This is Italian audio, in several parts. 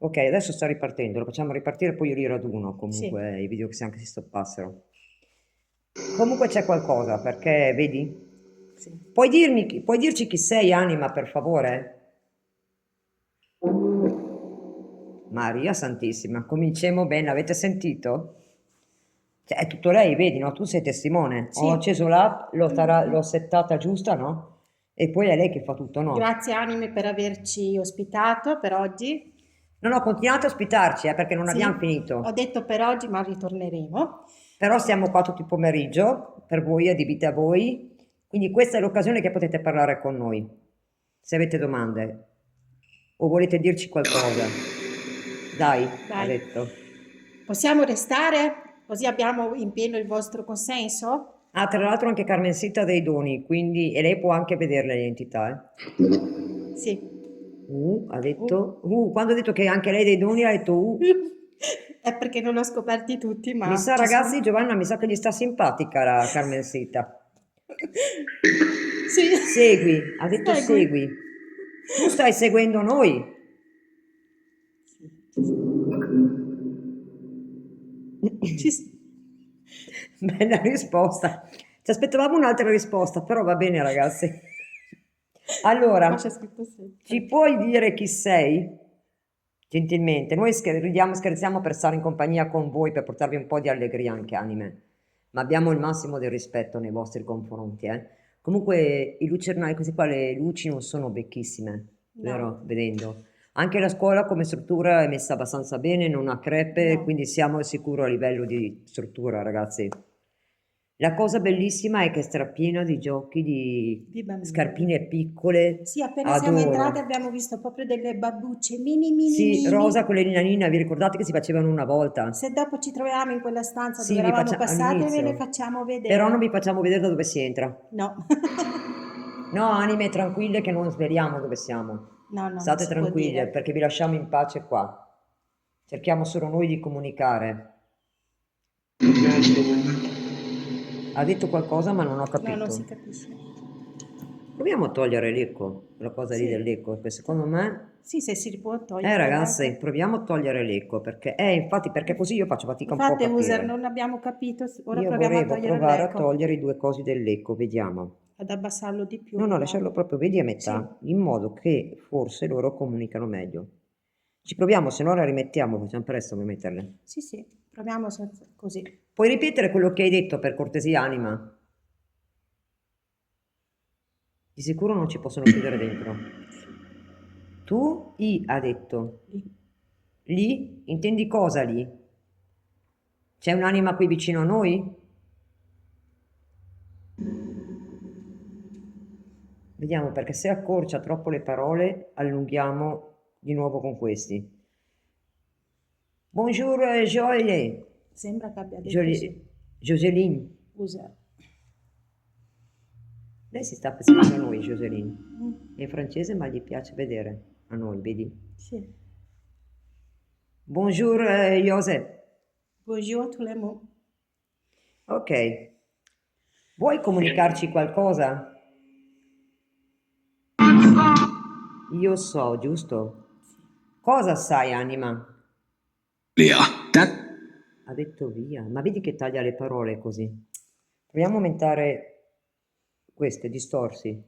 Ok, adesso sta ripartendo, lo facciamo ripartire, poi io li raduno Sì, comunque i video che anche si stoppassero. Comunque c'è qualcosa, perché vedi? sì. Puoi dirci chi sei, Anima, per favore? Maria Santissima, cominciamo bene, avete sentito? Cioè, è tutto lei, vedi, no? Tu sei testimone. Ho Sì. acceso l'app, l'ho settata giusta, no? E poi è lei che fa tutto, no? Grazie Anime per averci ospitato per oggi. No, no, continuate a ospitarci, perché non abbiamo Sì, ho finito. detto per oggi, ma ritorneremo. Però siamo qua tutto il pomeriggio, per voi, adibite a voi, quindi questa è l'occasione che potete parlare con noi, se avete domande o volete dirci qualcosa. Dai, ha Dai, detto. possiamo restare? Così abbiamo in pieno il vostro consenso? Ah, tra l'altro anche Carmencita ha dei doni, quindi, e lei può anche vedere le entità, eh. Sì. Ha Uh. detto, quando ha detto che anche lei ha dei doni, ha detto, È perché non l'ho scoperti tutti, mi ma sa ci ragazzi, sono. Giovanna, mi sa che gli sta simpatica la Carmencita. Sì, Segui, ha detto segui. segui. Tu stai seguendo noi. Sì, ci s- Bella risposta. Ci aspettavamo un'altra risposta, però va bene, ragazzi. Qua c'è Allora, scritto ci sempre. puoi dire chi sei? Gentilmente, noi ridiamo, scherziamo per stare in compagnia con voi, per portarvi un po' di allegria anche anime, ma abbiamo il massimo del rispetto nei vostri confronti, eh. Comunque i lucernai, questi qua, le luci non sono vecchissime, No, vero? Vedendo. Anche la scuola come struttura è messa abbastanza bene, non ha crepe, no, quindi siamo al sicuro a livello di struttura, ragazzi. La cosa bellissima è che è strapiena di giochi di di bambini. scarpine piccole, Sì, appena siamo entrati adoro. abbiamo visto proprio delle babbucce mini mini Sì, rosa mini. con le nanine, vi ricordate che si facevano una volta? Se dopo ci troviamo in quella stanza dove Sì, vi eravamo facciamo passate, ve le all'inizio. facciamo Però non vi vedere. facciamo vedere da dove si entra. No, No, anime tranquille che non sveliamo dove siamo. no, no, non State si può tranquille dire. perché vi lasciamo in pace qua. Cerchiamo solo noi di comunicare. Ha detto qualcosa ma non ho No, non si capito. capisce. Proviamo a togliere l'eco, quella cosa lì Sì, dell'eco, perché secondo me... sì, se si può togliere Ragazzi, l'eco. proviamo a togliere l'eco, perché... infatti, perché così io faccio fatica un po' a Infatti, user, non capire. abbiamo capito. Ora Io proviamo a volevo togliere provare a l'eco, togliere i due cosi dell'eco, vediamo. ad abbassarlo di più, No, no, vediamo. lasciarlo proprio, vedi a Sì, metà, in modo che forse loro comunicano meglio. Ci proviamo, se no la rimettiamo, facciamo presto a metterle. sì, sì, proviamo così. Puoi ripetere quello che hai detto per cortesia, anima? Di sicuro non ci possono chiudere dentro. Tu, ha detto. Lì. Lì? Intendi cosa lì? C'è un'anima qui vicino a noi? Vediamo, perché se accorcia troppo le parole, allunghiamo di nuovo con questi. Bonjour, Joël. Sembra che abbia detto sì. Joseline. User. Lei si sta appesicando a noi, Joseline. Mm, È in francese, ma gli piace vedere a noi, vedi? sì. Bonjour, Joseph. Bonjour tout le monde. Ok. Vuoi comunicarci qualcosa? Io so, giusto? Cosa sai, anima? Via. Ha detto via, ma vedi che taglia le parole così. Proviamo a aumentare queste, distorsi.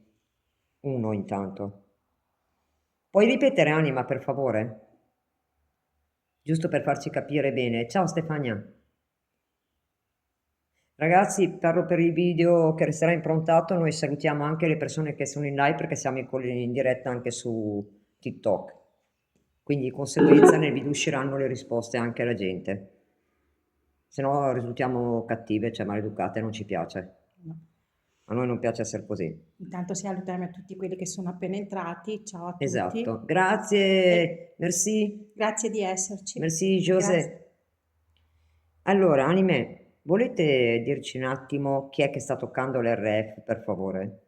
Uno intanto. Puoi ripetere, anima, per favore? Giusto per farci capire bene. Ciao Stefania. Ragazzi, parlo per il video che resterà improntato, noi salutiamo anche le persone che sono in live perché siamo in diretta anche su TikTok. Quindi di conseguenza nel video usciranno le risposte anche alla gente. Se no risultiamo cattive, cioè maleducate, non ci piace. No. A noi non piace essere così. Intanto salutiamo a tutti quelli che sono appena entrati. Ciao a tutti. Esatto. E Grazie, merci, grazie di esserci. merci Grazie. José. Allora, Anime, volete dirci un attimo chi è che sta toccando l'RF, per favore?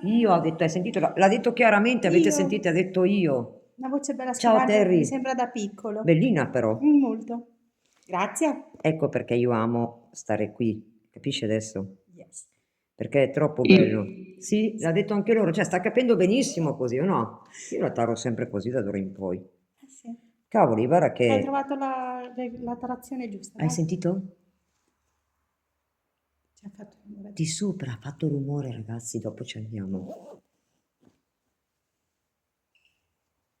Io ho detto, hai sentito? L'ha detto chiaramente, avete Io, sentito, ha detto io. una voce bella Ciao squillante, mi Terry, sembra da piccolo. bellina però. Molto. Grazie. Ecco perché io amo stare qui, capisci adesso? Yes. perché è troppo bello. Sì, l'ha detto anche loro, cioè sta capendo benissimo così, o no? Io la taro sempre così da d'ora in poi. Sì. Cavoli, guarda Hai che... trovato la tarazione giusta, Hai dai. sentito? Ci ha fatto rumore. Di sopra ha fatto rumore, ragazzi, dopo ci andiamo.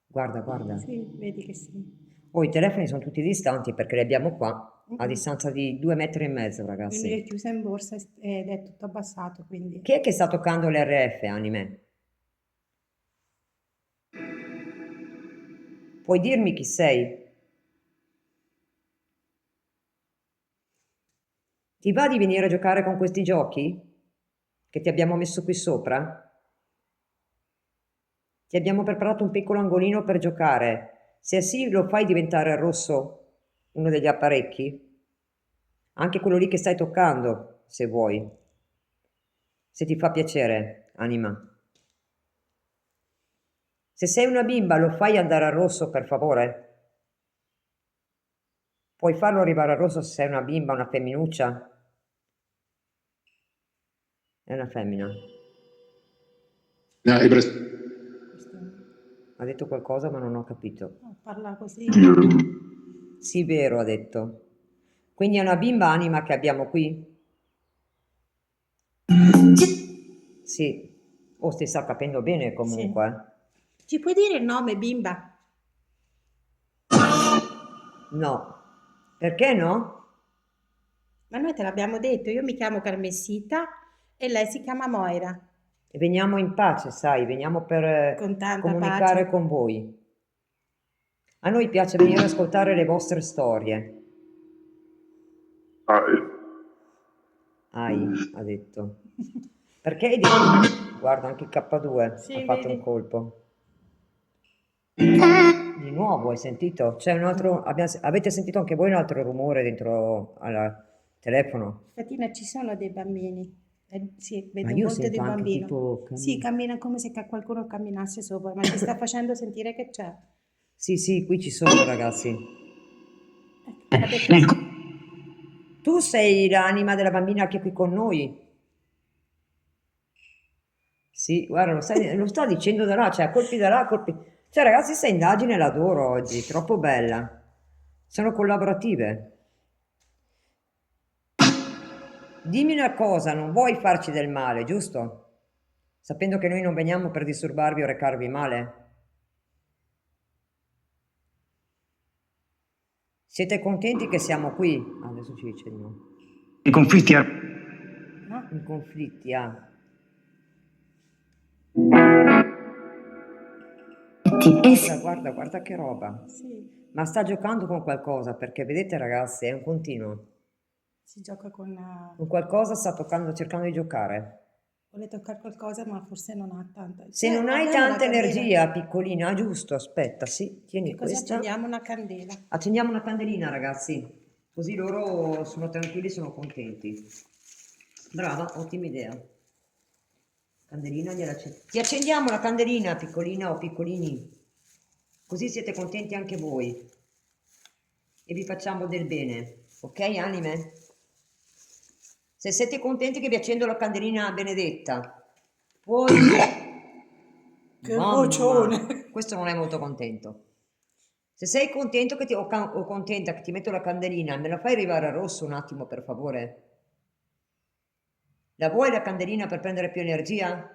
Guarda, guarda. Sì, vedi che sì. Oh, i telefoni sono tutti distanti perché li abbiamo qua, a Mhm. distanza di 2,5 metri, Quindi è ragazzi. chiusa in borsa ed è tutto abbassato, quindi... Chi è che sta toccando l'RF, anime? Puoi dirmi chi sei? Ti va di venire a giocare con questi giochi? Che ti abbiamo messo qui sopra? Ti abbiamo preparato un piccolo angolino per giocare. Se sì, lo fai diventare rosso uno degli apparecchi? Anche quello lì che stai toccando, se vuoi. Se ti fa piacere, anima. Se sei una bimba, lo fai andare a rosso, per favore? Puoi farlo arrivare a rosso se sei una bimba, una femminuccia? È una femmina. Ja, Ibris. Questo Ha detto qualcosa, ma non ho capito. parla così. Sì, vero, ha detto. Quindi è una bimba anima che abbiamo qui? Sì. Oh, si sta capendo bene Sì. comunque. Ci puoi dire il nome, bimba? No. Perché no? Ma noi te l'abbiamo detto, io mi chiamo Carmesita e lei si chiama Moira, E veniamo in pace, sai, veniamo per con tanta comunicare pace. con voi. A noi piace venire ad ascoltare le vostre storie. Ha detto. Perché hai detto? Guarda, anche il K2 ha Sì, fatto un vedi? colpo. Di nuovo, hai sentito? C'è un altro... avete sentito anche voi un altro rumore dentro al telefono? Stamattina ci sono dei bambini. Sì, Ma vedo un io volto di sento un anche bambino. tipo... Sì, cammina come se qualcuno camminasse sopra, ma ci sta facendo sentire che c'è. Sì, sì, qui ci sono ragazzi. Ha detto sì. Tu sei l'anima della bambina che è qui con noi? Sì, guarda, lo sta dicendo da là, cioè colpi da là, colpi... Cioè ragazzi, questa indagine l'adoro oggi, troppo bella. Sono collaborative. Dimmi una cosa, non vuoi farci del male, giusto? Sapendo che noi non veniamo per disturbarvi o recarvi male? Siete contenti che siamo qui? Adesso ci dice di no. I conflitti No? In conflitti, ah. Guarda, guarda, guarda che roba. Sì, Ma sta giocando con qualcosa, perché vedete ragazzi, è un continuo. si gioca con... Con qualcosa sta toccando, cercando di giocare. vuole toccare qualcosa, ma forse non ha tanta... Se non hai abbiamo la tanta candela. energia, piccolina, giusto, aspetta, sì, tieni Che cosa questa. accendiamo? Una candela. Accendiamo una candelina, ragazzi, così loro sono tranquilli, sono contenti. Brava, ottima idea. Candelina ti accendiamo la candelina, piccolina o piccolini, così siete contenti anche voi e vi facciamo del bene, ok, anime? Se siete contenti che vi accendo la candelina benedetta, poi... Che Mamma, vocione! questo non è molto contento. Se sei contento che o contenta che ti metto la candelina, me la fai arrivare a rosso un attimo, per favore? La vuoi la candelina per prendere più energia?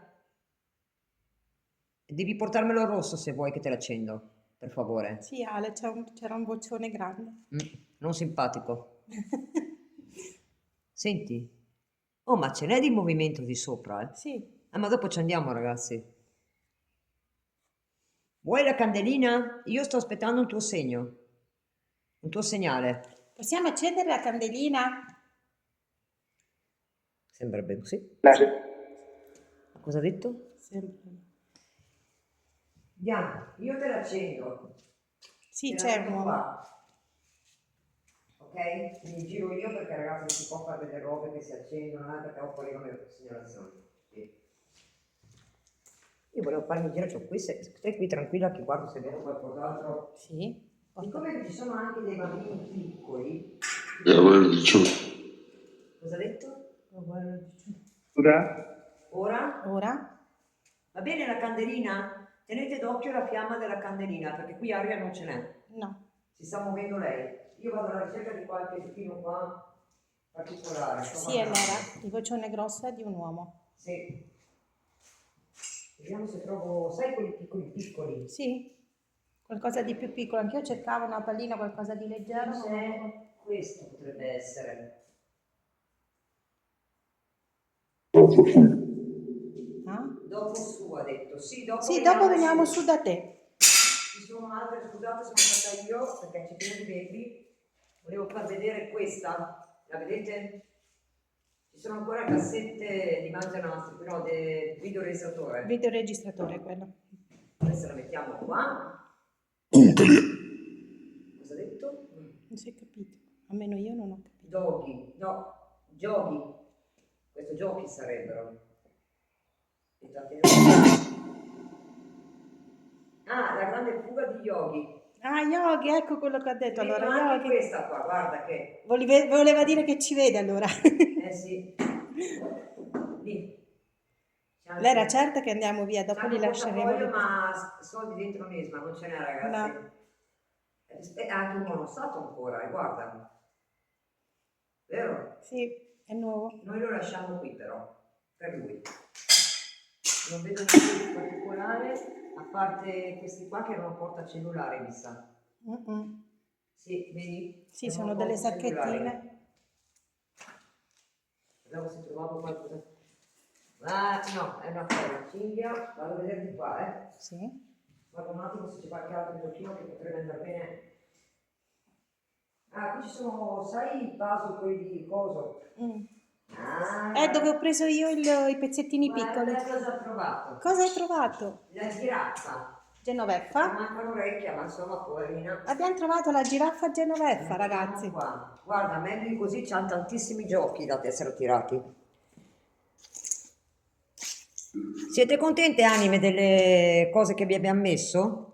Devi portarmelo a rosso se vuoi che te l'accendo, per favore. Sì, Ale, c'era un vocione grande. Non simpatico. Senti? Oh, ma ce n'è di movimento di sopra, eh? Sì, Ma dopo ci andiamo, ragazzi. Vuoi la candelina? Io sto aspettando un tuo segno, un tuo segnale. possiamo accendere la candelina? Sembrerebbe così. Ma cosa ha detto? Sempre. Bianca, io te l'accendo. Sì, Te la c'è un metto uomo. qua. Ok? Mi giro io perché ragazzi non si può fare delle robe che si accendono, perché dopo arrivano le segnalazioni. Sì. Io volevo farmi girare, cioè qui stai qui tranquilla che guardo se vedo qualcos'altro. Sì. Siccome ci sono anche dei bambini piccoli, Ja, aber schon. cosa ha detto? Oh, guarda, Ora? Ora? Ora? Va bene la candelina? Tenete d'occhio la fiamma della candelina perché qui aria non ce n'è. No. Si sta muovendo lei. Io vado alla ricerca di qualche filo qua particolare. Sto Sì, è guardando. nera, di vocione grossa di un uomo. Sì. Vediamo se trovo, sai quelli piccoli piccoli? Sì, qualcosa di più piccolo. Anch'io cercavo una pallina, qualcosa di leggero. Forse questo potrebbe essere. Ah? Dopo su ha detto. Sì, dopo Sì, dopo veniamo su. su da te. Ci sono altre, scusate, sono stata io perché ci pieno di baby. Volevo far vedere questa. La vedete? Ci sono ancora cassette di mangianastri, però del videoregistratore. Videoregistratore quello. Questa la mettiamo qua. Cosa ha detto? Non si è capito. Almeno io non ho capito. Doghi, no, giochi. Questo giochi sarebbero. Ah, la grande fuga di Yogi. Ah, Yogi, ecco quello che ha detto. Metto Allora, anche Yogi. questa qua, guarda che. Voleva dire che ci vede allora. Eh sì. Lì. C'è Lei era anche, certa che andiamo via, c'è dopo anche li un lasceremo portafoglio, lì. ma soldi dentro Nesma, non ce n'è ragazzi. No, È anche un monostato ancora, guarda. Vero? sì, è nuovo. Noi lo lasciamo qui però, per lui. Non vedo niente di particolare, a parte questi qua che erano portacellulari, mi sa. Mm-mm. Sì, vedi? Sì, Erano sono delle portacellulari. sacchettine. Vediamo se trovavo qualcosa. Ah, no, è una cinghia. Vado a vedere di qua, Sì. Guarda un attimo se c'è qualche altro giochino che potrebbe andare bene. Ah, qui ci sono, sai, i puzzle, quelli di coso. Mm. Ah, Dove ho preso io i pezzettini piccoli. guarda cosa ho trovato. Cosa hai trovato? La giraffa. Che Genoveffa? manca un'orecchia, ma insomma, poverina. Abbiamo trovato la giraffa genoveffa, Mettiamo ragazzi. qua. Guarda, meglio di così, c'hanno tantissimi giochi da essere tirati. Siete contente, anime, delle cose che vi abbiamo messo?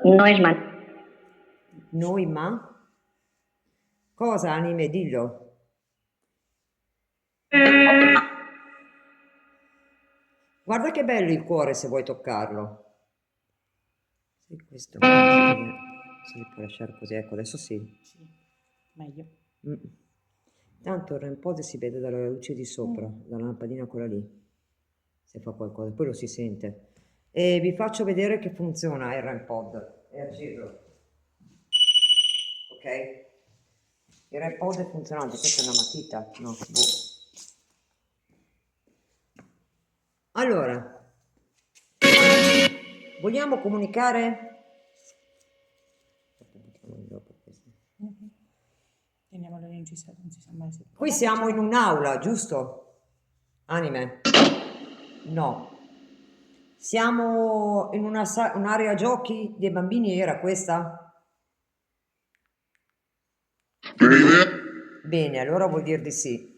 No es mal. Noi, ma? Cosa, anime? Dillo. Guarda che bello il cuore se vuoi toccarlo. Sì, questo si può lasciare così, ecco, adesso sì. Sì, meglio. Mm. Tanto il REM-pod si vede dalla luce di sopra, dalla lampadina quella lì, se fa qualcosa, poi lo si sente. E vi faccio vedere che funziona il REM-pod, è acceso. Ok? Il REM-pod è funzionante, questa è una matita? No, boh. Allora, vogliamo comunicare? Teniamolo in registrato, non si sa mai se... Qui siamo in un'aula, giusto? Anime? No. Siamo in un'area giochi dei bambini, era questa? Bene, allora vuol dire di sì.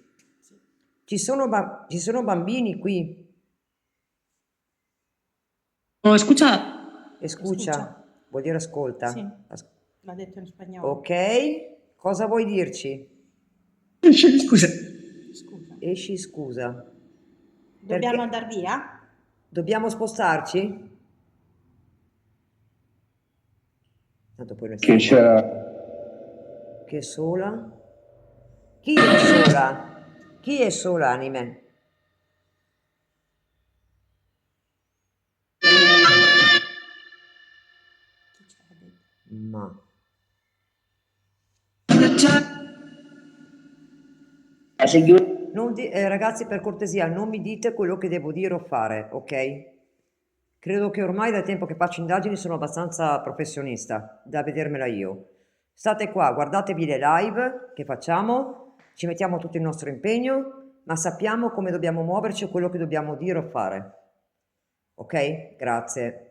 Ci sono bambini qui? ¿No escucha? Escucha, vuol dire ascolta. Sì, l'ha detto in spagnolo. Ok, cosa vuoi dirci? Scusa. Scusa. Esci, scusa. Dobbiamo Perché? andare via? Dobbiamo spostarci? Tanto poi Che c'era? Che sola? Chi è sola? Chi è sola, anime? Chi ce l'ha detto? Ma ragazzi, per cortesia, non mi dite quello che devo dire o fare, ok? Credo che ormai dal tempo che faccio indagini sono abbastanza professionista da vedermela io. State qua, guardatevi le live che facciamo, ci mettiamo tutto il nostro impegno, ma sappiamo come dobbiamo muoverci e quello che dobbiamo dire o fare. Ok? Grazie.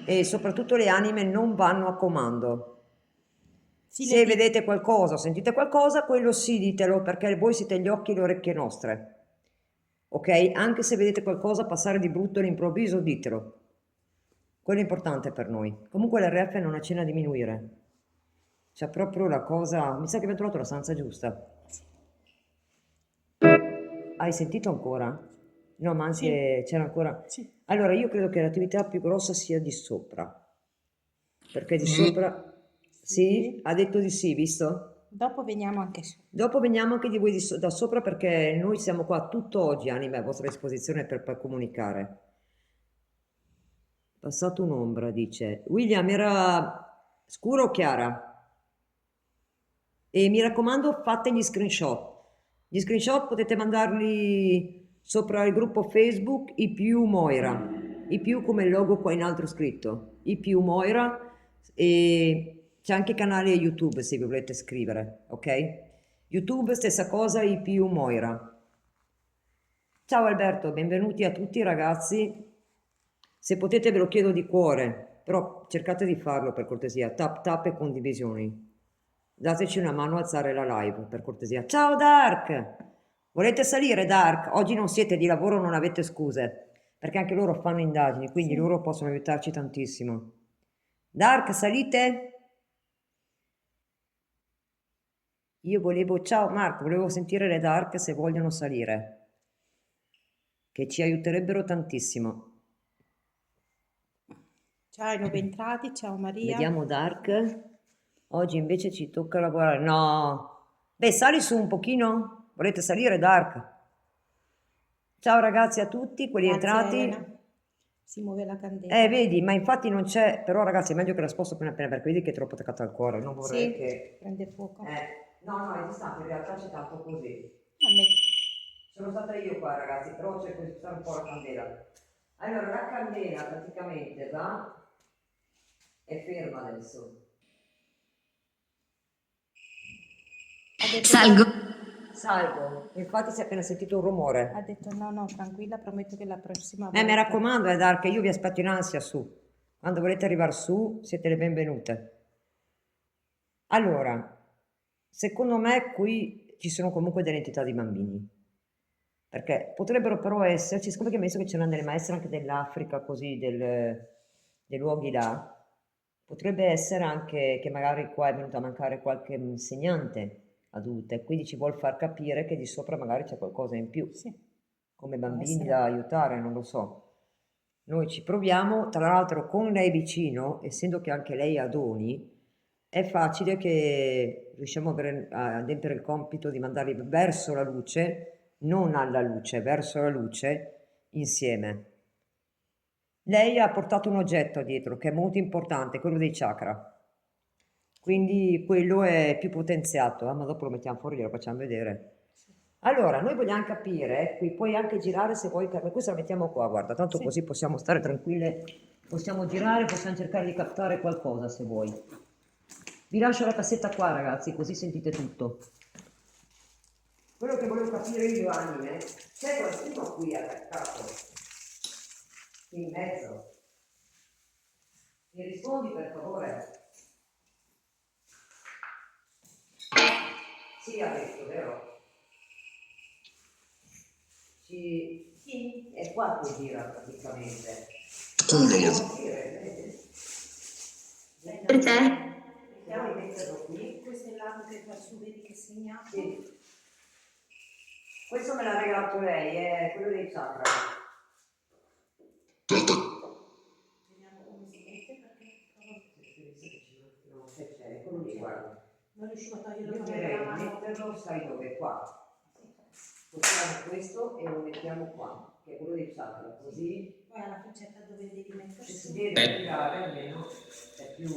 E soprattutto le anime non vanno a comando. Sì, Se vedete qualcosa o sentite qualcosa, quello sì, ditelo, perché voi siete gli occhi e le orecchie nostre. Ok? Anche se vedete qualcosa passare di brutto all'improvviso, ditelo. Quello è importante per noi. Comunque l'RF non accenna a diminuire. C'è proprio la cosa. Mi sa che abbiamo trovato la stanza giusta. Hai sentito ancora? No, ma Sì, anche c'era ancora. sì. Allora, io credo che l'attività più grossa sia di sopra. Perché di sopra. Sì? Sì. Ha detto di sì, visto? Dopo veniamo anche su. Dopo veniamo anche di voi da sopra perché noi siamo qua tutto oggi, anime, a vostra disposizione per comunicare. Passato un'ombra, dice. William, era scuro o chiara? E mi raccomando, fate gli screenshot. Gli screenshot potete mandarli sopra il gruppo Facebook I più Moira. I più come il logo qua in alto scritto. I più Moira e c'è anche canale YouTube se vi volete scrivere, ok? YouTube stessa cosa, I più Moira. Ciao Alberto, benvenuti a tutti ragazzi. Se potete ve lo chiedo di cuore, però cercate di farlo per cortesia. Tap tap e condivisioni. Dateci una mano a alzare la live, per cortesia. Ciao Dark! Volete salire Dark? Oggi non siete di lavoro, non avete scuse, perché anche loro fanno indagini, quindi Sì. loro possono aiutarci tantissimo. Dark, salite? Io volevo, ciao Marco, volevo sentire le Dark se vogliono salire, che ci aiuterebbero tantissimo. Ciao ai nuovi entrati, ciao Maria. Vediamo Dark. Oggi invece ci tocca lavorare. No. Beh, sali su un pochino? Volete salire, Dark? Ciao ragazzi a tutti, quelli Grazie entrati. Elena. Si muove la candela. Vedi, ma infatti non c'è. Però ragazzi è meglio che la sposto appena appena perché vedi che è troppo attaccato al cuore. Non vorrei Sì, che. prende fuoco. No, no, è distante, in realtà c'è tanto così. A me- Sono stata io qua ragazzi, però cerco di spostare un po' la candela. Allora, la candela praticamente va. È ferma adesso. Ha detto Salgo. Salgo, infatti si è appena sentito un rumore. Ha detto no, no, tranquilla, prometto che la prossima Mi volta. raccomando, Dark, io vi aspetto in ansia su. Quando volete arrivare su, siete le benvenute. Allora, secondo me qui ci sono comunque delle entità di bambini. Perché potrebbero però esserci, siccome che mi ha detto che c'erano delle maestre anche dell'Africa, così, dei luoghi là, potrebbe essere anche che magari qua è venuto a mancare qualche insegnante adulta e quindi ci vuol far capire che di sopra magari c'è qualcosa in più, Sì, come può bambini essere. da aiutare, non lo so. Noi ci proviamo, tra l'altro con lei vicino, essendo che anche lei ha doni, è facile che riusciamo a adempiere il compito di mandarli verso la luce, non alla luce, verso la luce, insieme. Lei ha portato un oggetto dietro che è molto importante, quello dei chakra. Quindi quello è più potenziato, ma dopo lo mettiamo fuori e lo facciamo vedere. Allora, noi vogliamo capire, qui puoi anche girare se vuoi, questa la mettiamo qua, guarda, tanto Sì. così possiamo stare tranquille, possiamo girare, possiamo cercare di captare qualcosa se vuoi. Vi lascio la cassetta qua ragazzi, così sentite tutto. Quello che volevo capire io, anime, c'è qualcuno qui attaccato, qui in mezzo? Mi rispondi per favore? Sì, ha detto, vero? Sì, è qua che gira praticamente. Perché? Puoi metterlo qui? Questo è il lato che qua su vedi che segnato. Sì. Questo me l'ha regalato lei, è quello dei chakra. Vediamo come si mette perché No, se c'è, quello lì, guarda. non riuscivo a toglierlo Io con direi la di mano. metterlo, sai dove? Qua. Togliamo questo e lo mettiamo qua, che è quello dei chakra, così Poi alla faccetta dove devi se mettersi. si deve girare almeno è più.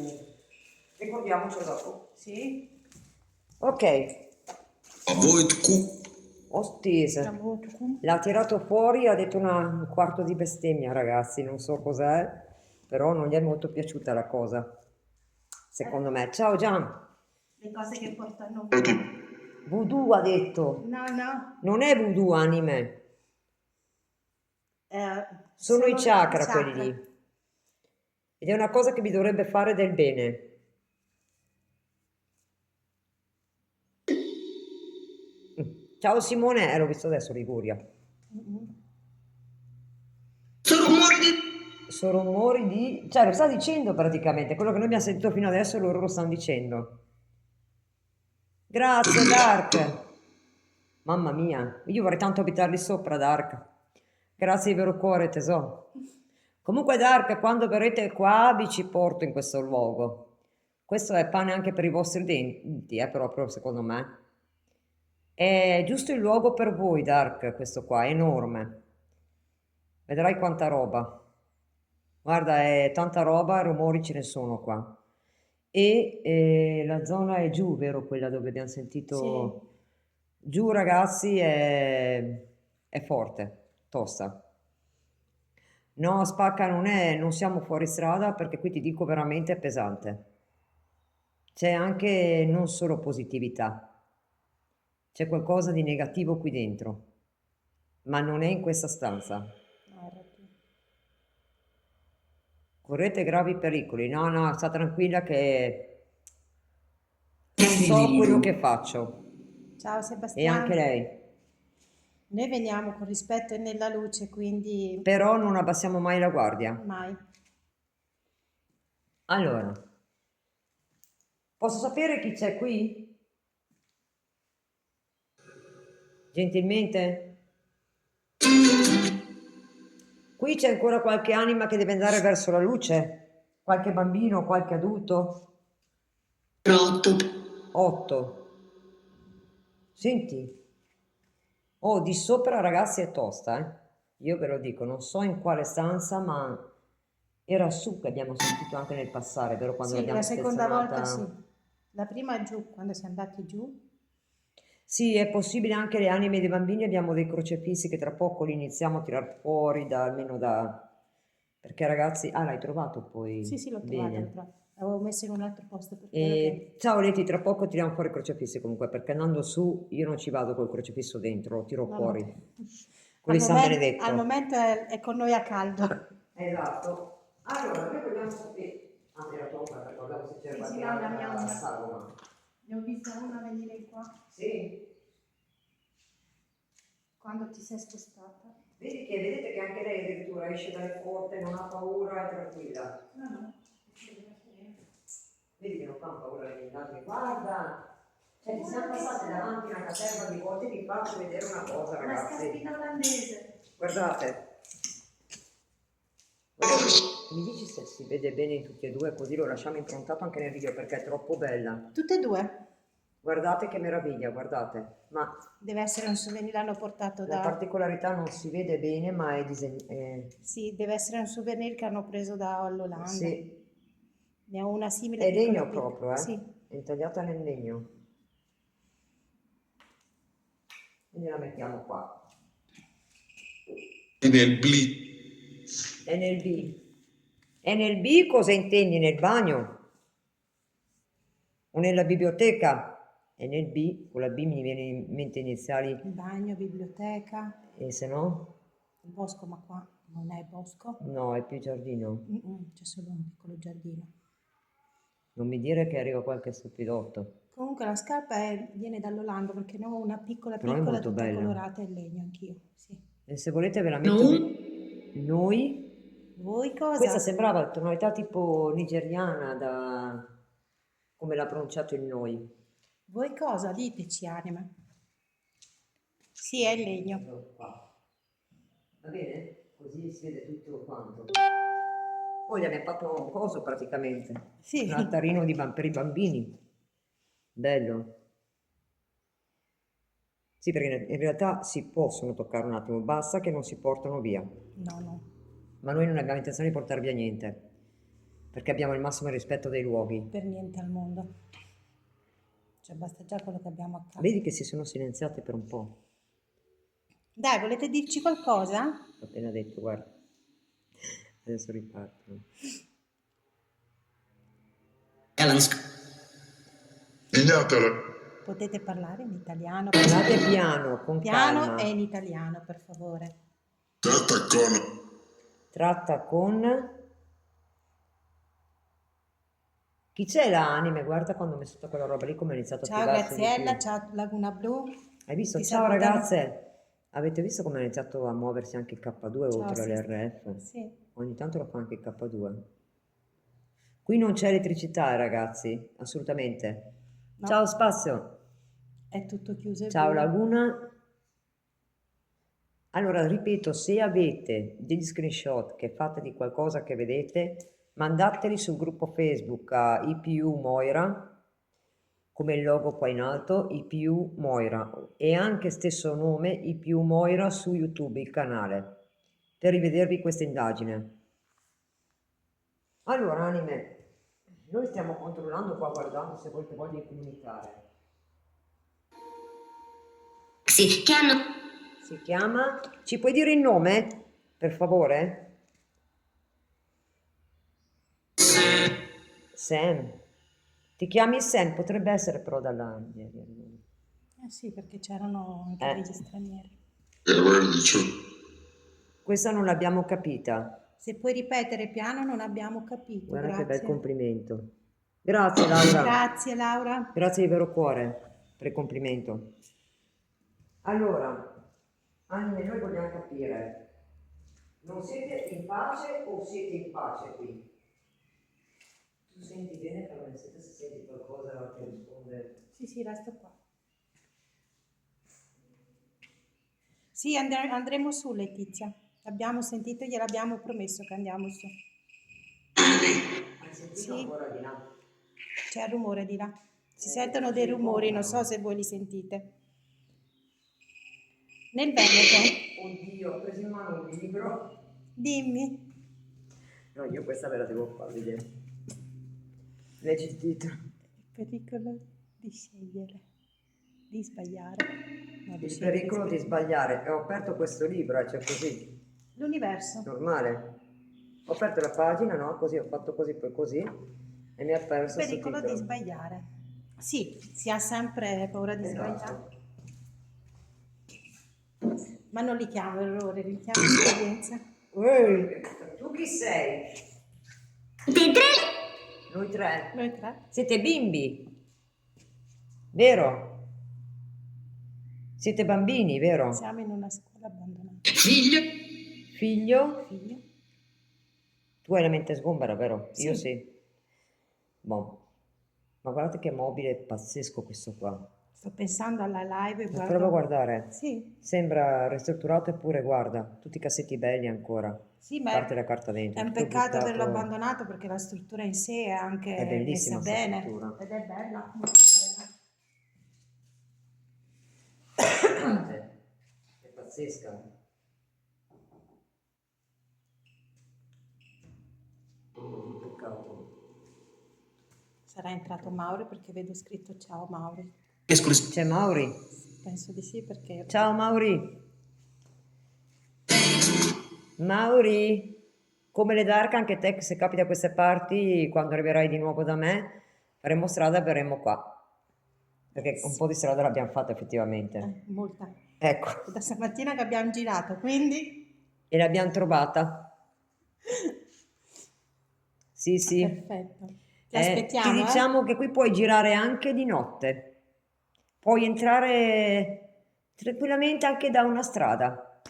Ricordiamocelo dopo. Sì. Ok, Avoid Q. ostese. Bravo, tu. L'ha tirato fuori, ha detto un quarto di bestemmia, ragazzi, non so cos'è, però non gli è molto piaciuta la cosa, secondo me. Ciao Gian, Le cose che portano. voodoo ha detto, No, no. non è voodoo anime, sono i chakra quelli lì, ed è una cosa che vi dovrebbe fare del bene. Ciao Simone, l'ho visto adesso Liguria. Sono rumori di... Sono rumori di. Cioè lo sta dicendo praticamente, quello che noi abbiamo sentito fino adesso loro lo stanno dicendo. Grazie, Dark. Mamma mia, io vorrei tanto abitarli sopra, Dark. Grazie di vero cuore, tesoro. Comunque, Dark, quando verrete qua vi ci porto in questo luogo. Questo è pane anche per i vostri denti, proprio secondo me. È giusto il luogo per voi, Dark, questo qua, è enorme. Vedrai quanta roba. Guarda, è tanta roba, rumori ce ne sono qua. E la zona è giù, vero? Quella dove abbiamo Sì. sentito. Giù, ragazzi, è forte, tosta. No, Spacca non siamo fuori strada perché qui ti dico veramente è pesante. C'è anche non solo positività, c'è qualcosa di negativo qui dentro, ma non è in questa stanza. Hai ragione. Correte gravi pericoli. No, no, sta tranquilla che Non mi so quello dico. che faccio. Ciao E anche Sebastiano. lei. Noi veniamo con rispetto e nella luce, quindi Però non abbassiamo mai la guardia. mai. Allora, posso sapere chi c'è qui? Gentilmente? Qui c'è ancora qualche anima che deve andare verso la luce? Qualche bambino, qualche adulto? 8. 8. Senti, oh, di sopra ragazzi è tosta, eh? Io ve lo dico, non so in quale stanza, ma era su che abbiamo sentito anche nel passare, vero? Quando Sì, la l'abbiamo seconda volta sì. stezionata. La prima è giù, quando siamo andati giù. Sì, è possibile anche le anime dei bambini, abbiamo dei crocefissi che tra poco li iniziamo a tirar fuori da almeno da. Perché ragazzi, ah, l'hai trovato Sì, poi? sì, l'ho trovata, l'ho Bene. trovata. L'avevo messa in un altro posto perché ero che... E ciao Leti, tra poco tiriamo fuori i crocefissi comunque, perché andando su io non ci vado col crocefisso dentro, lo tiro No, no. fuori. Con il San Al Benedetto. momento è con noi a caldo. Esatto. Allora, noi vogliamo sapere. Ah, era tua ombra, ricordavo se c'era Sì, sì, qualche no, la mia altra ombra. sagoma. Ne ho vista una venire qua Sì. quando ti sei spostata. Vedete che anche lei addirittura esce dalle porte, non ha paura, è tranquilla. No, no. Vedi che non fanno paura le indagini. Guarda, cioè ti siamo passate davanti una caterva di volte, vi faccio vedere una cosa, Una ragazzi. scarpina olandese. Guardate. Guardate, mi dici se si vede bene in tutti e due, così lo lasciamo improntato anche nel video perché è troppo bella. Tutte e due. Guardate che meraviglia, guardate. Ma Deve essere un souvenir, l'hanno portato la da... particolarità non si vede bene, ma è disegnato. Sì, deve essere un souvenir che hanno preso dall'Olanda. Sì, Ne ho una simile è piccola legno piccola. proprio, Sì. è intagliata nel legno. Quindi la mettiamo qua. Nel bli. È nel B. E nel B cosa intendi? Nel bagno? O nella biblioteca? E nel B, con la B mi viene in mente iniziali, Il bagno, biblioteca, e se no? il bosco, ma qua non è bosco. No, è più giardino. C'è solo un piccolo giardino. Non mi dire che arriva qualche stupidotto. Comunque la scarpa viene dall'Olanda perché ne ho una piccola Però è piccola molto tutta bella. colorata in legno anch'io. Sì. E se volete ve la metto. Noi? Voi cosa? Questa sembrava tonalità tipo nigeriana, come l'ha pronunciato il noi. Voi cosa? Diteci anima. Sì, è in legno. Ecco qua. Va bene? Così si vede tutto quanto. Poi gli abbiamo fatto un coso praticamente. Sì. Un altarino per i bambini. Bello. Sì, perché in realtà si possono toccare un attimo, basta che non si portano via. No, no. Ma noi non abbiamo intenzione di portare via niente, perché abbiamo il massimo rispetto dei luoghi. Per niente al mondo. Cioè basta già quello che abbiamo a casa. Vedi che si sono silenziate per un po'. Dai, volete dirci qualcosa? Ho appena detto, guarda. Adesso ripartono. Ignatela. Potete parlare in italiano? Parlate piano, con Piano calma. e in italiano, per favore. Tratta con. Tratta con. Chi c'è l'anime? Guarda quando ho messo tutta quella roba lì come ha iniziato a Ciao attivarsi di Graziella, più. ciao Laguna Blu. Hai visto? Ti Ciao salutano. ragazze! Avete visto come ha iniziato a muoversi anche il K2 Ciao, oltre sì. all'RF? Sì. Ogni tanto lo fa anche il K2. Qui non c'è elettricità, ragazzi, assolutamente. No. Ciao spazio! È tutto chiuso e Ciao buio. Laguna. Allora, ripeto, se avete degli screenshot che fate di qualcosa che vedete, mandateli sul gruppo Facebook a IPU Moira, come il logo qua in alto, IPU Moira, e anche stesso nome IPU Moira su YouTube, il canale, per rivedervi questa indagine. Allora, anime, noi stiamo controllando qua, guardando se volete voglia comunicare. Sì, che hanno... Si chiama? Ci puoi dire il nome, per favore? Sam. Ti chiami Sam? Potrebbe essere però dall'Andia. Eh sì, perché c'erano anche degli stranieri. E allora dice, Questa non l'abbiamo capita. Se puoi ripetere piano non abbiamo capito, Guarda che bel grazie. complimento. Grazie Laura. Grazie Laura. Grazie di vero cuore per il complimento. Allora, anime, noi vogliamo capire, non siete in pace o siete in pace qui? Tu senti bene, Carmen, se senti qualcosa che risponde. Sì, resto qua. Sì, andremo su Letizia. L'abbiamo sentito, gliel'abbiamo promesso che andiamo su. Hai sentito Sì. ancora di là? C'è il rumore di là. Si sentono dei rumori, non so se voi li sentite. Nel Veneto. Oddio, ho preso in mano un libro. Dimmi. No, io questa ve la devo far vedere. Leggi il titolo. Il pericolo di scegliere, di sbagliare. No, di Il scegliere, pericolo di sbagliare. E ho aperto questo libro, cioè così, L'universo. normale. Ho aperto la pagina, no? Così, ho fatto così, poi così. E mi ha Il perso il pericolo di sottotitolo. sbagliare. Sì, si ha sempre paura di sbagliare. Esatto. Ma non li chiamo errori, li chiamo esperienza. Tu chi sei? Di tre... Noi tre. Noi tre. Siete bimbi, vero? Siete bambini, vero? Siamo in una scuola abbandonata. Figlio. Figlio? Figlio? Tu hai la mente sgombera, vero? Sì. Io sì. Boh. Ma guardate che mobile pazzesco questo qua. Sto pensando alla live e Ma guardo. prova a guardare. Sì, Sembra ristrutturato eppure guarda, tutti i cassetti belli ancora. sì, A ma parte la carta dentro. è un tutto peccato buttato. averlo abbandonato perché la struttura in sé è anche È bellissima messa sta bene. struttura. Ed è bella, molto bella. Guardate, è pazzesca. Peccato. Sarà entrato Mauri perché vedo scritto ciao Mauri. C'è Mauri. Penso di sì perché... Ciao Mauri. Mauri, come le Dark, anche te se capita a queste parti, quando arriverai di nuovo da me, faremo strada e verremo qua. Perché un po' di strada l'abbiamo fatta effettivamente. molta. Ecco, Da stamattina che abbiamo girato, quindi... e l'abbiamo trovata. Sì, sì. Perfetto. Ti Ti aspettiamo, diciamo che qui puoi girare anche di notte. Puoi entrare tranquillamente anche da una strada.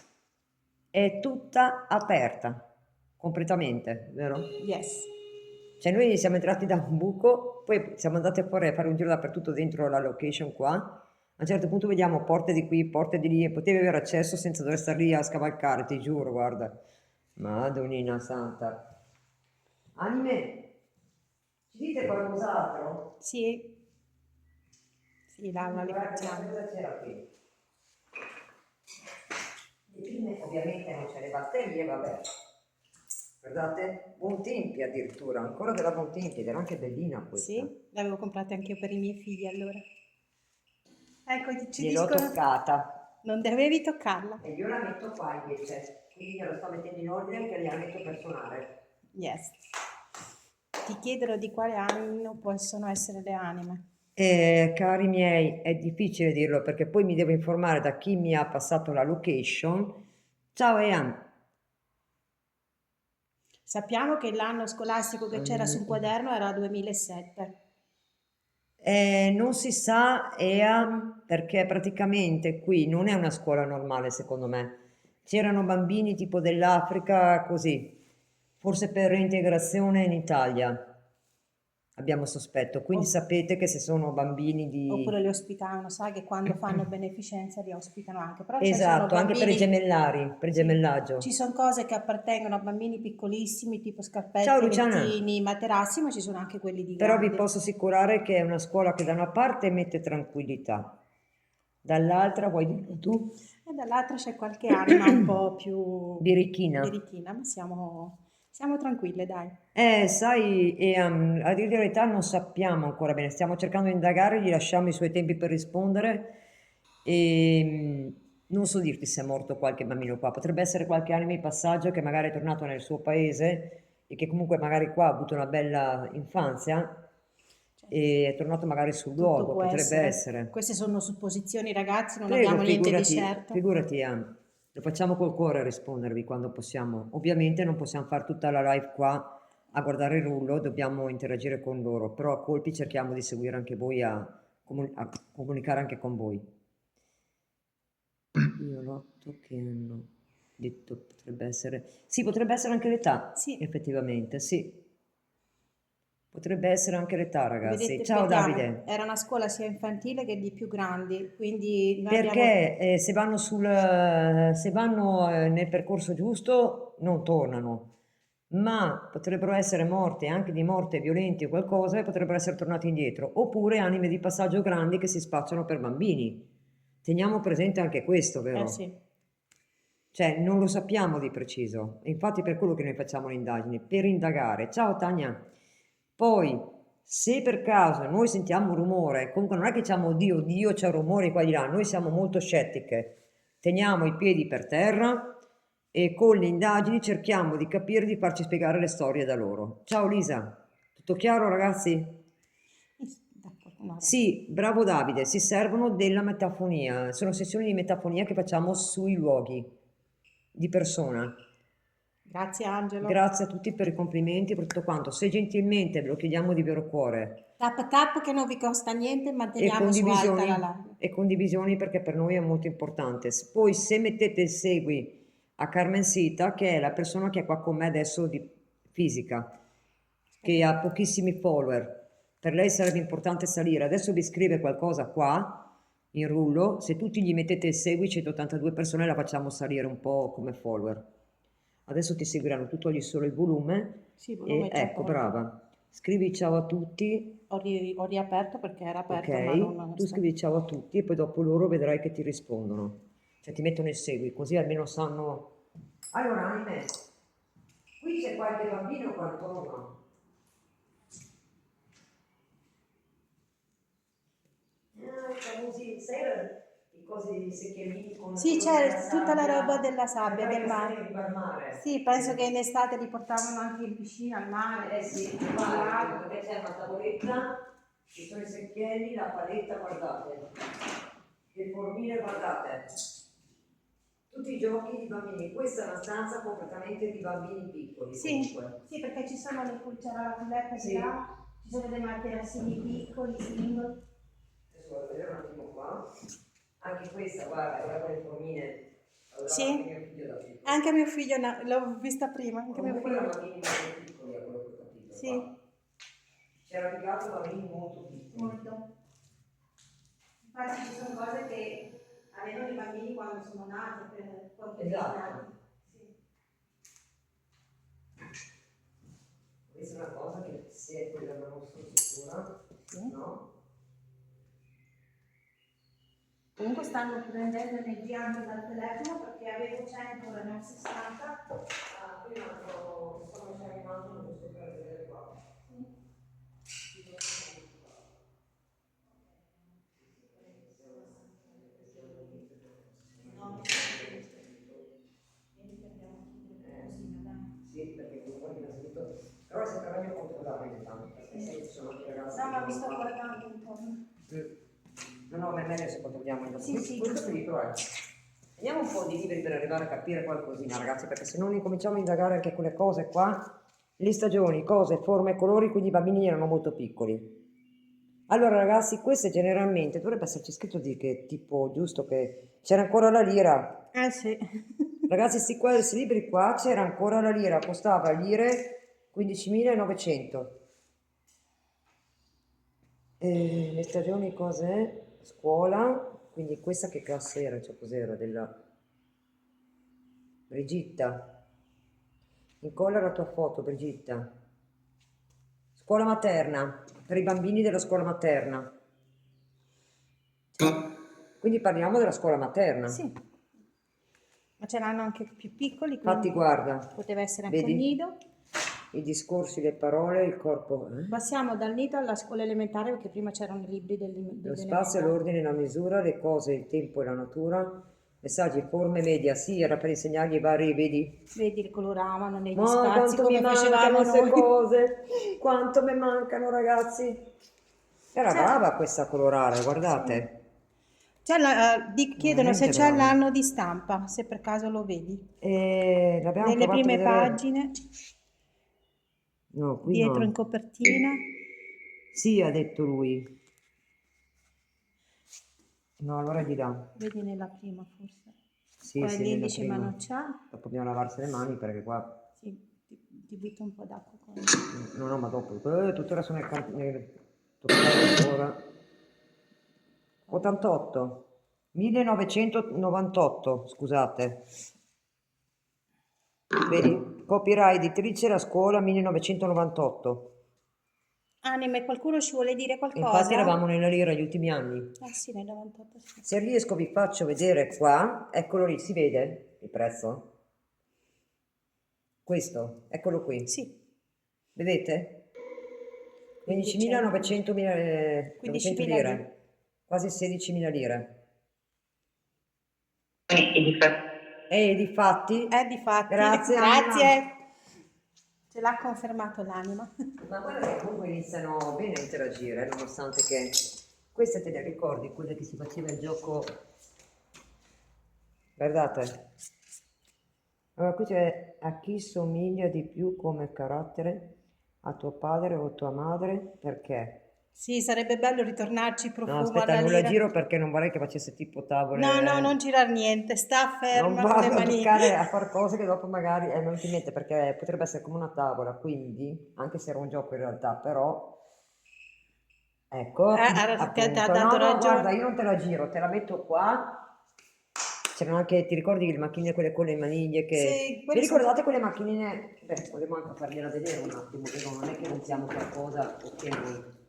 È tutta aperta, completamente, vero? Yes. Cioè noi siamo entrati da un buco, poi siamo andati a fare un giro dappertutto dentro la location qua. A un certo punto vediamo porte di qui, porte di lì, e potevi avere accesso senza dover stare lì a scavalcare, ti giuro, guarda. Madonnina santa. Anime, ci dite qualcos'altro? Sì. Sì, Laura, li Guarda, facciamo. cosa c'era qui? Le prime ovviamente non c'è le batterie, vabbè. Guardate, Bontempi addirittura, ancora della Bontempi, ed era anche bellina questa. Sì, l'avevo comprata anche io per i miei figli allora. Ecco, ci Gliel'ho dicono... toccata. Non dovevi toccarla. E io la metto qua invece, quindi glielo sto mettendo in ordine che la metto per suonare. Yes. Ti chiedono di quale anno possono essere le anime. Cari miei, è difficile dirlo perché poi mi devo informare da chi mi ha passato la location. Ciao Ean. Sappiamo che l'anno scolastico che c'era sul quaderno era 2007. Non si sa, Ean, perché praticamente qui non è una scuola normale secondo me. C'erano bambini tipo dell'Africa così, forse per reintegrazione in Italia. abbiamo sospetto. Quindi O- sapete che se sono bambini Oppure di... li ospitano, sai che quando fanno beneficenza li ospitano anche, però ci sono Esatto, anche per i bambini, gemellari, per il sì, ci gemellaggio. sono cose che appartengono a bambini piccolissimi, tipo Ciao scarpette, Luciana, lettini, materassi, ma ci sono anche quelli di però vi grandi. posso assicurare che è una scuola che da una parte mette tranquillità, dall'altra vuoi dirlo tu? E dall'altra c'è qualche anima un po' più Birichina. birichina, ma siamo tranquille, dai. Sai, a dire la verità non sappiamo ancora bene, stiamo cercando di indagare, gli lasciamo i suoi tempi per rispondere e non so dirti se è morto qualche bambino qua, potrebbe essere qualche anime di passaggio che magari è tornato nel suo paese e che comunque magari qua ha avuto una bella infanzia Cioè, e è tornato magari sul tutto luogo, può potrebbe essere. essere. Queste sono supposizioni, ragazzi, non Prego, abbiamo niente di figurati, certo. figurati, lo facciamo col cuore a rispondervi quando possiamo. Ovviamente non possiamo fare tutta la live qua a guardare il rullo, dobbiamo interagire con loro, però a colpi cerchiamo di seguire anche voi, a comunicare anche con voi. Io noto che hanno detto potrebbe essere... Sì, potrebbe essere anche l'età, Sì, effettivamente, sì. Potrebbe essere anche l'età, ragazzi. vedete, Ciao vediamo, Davide. era una scuola sia infantile che di più grandi, quindi noi abbiamo... Perché se vanno nel percorso giusto non tornano, ma potrebbero essere morte anche di morte violenti o qualcosa e potrebbero essere tornati indietro, oppure anime di passaggio grandi che si spacciano per bambini. Teniamo presente anche questo, Eh vero? sì, Cioè, non lo sappiamo di preciso, e infatti per quello che noi facciamo le indagini, per indagare. Ciao Tania. Poi, se per caso noi sentiamo un rumore, comunque non è che diciamo, oddio, Dio, c'è un rumore qua di là, noi siamo molto scettiche, teniamo i piedi per terra e con le indagini cerchiamo di capire, di farci spiegare le storie da loro. Ciao Lisa, tutto chiaro ragazzi? d'accordo, no, Sì, bravo Davide, si servono della metafonia, sono sessioni di metafonia che facciamo sui luoghi di persona. grazie Angelo. Grazie a tutti per i complimenti e per tutto quanto. Se gentilmente ve lo chiediamo di vero cuore Tap tap che non vi costa niente, e manteniamo su alta la condivisioni, live. e condivisioni perché per noi è molto importante. Poi se mettete il segui a Carmen Sita, che è la persona che è qua con me adesso di fisica, che Aspetta. ha pochissimi follower, per lei sarebbe importante salire. Adesso vi scrive qualcosa qua in rullo, se tutti gli mettete il segui, 182 persone la facciamo salire un po' come follower. Adesso ti seguiranno, tu togli solo il volume Sì, il e volume è già ecco, tolto. brava. Scrivi ciao a tutti, Ho riaperto perché era aperto, ma ok? non Tu sta. scrivi ciao a tutti e poi dopo loro vedrai che ti rispondono. Cioè ti mettono il segui, così almeno sanno. Allora, Anime, qui c'è qualche bambino qua intorno. I famosi, sai i cosi di secchiellini con Sì, quello della c'è tutta la roba sabbia, della per sabbia, fare i del castelli mare. in riva al mare. Sì, penso che in estate li portavano anche in piscina, al mare. Eh sì, guarda, perché c'è una tavoletta, ci sono i secchielli, la paletta, guardate, le formine, guardate, tutti i giochi di bambini. Questa è una stanza completamente di bambini piccoli Sì, comunque. sì, perché ci sono c'era la culletta Sì. di là, ci sono dei materassini piccoli, single. Adesso vado a vedere un attimo qua. Anche questa, guarda le formine. Allora, Sì, anche mio figlio da piccolo. anche mio figlio, l'ho vista prima, anche mio Comunque erano figlio. bambini molto piccoli, a quello che ho capito. Sì, Qua. C'era più che altro bambini molto piccoli. molto. Infatti ci sono cose che avevano i bambini quando sono nati, per pochi Esatto. nati. Sì. Questa è una cosa che se è quella non sono sicura, Sì. no? Comunque stanno prendendo energia anche dal telefono perché avevo 100, ora ne ho 60. Ah, qui un altro, sto facendo un altro, giusto per vedere qua. No, vieni che abbiamo chiudere così, dai. Sì, perché comunque innanzitutto, però è sempre meglio controllare ogni tanto, perché sai, ci sono anche ragazzi No, che ma vi sono sto qua. guardando intorno. No, no, ma è meglio se controlliamo il Sì, sì, questo giusto. è libro, Andiamo un po' di libri per arrivare a capire qualcosina, ragazzi, perché se non incominciamo a indagare anche quelle cose qua, le stagioni, cose, forme, colori, quindi i bambini erano molto piccoli. Allora, ragazzi, queste generalmente dovrebbe esserci scritto di che tipo, giusto che c'era ancora la lira. Sì. Ragazzi, questi libri qua c'era ancora la lira, costava lire 15.900. Le stagioni cos'è? Scuola, quindi questa che classe era? Cioè cos'era? Della Brigitta. Incolla la tua foto, Brigitta. Scuola materna, per i bambini della scuola materna. Quindi parliamo della scuola materna. Sì, ma c'erano anche più piccoli, Infatti quindi guarda, poteva essere anche un vedi? nido. I discorsi, le parole, il corpo. Passiamo dal nido alla scuola elementare perché prima c'erano i libri Lo spazio, l'ordine, la misura, le cose, il tempo e la natura. Messaggi, forme, media. Sì, era per insegnargli i vari, vedi? Vedi, coloravano negli Ma spazi quanto mi come mancano facevamo queste noi. cose! Quanto mi mancano, ragazzi! Era C'è, brava questa a colorare, sì. guardate. Chiedono se Veramente c'è brava. l'anno di stampa, se per caso lo vedi. E l'abbiamo Nelle provato a prime vedere. pagine, No, qui dietro in no. copertina. Sì, ha detto lui. No, allora è di là. Vedi nella prima forse. Sì, Qua è sì, nella l'indice ma prima. non c'è. Dopo dobbiamo lavarsi le mani perché qua... Sì, ti butto un po' d'acqua qua. No, no, ma dopo. Tuttora sono nel toccare ancora. 88. 1998, scusate. Vedi? Copyright editrice La Scuola 1998. Anime, qualcuno ci vuole dire Infatti qualcosa? eravamo nella lira gli ultimi anni. Ah sì, nel 98 sì. Se riesco vi faccio vedere qua, eccolo lì, si vede il prezzo? Questo, eccolo qui. Sì, Vedete? 1500. 15.900 900 15.000 lire. lire, quasi 16.000 lire. E difatti, Difatti, grazie Anima. grazie. Ce l'ha confermato l'anima. Ma guarda che comunque iniziano bene a interagire, nonostante che queste te le ricordi, quelle che si faceva il gioco. Guardate. Allora qui c'è a chi somiglia di più come carattere, a tuo padre o tua madre, perché? Sì, sarebbe bello ritornarci No, profumo aspetta, alla non la lira. giro perché non vorrei che facesse tipo No, no, non tavole. girar niente, sta Non ferma con le vado a mani. toccare, a far cose che dopo magari non ti mette perché potrebbe essere come una tavola, quindi, anche se era un gioco in realtà, però, ecco, Ti ha appunto. dato No, no, guarda, ragione. io non te la giro, te la metto qua. C'erano anche, ti ricordi le macchinine quelle con le maniglie che... Sì, Vi quelli sono ricordate quelle macchinine? Beh, volevo anche fargliela vedere un attimo, che non è che montiamo qualcosa, ok noi.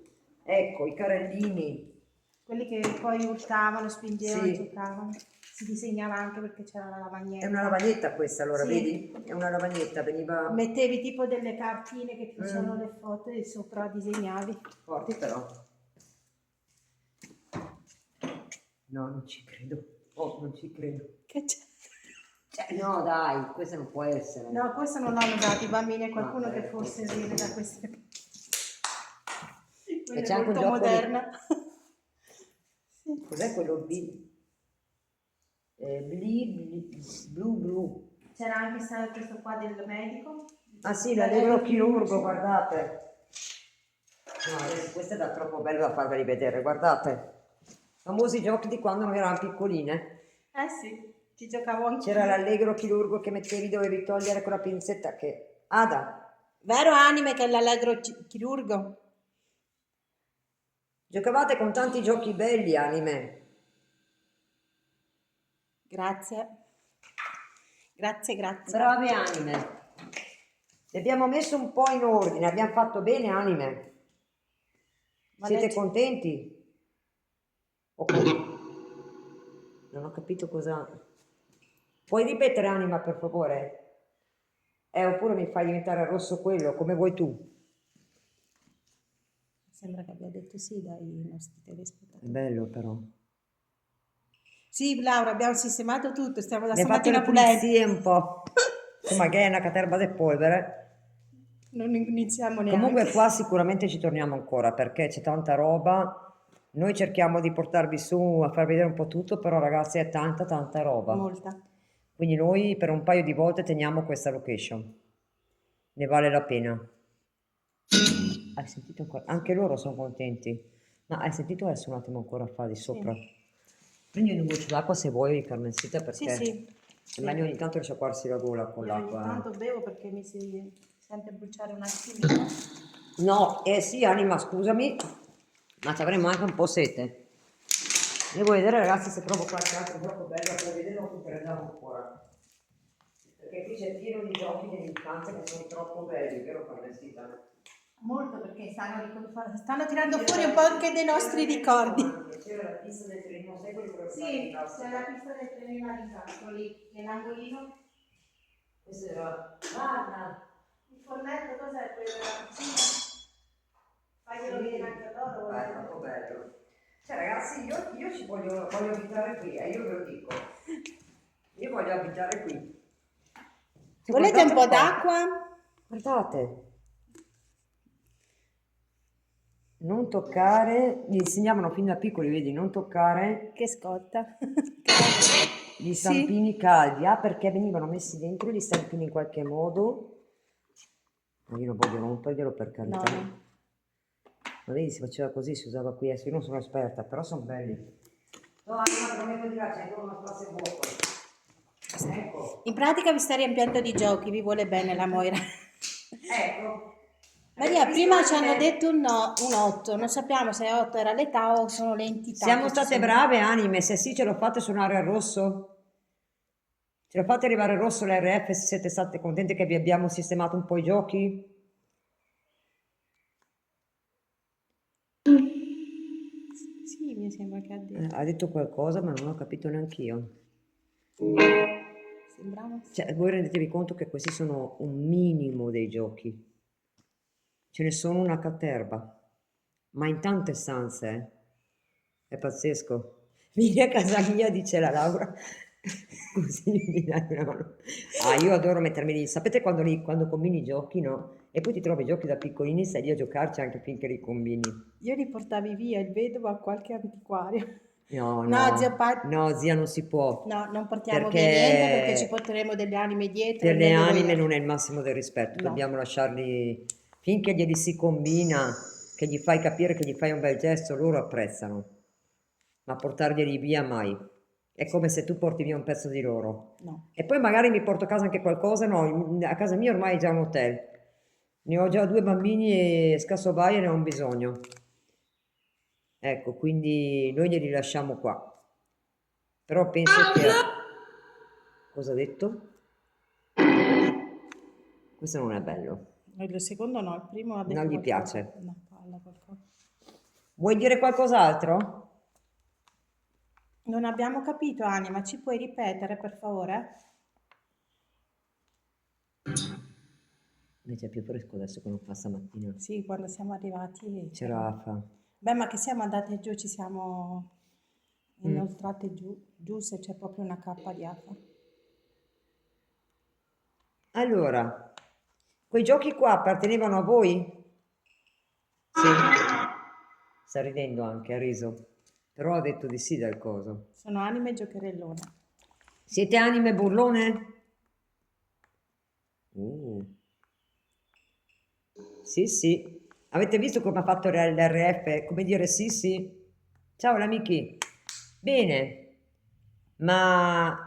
Ecco, i carrellini. quelli che poi urtavano, spingevano, Sì, giocavano. Si disegnava anche perché c'era la è una lavagnetta. lavagnetta questa, allora, Sì. vedi? È una lavagnetta, veniva... Mettevi tipo delle cartine che ti facevano Mm, le foto e sopra disegnavi. forti però. No, non ci credo. Oh, non ci credo. Che c'è? Cioè, no, dai, questa non può essere. No, questo non l'hanno dato i bambini, è qualcuno che ecco. forse viene da queste... E Quella è c'è anche un molto gioco moderna. di... Cos'è quello blu blu? C'era anche questo qua del medico. Ah sì, l'allegro chirurgo, guardate. No, adesso questo è da troppo bello da farveli vedere, guardate. Famosi giochi di quando noi eravamo piccoline. Eh sì, ci giocavo anche. C'era l'allegro chirurgo che mettevi, dovevi togliere con la pinzetta che... Ada, Vero Anime che è l'allegro chirurgo? giocavate con tanti giochi belli, anime. Grazie. Grazie, grazie. Brave anime. Li abbiamo messo un po' in ordine, abbiamo fatto bene, anime. Ma Siete leggi- contenti? Non ho capito cosa... Puoi ripetere, anima, per favore? Oppure mi fai diventare rosso quello, come vuoi tu. Sembra che abbia detto sì dai nostri È telespettatori. bello però. Sì, Laura, abbiamo sistemato tutto, stiamo da Abbiamo fatto le stamattina pulendo. pulizie un po'. Insomma, che è una caterva di polvere. Non iniziamo neanche. Comunque qua sicuramente ci torniamo ancora perché c'è tanta roba. Noi cerchiamo di portarvi su a far vedere un po' tutto, però ragazzi è tanta tanta roba. Molta. Quindi noi per un paio di volte teniamo questa location. Ne vale la pena. Hai sentito ancora? Anche loro sono contenti. Ma hai sentito adesso un attimo ancora fa di sopra? Prendi un goccio d'acqua se vuoi, Carmencita, Sì, perché sì. è meglio ogni tanto sciacquarsi la gola con Io ogni l'acqua. tanto bevo perché mi si sente bruciare un attimino. No, sì, Anima, scusami. Ma ci avremo anche un po' sete. Devo vedere ragazzi se trovo qualche altro gioco bello per vedere o prendiamo ancora. Perché qui c'è pieno di giochi dell'infanzia che sono troppo belli, vero Carmencita? Molto perché stanno tirando fuori un po' anche dei nostri ricordi. C'era la pista del trenino, sai quello che Sì, c'è la pista del trenino di Castro lì, nell'angolino. Questo era... Guarda! Il fornetto cos'è quello della cucina? Faglielo vedere anche a loro. È troppo bello. Cioè ragazzi, io ci voglio abitare qui, io ve lo dico. Io voglio abitare qui. Cioè, Volete un po' guardate qua. d'acqua? Guardate. Non toccare, gli insegnavano fin da piccoli, vedi, non toccare Che scotta. gli Sì. stampini caldi, perché venivano messi dentro gli stampini in qualche modo. Ma io non voglio romperglielo per carità. No. Ma vedi, si faceva così, si usava qui, adesso io non sono esperta, però sono belli. No, Anima, te lo metto di là, c'è ancora una spazio vuoto. Ecco, In pratica vi sta riempiendo di giochi, vi vuole bene la Moira. ecco. Maria, Avete prima visto ci hanno anche- detto un 8, non sappiamo se 8 era l'età o sono le entità. Siamo che ci state sono. brave, Anime, se sì ce lo fate suonare al rosso? Ce lo fate arrivare al rosso l'RF se siete state contente che vi abbiamo sistemato un po' i giochi? Sì, mi sembra che ha detto. Ha detto qualcosa, ma non ho capito neanch'io. Sembrava sì. Cioè, voi rendetevi conto che questi sono un minimo dei giochi. Ce ne sono una caterva, ma in tante stanze, È pazzesco. Vieni a casa mia, dice la Laura, così mi dai una mano. Io adoro mettermi lì. Sapete quando combini i giochi, no? E poi ti trovi i giochi da piccolini, stai lì a giocarci anche finché li combini. Io li portavi via il vedovo a qualche antiquario. No, No, zio no, zia, non si può. No, non portiamo via niente perché ci Perché porteremo delle anime dietro. per è le meglio anime voi- non è il massimo del rispetto, No. dobbiamo lasciarli finché glieli si combina, che gli fai capire che gli fai un bel gesto, loro apprezzano, ma portarglieli via mai. È come se tu porti via un pezzo di loro. No. E poi magari mi porto a casa anche qualcosa, no, a casa mia ormai è già un hotel. Ne ho già 2 bambini e scasso baia ne ho un bisogno. Ecco, quindi noi glieli lasciamo qua. Però penso che... Cosa ha detto? Questo non è bello. Il secondo no, il primo ha detto Non gli qualcosa. piace. No, parla qualcosa. Vuoi dire qualcos'altro? Non abbiamo capito, Anima, ci puoi ripetere per favore? Invece è più fresco adesso che non fa stamattina. Sì, quando siamo arrivati C'era afa. Beh, ma che siamo andate giù, ci siamo inoltrate giù se c'è proprio una cappa di acqua. Allora, quei giochi qua appartenevano a voi? Sì. Sta ridendo anche, ha riso. Però ha detto di sì dal coso. Sono anime giocherellone. Siete anime burlone? Sì, sì. Avete visto come ha fatto l'RF? Come dire sì, sì. Ciao, l'amici. Bene, ma...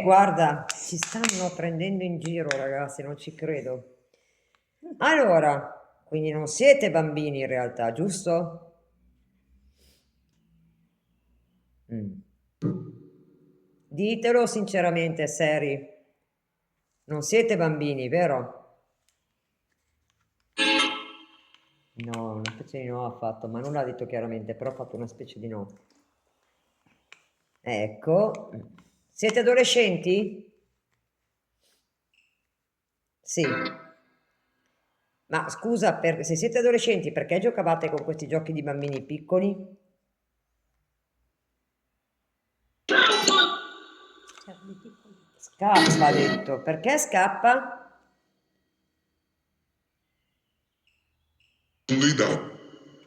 guarda, ci stanno prendendo in giro, ragazzi, non ci credo. Allora, quindi non siete bambini in realtà, giusto? Mm. Ditelo sinceramente, seri. Non siete bambini, vero? No, una specie di no ha fatto, ma non l'ha detto chiaramente, però ha fatto una specie di no. Ecco. Siete adolescenti? Sì. Ma scusa, se siete adolescenti, perché giocavate con questi giochi di bambini piccoli? Cioè, di piccoli. Scappa, ha detto. Perché scappa? Lì da.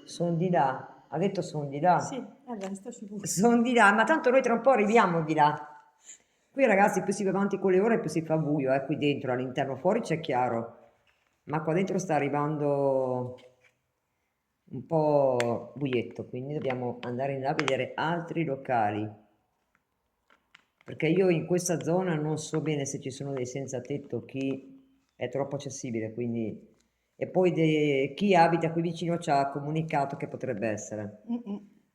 Sono di là. Ha detto sono di là. Sì, resto sicuro. Sono di là, ma tanto noi tra un po' arriviamo di là. Qui ragazzi, più si va avanti con le ore, più si fa buio, qui dentro, all'interno, fuori c'è chiaro. Ma qua dentro sta arrivando un po' buietto, quindi dobbiamo andare in là a vedere altri locali. Perché io in questa zona non so bene se ci sono dei senza tetto, chi è troppo accessibile, quindi E poi chi abita qui vicino ci ha comunicato che potrebbe essere,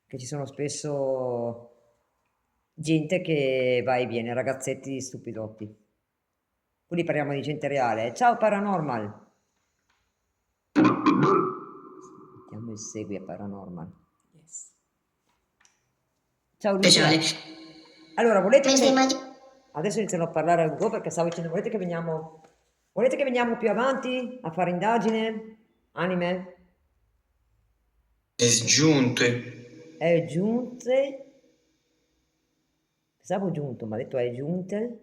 che ci sono spesso gente che va e viene, ragazzetti stupidotti. Quindi parliamo di gente reale. Ciao Paranormal! Mettiamo il segui a Paranormal. Yes. Ciao Lucia. Speciale. Allora, volete Questa che... immagine. Adesso iniziano a parlare a Ugo perché stavo dicendo, volete che veniamo più avanti a fare indagine? Anime? È giunte. È giunte? Pensavo giunto, ma ha detto è giunte?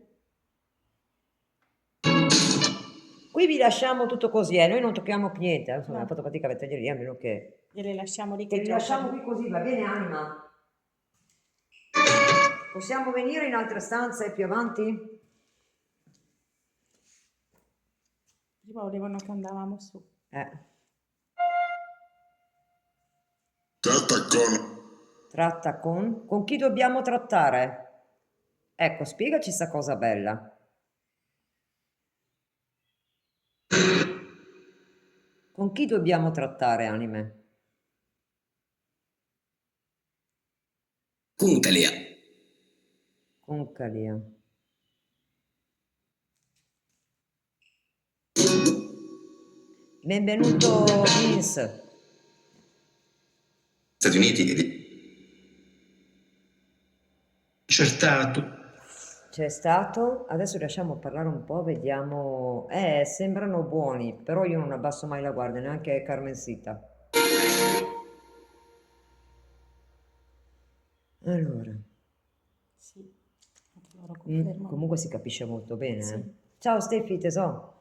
Qui vi lasciamo tutto così, noi non tocchiamo più niente, adesso abbiamo fatto fatica a metterli lì, a meno che... Gliele lasciamo lì Che che li lasciamo giocano. qui così, va bene Anima? Possiamo venire in altre stanze più avanti? Prima volevano che andavamo su. Tratta con Tratta con? Con chi dobbiamo trattare? Ecco, spiegaci sta cosa bella. Con chi dobbiamo trattare, Anime? Cuntalia. Con Calia. Benvenuto Vince. Stati Uniti ed accertato. C'è stato, adesso lasciamo parlare un po', vediamo. Sembrano buoni, però io non abbasso mai la guardia, neanche Carmencita. Allora, Sì, loro confermano. comunque si capisce molto bene. Sì. Ciao Steffi, tesoro.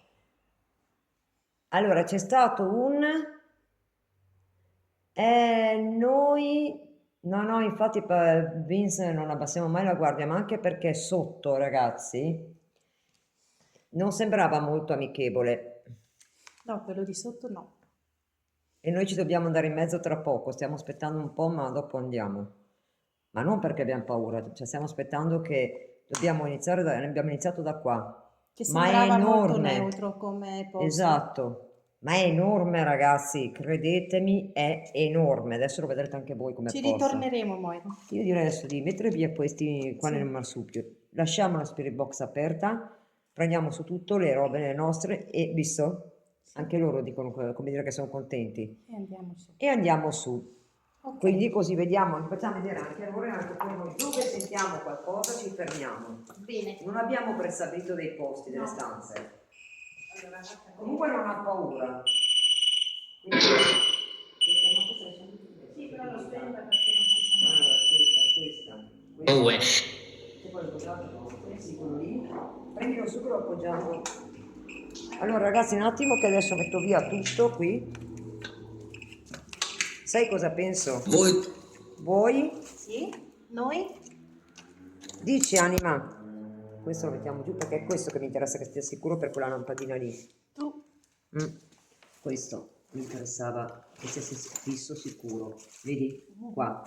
Allora, c'è stato un... noi... No, infatti Vince non abbassiamo mai la guardia, ma anche perché sotto, ragazzi, non sembrava molto amichevole. No, quello di sotto no. E noi ci dobbiamo andare in mezzo tra poco, stiamo aspettando un po', ma dopo andiamo. Ma non perché abbiamo paura, cioè stiamo aspettando che dobbiamo iniziare abbiamo iniziato da qua. Che Ma è sembrava molto enorme. neutro come posto. Esatto, ma è enorme ragazzi, credetemi, è enorme. Adesso lo vedrete anche voi come Ci posto. ritorneremo, Moira. Io direi adesso di mettere via questi qua Sì. nel marsupio. Lasciamo la spirit box aperta, prendiamo su tutto le robe le nostre e visto? Anche loro dicono come dire che sono contenti. E andiamo su. E andiamo su. Ok. Quindi così vediamo, facciamo vedere anche a loro e anche poi noi dove sentiamo qualcosa ci fermiamo. Bene. Non abbiamo prestabilito dei posti, delle No. stanze. Allora, Comunque non ha paura. Quindi, sì, però lo spento perché non si sa mai. questa. Oh, E poi sì, quello lì. Prendilo su che lo appoggiamo. Allora ragazzi, un attimo che adesso metto via tutto qui. Sai cosa penso? Voi? Sì? Noi? Dici Anima. Questo lo mettiamo giù perché è questo che mi interessa che stia sicuro per quella lampadina lì. Tu? Questo mi interessava che stesse fisso sicuro. Vedi? Qua.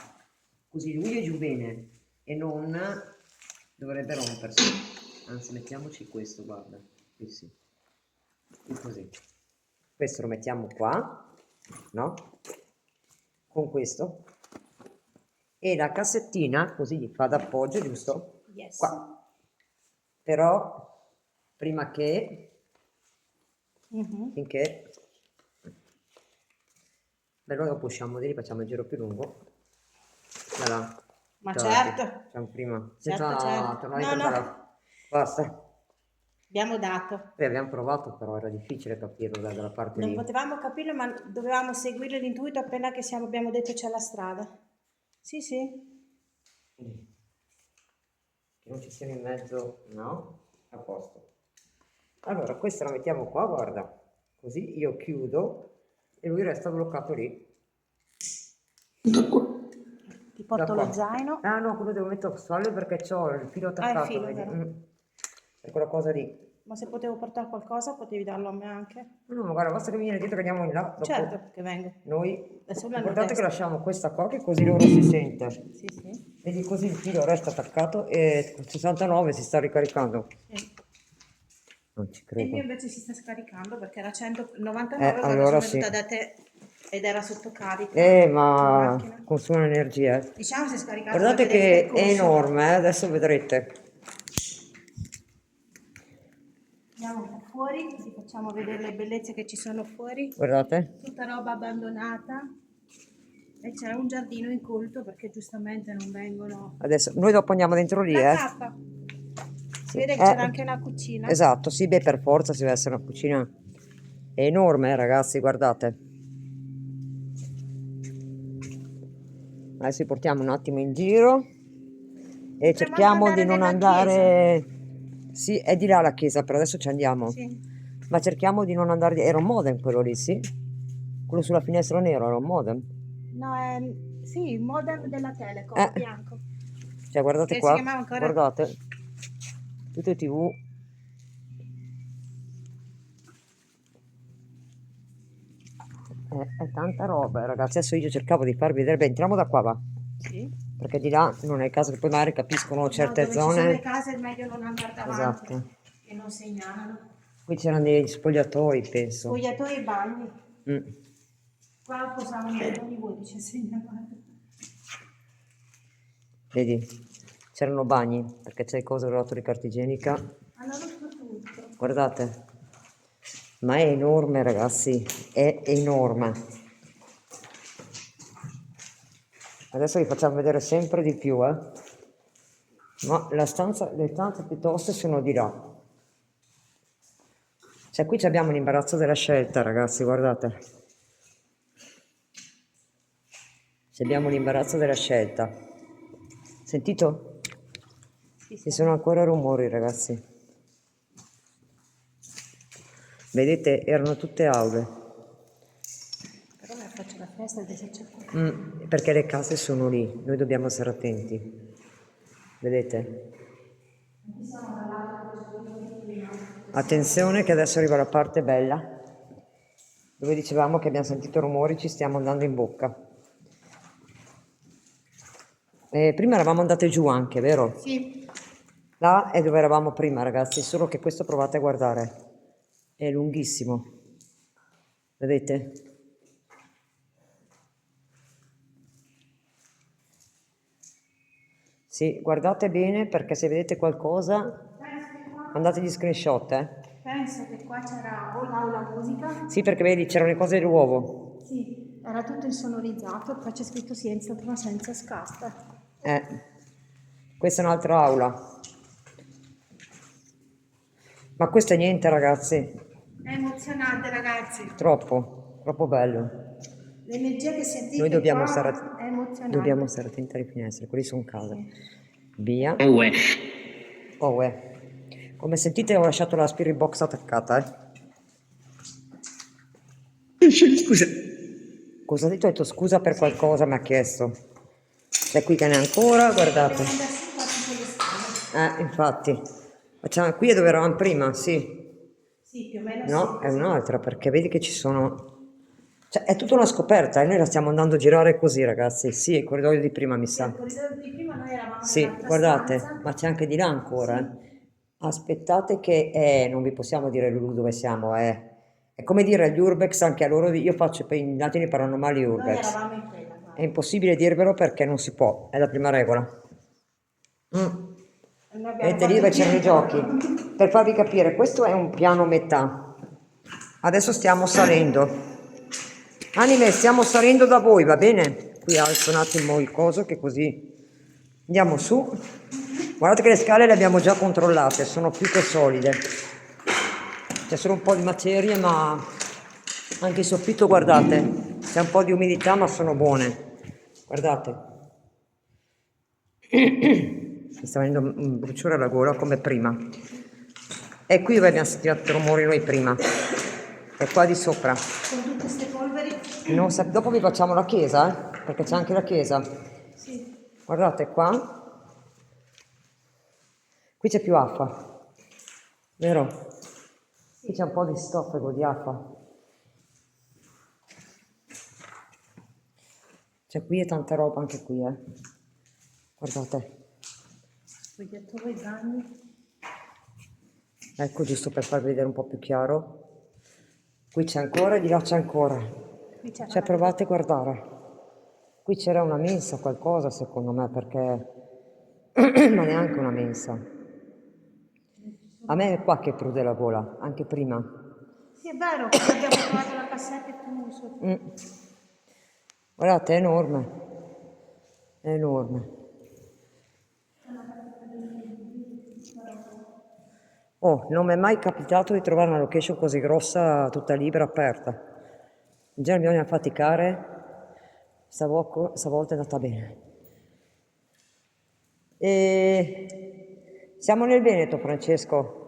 Così lui è giù bene e non dovrebbe rompersi. Anzi, mettiamoci questo, guarda. Qui sì. Qui così. Questo lo mettiamo qua, no? Con questo. E la cassettina, così gli fa d'appoggio, giusto? Yes. Qua. Però, prima che... finché... Però dopo usciamo di lì, facciamo il giro più lungo. Voilà. Ma Ciao, certo. facciamo prima. Certo, Senza certo. tornare a No, pensare. no. Basta. Abbiamo dato. Poi abbiamo provato, però era difficile capirlo dalla parte Non lì. potevamo capirlo, ma dovevamo seguire l'intuito appena che abbiamo detto c'è la strada. Sì, sì. Che non ci siano in mezzo, no? A posto. Allora, questa la mettiamo qua, guarda. Così io chiudo e lui resta bloccato lì. Ti porto Da qua. lo zaino. Ah no, quello devo mettere su spalle perché c'ho il filo attaccato, filo, vedi? vero. Per quella cosa lì. Ma se potevo portare qualcosa, potevi darlo a me anche. No, ma guarda, basta che mi viene dietro che andiamo in là. Dopo Certo che vengo. noi... Adesso me lo L'importante è che destra. lasciamo questa qua che così loro si sente. Sì, sì. Vedi, così il filo resta attaccato e con 69 si sta ricaricando. Sì. Non ci E il mio credo. invece si sta scaricando perché era 199 quando Allora sono sì. venuta da te ed era sotto carica in Ma macchina. consuma energia. Diciamo si è scaricato per Guardate vedere il che è percorso. enorme, adesso vedrete. Andiamo un po' fuori, vi facciamo vedere le bellezze che ci sono fuori. Guardate. Tutta roba abbandonata e c'è un giardino incolto perché giustamente non vengono. Adesso noi dopo andiamo dentro lì, La eh. cappa. Si Sì. vede che c'era anche una cucina. Esatto, sì, beh, per forza ci deve essere una cucina. È enorme, ragazzi, guardate. Adesso vi portiamo un attimo in giro e Potremmo anche cerchiamo di andare non nella chiesa. andare. Sì, è di là la chiesa, però adesso ci andiamo. Sì. Ma cerchiamo di non andare. Era un modem quello lì, sì? Quello sulla finestra nero era un modem. No, è sì, il modem della Telecom Eh, bianco. cioè, guardate Che si qua, chiamava ancora. guardate. Tutte TV. È tanta roba, ragazzi. Adesso io cercavo di farvi vedere. Beh, entriamo da qua, va. Sì. Perché di là non è il caso che poi magari capiscono No, certe dove ci sono le zone. case è meglio non andare davanti Esatto. e non segnalano. Qui c'erano degli spogliatoi, penso. Spogliatoi e bagni. Mm. Qua posavano i voi, dice segnalare. Vedi? C'erano bagni, perché c'è il coso del rotolo di carta igienica. Hanno rotto tutto. Guardate. Ma è enorme, ragazzi. È enorme. Adesso vi facciamo vedere sempre di più, eh. Ma le stanze piuttosto sono di là. Cioè, qui abbiamo l'imbarazzo della scelta, ragazzi, guardate. Abbiamo l'imbarazzo della scelta. Sentito? Ci sono ancora rumori, ragazzi. Vedete, erano tutte aule. Però mi faccio la festa di se c'è qualcuno. Perché le case sono lì, noi dobbiamo stare attenti. Vedete? Attenzione che adesso arriva la parte bella, dove dicevamo che abbiamo sentito rumori, ci stiamo andando in bocca. Prima eravamo andate giù anche, vero? Sì. Là è dove eravamo prima, ragazzi, solo che questo provate a guardare. È lunghissimo. Vedete? Sì, guardate bene perché se vedete qualcosa mandate gli screenshot, eh. Penso che qua c'era o l'aula musica. Sì, perché vedi, c'erano le cose dell'uovo. Sì, era tutto insonorizzato, poi c'è scritto silenzio però senza scarpe. Questa è un'altra aula. Ma questo è niente, ragazzi. È emozionante, ragazzi. Troppo bello. L'energia che sentite Noi dobbiamo qua stare, è emozionante. dobbiamo stare attenti alle finestre, quelli sono case. Via. Uè. Oh, come sentite ho lasciato la spirit box attaccata, Scusa. Cosa ha detto? Ha detto scusa per qualcosa, mi ha chiesto. È qui che ne è ancora, guardate. Dobbiamo andare su qua tutte le scale. Infatti. Facciamo qui è dove eravamo prima, sì. Sì, più o meno No, sì. è un'altra, perché vedi che ci sono. Cioè, è tutta una scoperta e noi la stiamo andando a girare così, ragazzi. Sì, è il corridoio di prima, mi Sì, sa. al corridoio di prima noi eravamo Sì, nell'altra guardate, stanza. ma c'è anche di là ancora. Aspettate che non vi possiamo dire Lulu dove siamo, È come dire agli Urbex, anche a loro, io faccio per i attimi paranormali Noi Urbex. eravamo in quella. Guarda. È impossibile dirvelo perché non si può, è la prima regola. E noi abbiamo Vedete lì fatto dove il c'erano i giro. giochi? Per farvi capire, questo è un piano metà. Adesso stiamo salendo. Anime, stiamo salendo da voi, va bene? Qui alzo un attimo il coso che così andiamo su. Guardate che le scale le abbiamo già controllate, sono più che solide. C'è solo un po' di materia, ma anche il soffitto, guardate, c'è un po' di umidità, ma sono buone. Guardate. Mi sta venendo un bruciore alla gola come prima. E qui dove abbiamo sentito rumori noi prima. E qua di sopra. Con tutte queste polveri. Dopo vi facciamo la chiesa, perché c'è anche la chiesa. Sì. Guardate qua. Qui c'è più affa. Vero? Qui c'è un po' di stoffego di affa. Cioè qui è tanta roba anche qui, Guardate. Spogliatoi, bagni. Ecco, giusto per farvi vedere un po' più chiaro. Qui c'è ancora e di là c'è ancora. Qui c'è Cioè, provate a guardare. Qui c'era una mensa, qualcosa secondo me, perché ma neanche una mensa. A me è qua che prude la gola, anche prima. Sì, è vero, quando abbiamo trovato la cassetta e tu su. Guardate, è enorme. È enorme. Oh, non mi è mai capitato di trovare una location così grossa, tutta libera, aperta. In genere bisogna faticare, stavolta è andata bene. E siamo nel Veneto, Francesco.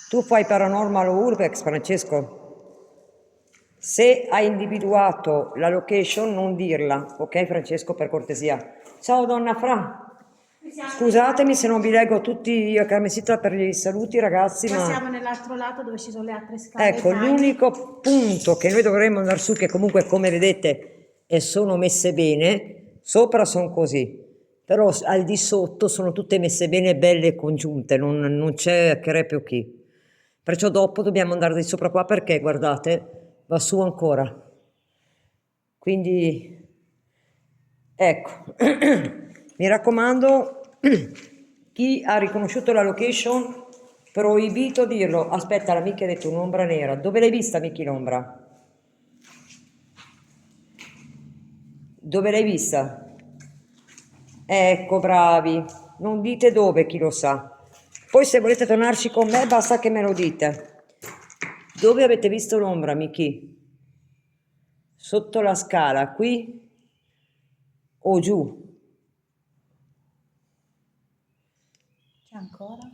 Tu fai Paranormal o Urbex, Francesco? Se hai individuato la location, non dirla, ok Francesco, per cortesia. Ciao donna Fra. Scusatemi se non vi leggo tutti io e Carmesita per i saluti ragazzi, Poi ma siamo nell'altro lato dove ci sono le altre scale. ecco, i bagni. l'unico punto che noi dovremmo andare su, che comunque come vedete e sono messe bene, sopra sono così, però al di sotto sono tutte messe bene, belle e congiunte, non c'è crepe o chi. Perciò dopo dobbiamo andare di sopra qua perché, guardate, va su ancora. Quindi, ecco, mi raccomando, chi ha riconosciuto la location, proibito dirlo. Aspetta, la Micchi ha detto un'ombra nera. Dove l'hai vista, Micchi, l'ombra? Dove l'hai vista? Ecco, bravi. Non dite dove, chi lo sa. Poi se volete tornarci con me, basta che me lo dite. Dove avete visto l'ombra, Micchi? Sotto la scala, qui o giù? C'è ancora?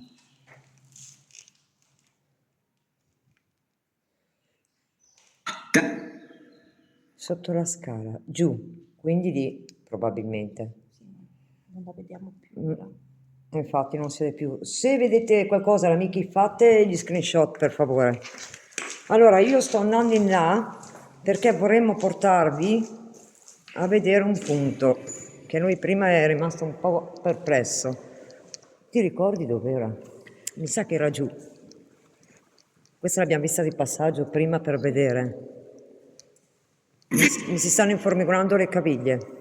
Da- Sotto la scala, giù, quindi lì probabilmente. Non la vediamo più. Mm, Infatti non si vede più. Se vedete qualcosa, amici, fate gli screenshot per favore. Allora, io sto andando in là perché vorremmo portarvi a vedere un punto che noi prima è rimasto un po' perplesso. Ti ricordi dov'era? Mi sa che era giù. Questa l'abbiamo vista di passaggio prima per vedere. Mi si stanno informicando le caviglie.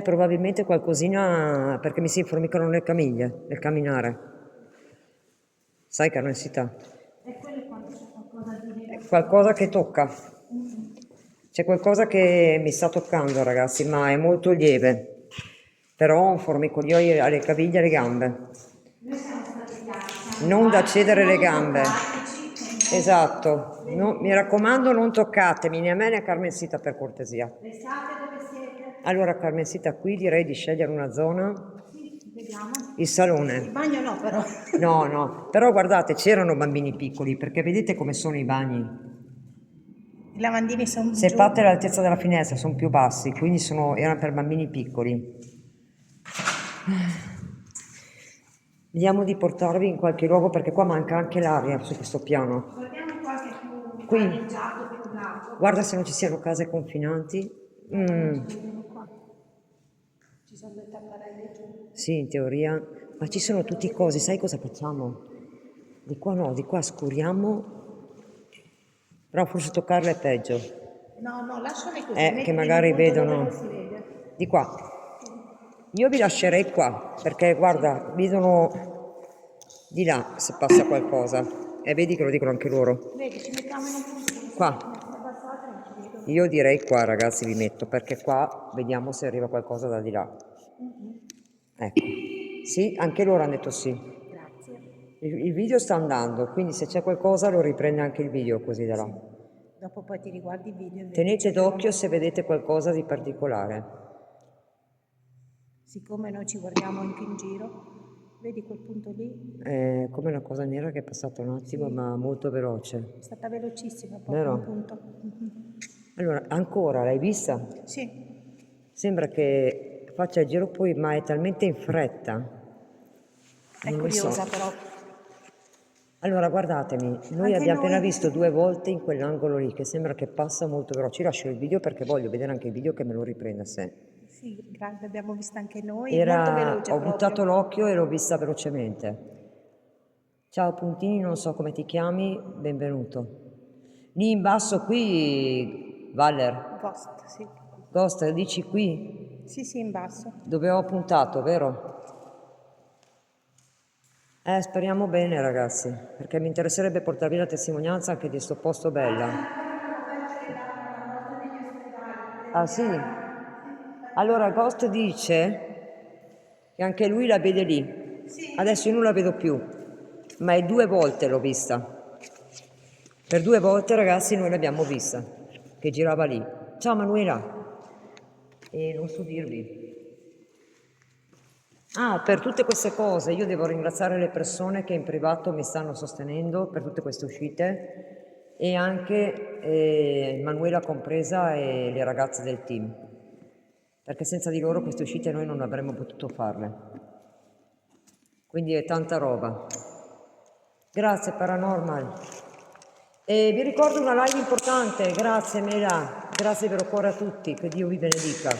Probabilmente qualcosina perché mi si informicano le caviglie nel camminare. Sai, carnesità? E quello è quando c'è qualcosa di nero. È qualcosa che tocca. C'è qualcosa che mi sta toccando, ragazzi, ma è molto lieve. Però un formicolio alle caviglie e alle gambe. Non da cedere le gambe. Esatto. Mi raccomando, non toccatemi né a me né a Carmensita per cortesia. Restate dove siete? Allora, Carmensita, qui direi di scegliere una zona. Sì, vediamo. Il salone. Il bagno no, però. No, però guardate, c'erano bambini piccoli, perché vedete come sono i bagni. I lavandini sono Se giù. fate l'altezza della finestra sono più bassi, quindi erano per bambini piccoli. Vediamo di portarvi in qualche luogo, perché qua manca anche l'aria su questo piano. Guardiamo qualche più Qui. pianeggiato, più largo. Guarda se non ci siano case confinanti. Vediamo qua. Ci sono due tapparelle giù. Sì, in teoria, ma ci sono tutti i cosi, sai cosa facciamo? Di qua no, di qua scuriamo, però forse toccarla è peggio. No, lasciale così. Che mettili in magari un punto dove vedono. non si vede. Di qua. Io vi lascerei qua, perché guarda, vedono di là se passa qualcosa. E vedi che lo dicono anche loro. Vedi, ci mettiamo in un punto dove Qua. si abbassate e non ci vedono. Io direi qua, ragazzi, vi metto, perché qua vediamo se arriva qualcosa da di là. Ecco. Sì, anche loro hanno detto sì. Grazie. Il video sta andando, quindi se c'è qualcosa lo riprende anche il video così da là. Dopo poi ti riguardi il video e vedi. Tenete d'occhio se vedete qualcosa di particolare. Siccome noi ci guardiamo anche in giro, vedi quel punto lì? È come una cosa nera che è passata un attimo, ma molto veloce. È stata velocissima proprio Vero? un punto. Mhm. Allora, ancora, l'hai vista? Sì, Sembra che faccia il giro poi, ma è talmente in fretta. è Non lo so. curiosa però. Allora, guardatemi, noi Anche abbiamo appena noi. visto 2 volte in quell'angolo lì, che sembra che passa molto veloce. Io lascio il video perché voglio vedere anche il video che me lo riprenda se. Sì, grande, l'abbiamo vista anche noi, molto veloce Ho proprio. buttato l'occhio e l'ho vista velocemente. Ciao Puntini, non so come ti chiami, benvenuto. Lì in basso qui, Valer, Ghost, sì. Ghost, dici qui, Sì, sì, in basso. dove ho puntato, vero? Speriamo bene ragazzi, perché mi interesserebbe portarvi la testimonianza anche di sto posto bella. Ah sì? Allora Ghost dice che anche lui la vede lì. Adesso io non la vedo più, ma è 2 volte l'ho vista. Per 2 volte ragazzi noi l'abbiamo vista, che girava lì. Ciao Manuela. E non so dirvi. Ah, per tutte queste cose io devo ringraziare le persone che in privato mi stanno sostenendo per tutte queste uscite e anche Manuela compresa e le ragazze del team, perché senza di loro queste uscite noi non avremmo potuto farle. Quindi è tanta roba. Grazie Paranormal. E vi ricordo una live importante, grazie Mela, grazie per cuore a tutti, che Dio vi benedica.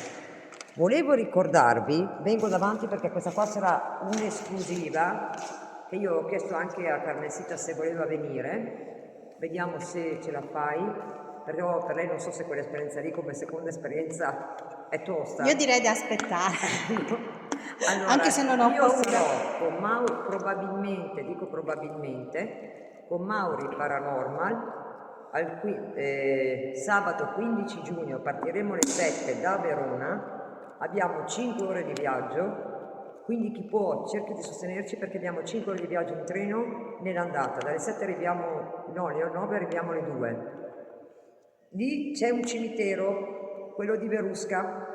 Volevo ricordarvi, vengo davanti perché questa qua sarà un'esclusiva, che io ho chiesto anche a Carmencita se voleva venire, vediamo se ce la fai, però per lei non so se quell'esperienza lì come seconda esperienza è tosta. Io direi di aspettare. Allora, Anche se non ho io paura. sarò con Mauri, probabilmente, dico probabilmente, con Mauri Paranormal, sabato 15 giugno partiremo alle 7 da Verona, abbiamo 5 ore di viaggio, quindi chi può cerchi di sostenerci perché abbiamo 5 ore di viaggio in treno nell'andata, dalle 7 arriviamo, no, alle 9 arriviamo alle 2. Lì c'è un cimitero, quello di Verusca.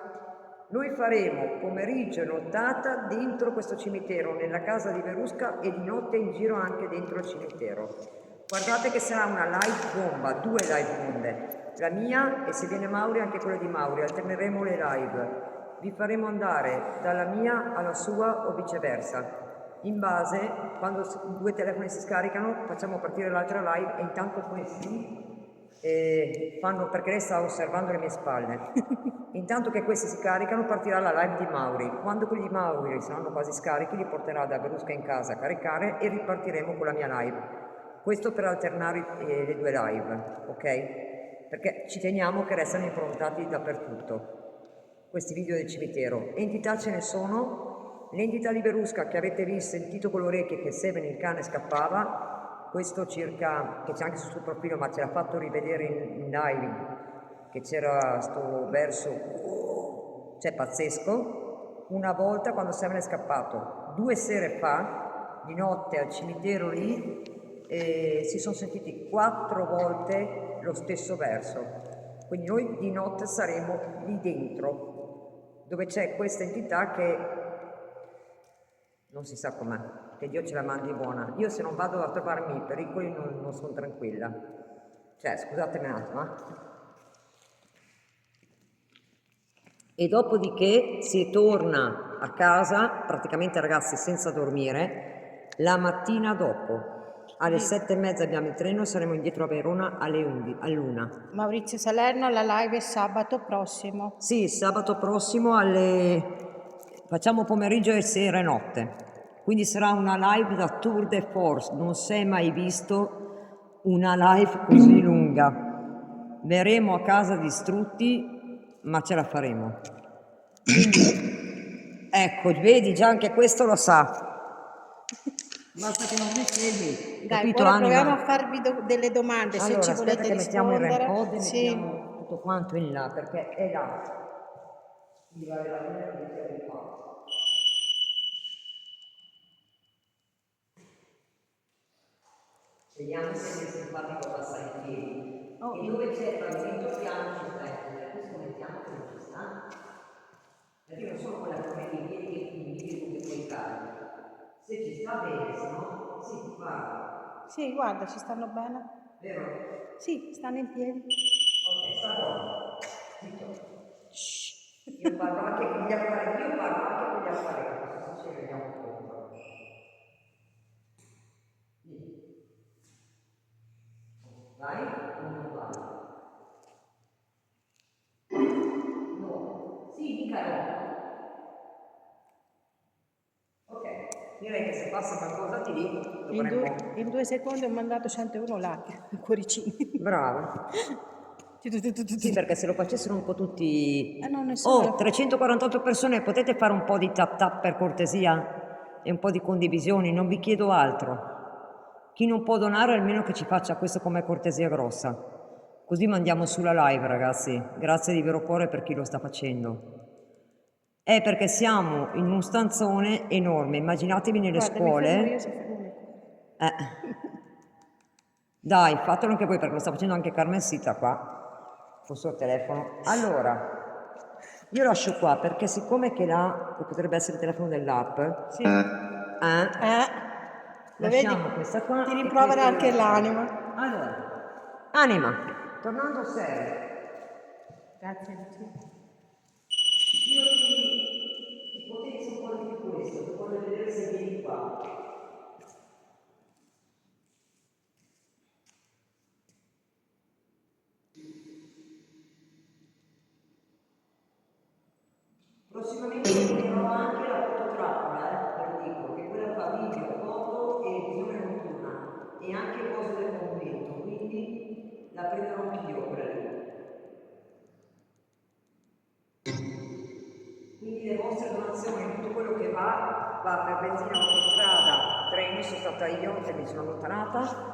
Noi faremo pomeriggio e nottata dentro questo cimitero, nella casa di Verusca e di notte in giro anche dentro il cimitero. Guardate che sarà una live bomba, 2 live bombe, la mia e se viene Mauri anche quella di Mauri, alterneremo le live. Vi faremo andare dalla mia alla sua o viceversa. In base, quando 2 telefoni si scaricano, facciamo partire l'altra live e intanto questi fanno, perché lei sta osservando le mie spalle. Intanto che questi si caricano partirà la live di Mauri. Quando quelli di Mauri saranno quasi scarichi li porterà da Verusca in casa a caricare e ripartiremo con la mia live. Questo per alternare le 2 live, ok? Perché ci teniamo che restano improntati dappertutto questi video del cimitero. Entità ce ne sono. L'entità di Verusca che avete visto, sentito con le orecchie che Seven il cane scappava, questo circa, che c'è anche sul suo profilo ma ce l'ha fatto rivedere in live, che c'era sto verso, cioè pazzesco, una volta quando Seven è scappato, 2 sere fa, di notte al cimitero lì, si sono sentiti 4 volte lo stesso verso. Quindi noi di notte saremo lì dentro, dove c'è questa entità che non si sa com'è, che Dio ce la mandi buona. Io se non vado a trovarmi i pericoli non sono tranquilla. Cioè, scusatemi un attimo, E dopodiché si torna a casa, praticamente ragazzi senza dormire, la mattina dopo. Alle 7:30 abbiamo il treno, saremo indietro a Verona alle 11, all'1. Maurizio Salerno, la live è sabato prossimo. Sì, sabato prossimo facciamo pomeriggio e sera e notte. Quindi sarà una live da tour de force, non si è mai visto una live così lunga. Verremo a casa distrutti, ma ce la faremo. Quindi, ecco, vedi già anche questo lo sa. Basta che non mi segui, Dai, capito ora anima? proviamo a farvi delle domande se Allora, ci aspetta volete che mettiamo il rispondere. REM-pod e Sì. mettiamo tutto quanto in là, perché è là. Quindi vale la pena che mettiamo qua. Vediamo se è simpatico passare in piedi. E dove c'è il pavimento piano ci sta il piede. Questo mettiamo che non ci sta. Perché io non sono quella che mette i piedi che ti come puoi fare. Se ci sta bene, se no, sì, ti parlo. Sì, guarda, ci stanno bene. Vero? Sì, stanno in piedi. Ok, sta buono. Zitto. Io parlo anche con gli apparecchi, questo ci vediamo un po'. Vai o non vai? No. Sì, dica no. Direi che se passa qualcosa di lì In dovremmo... in 2 secondi ho mandato 101 like, cuoricini. Brava. Sì, perché se lo facessero un po' tutti... No, nessuno Oh, lo fa. 348 persone, potete fare un po' di tap tap per cortesia? E un po' di condivisioni, non vi chiedo altro. Chi non può donare almeno che ci faccia questo come cortesia grossa. Così mandiamo sulla live, ragazzi. Grazie di vero cuore per chi lo sta facendo. È perché siamo in un stanzone enorme, immaginatevi nelle Guarda, mi fermo io scuole. se fermo me cuore. Dai, fatelo anche voi perché lo sta facendo anche Carmen Sita qua, col suo telefono. Allora, io lascio qua perché siccome che là, che potrebbe essere il telefono dell'app, Sì. Lo vedi? lasciamo questa qua. Ti e rimprovera questa anche lasciamo. l'anima. Allora, anima, tornando serio, Grazie, Lucia. io ti potenzio un po' di più questo, per voglio vedere se vieni qua. Prossimamente vedrò anche la fototrappola, ve lo dico, che quella fa video, foto e visione notturna e anche cose del convento, quindi la prenderò anch'io quella lì. Quindi le vostre donazioni, tutto quello che va per benzina, autostrada, treni, sono stata io che mi sono allontanata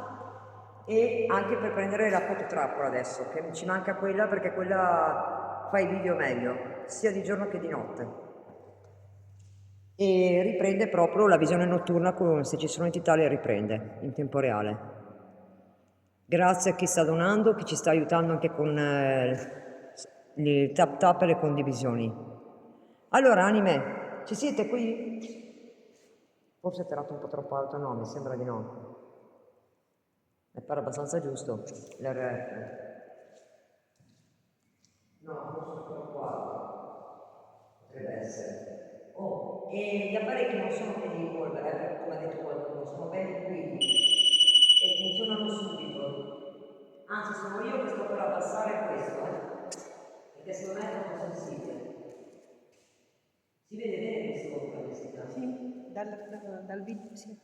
e anche per prendere la fototrappola adesso, che ci manca quella perché quella fa i video meglio, sia di giorno che di notte. E riprende proprio la visione notturna, se ci sono entità le riprende in tempo reale. Grazie a chi sta donando, chi ci sta aiutando anche con il tap tap e le condivisioni. Allora, anime, ci siete qui? Forse è tirato un po' troppo alto, no, mi sembra di no. Mi pare abbastanza giusto, l'RF. No, forse è troppo alto. Potrebbe essere. Oh, e gli apparecchi non sono quelli in polvere, perché come ha detto qualcuno, sono ben liquidi e funzionano subito. Anzi, sono io che sto per abbassare questo, perché secondo me è troppo sensibile. Si vede bene questo cabestina? Sì, dal video, sì.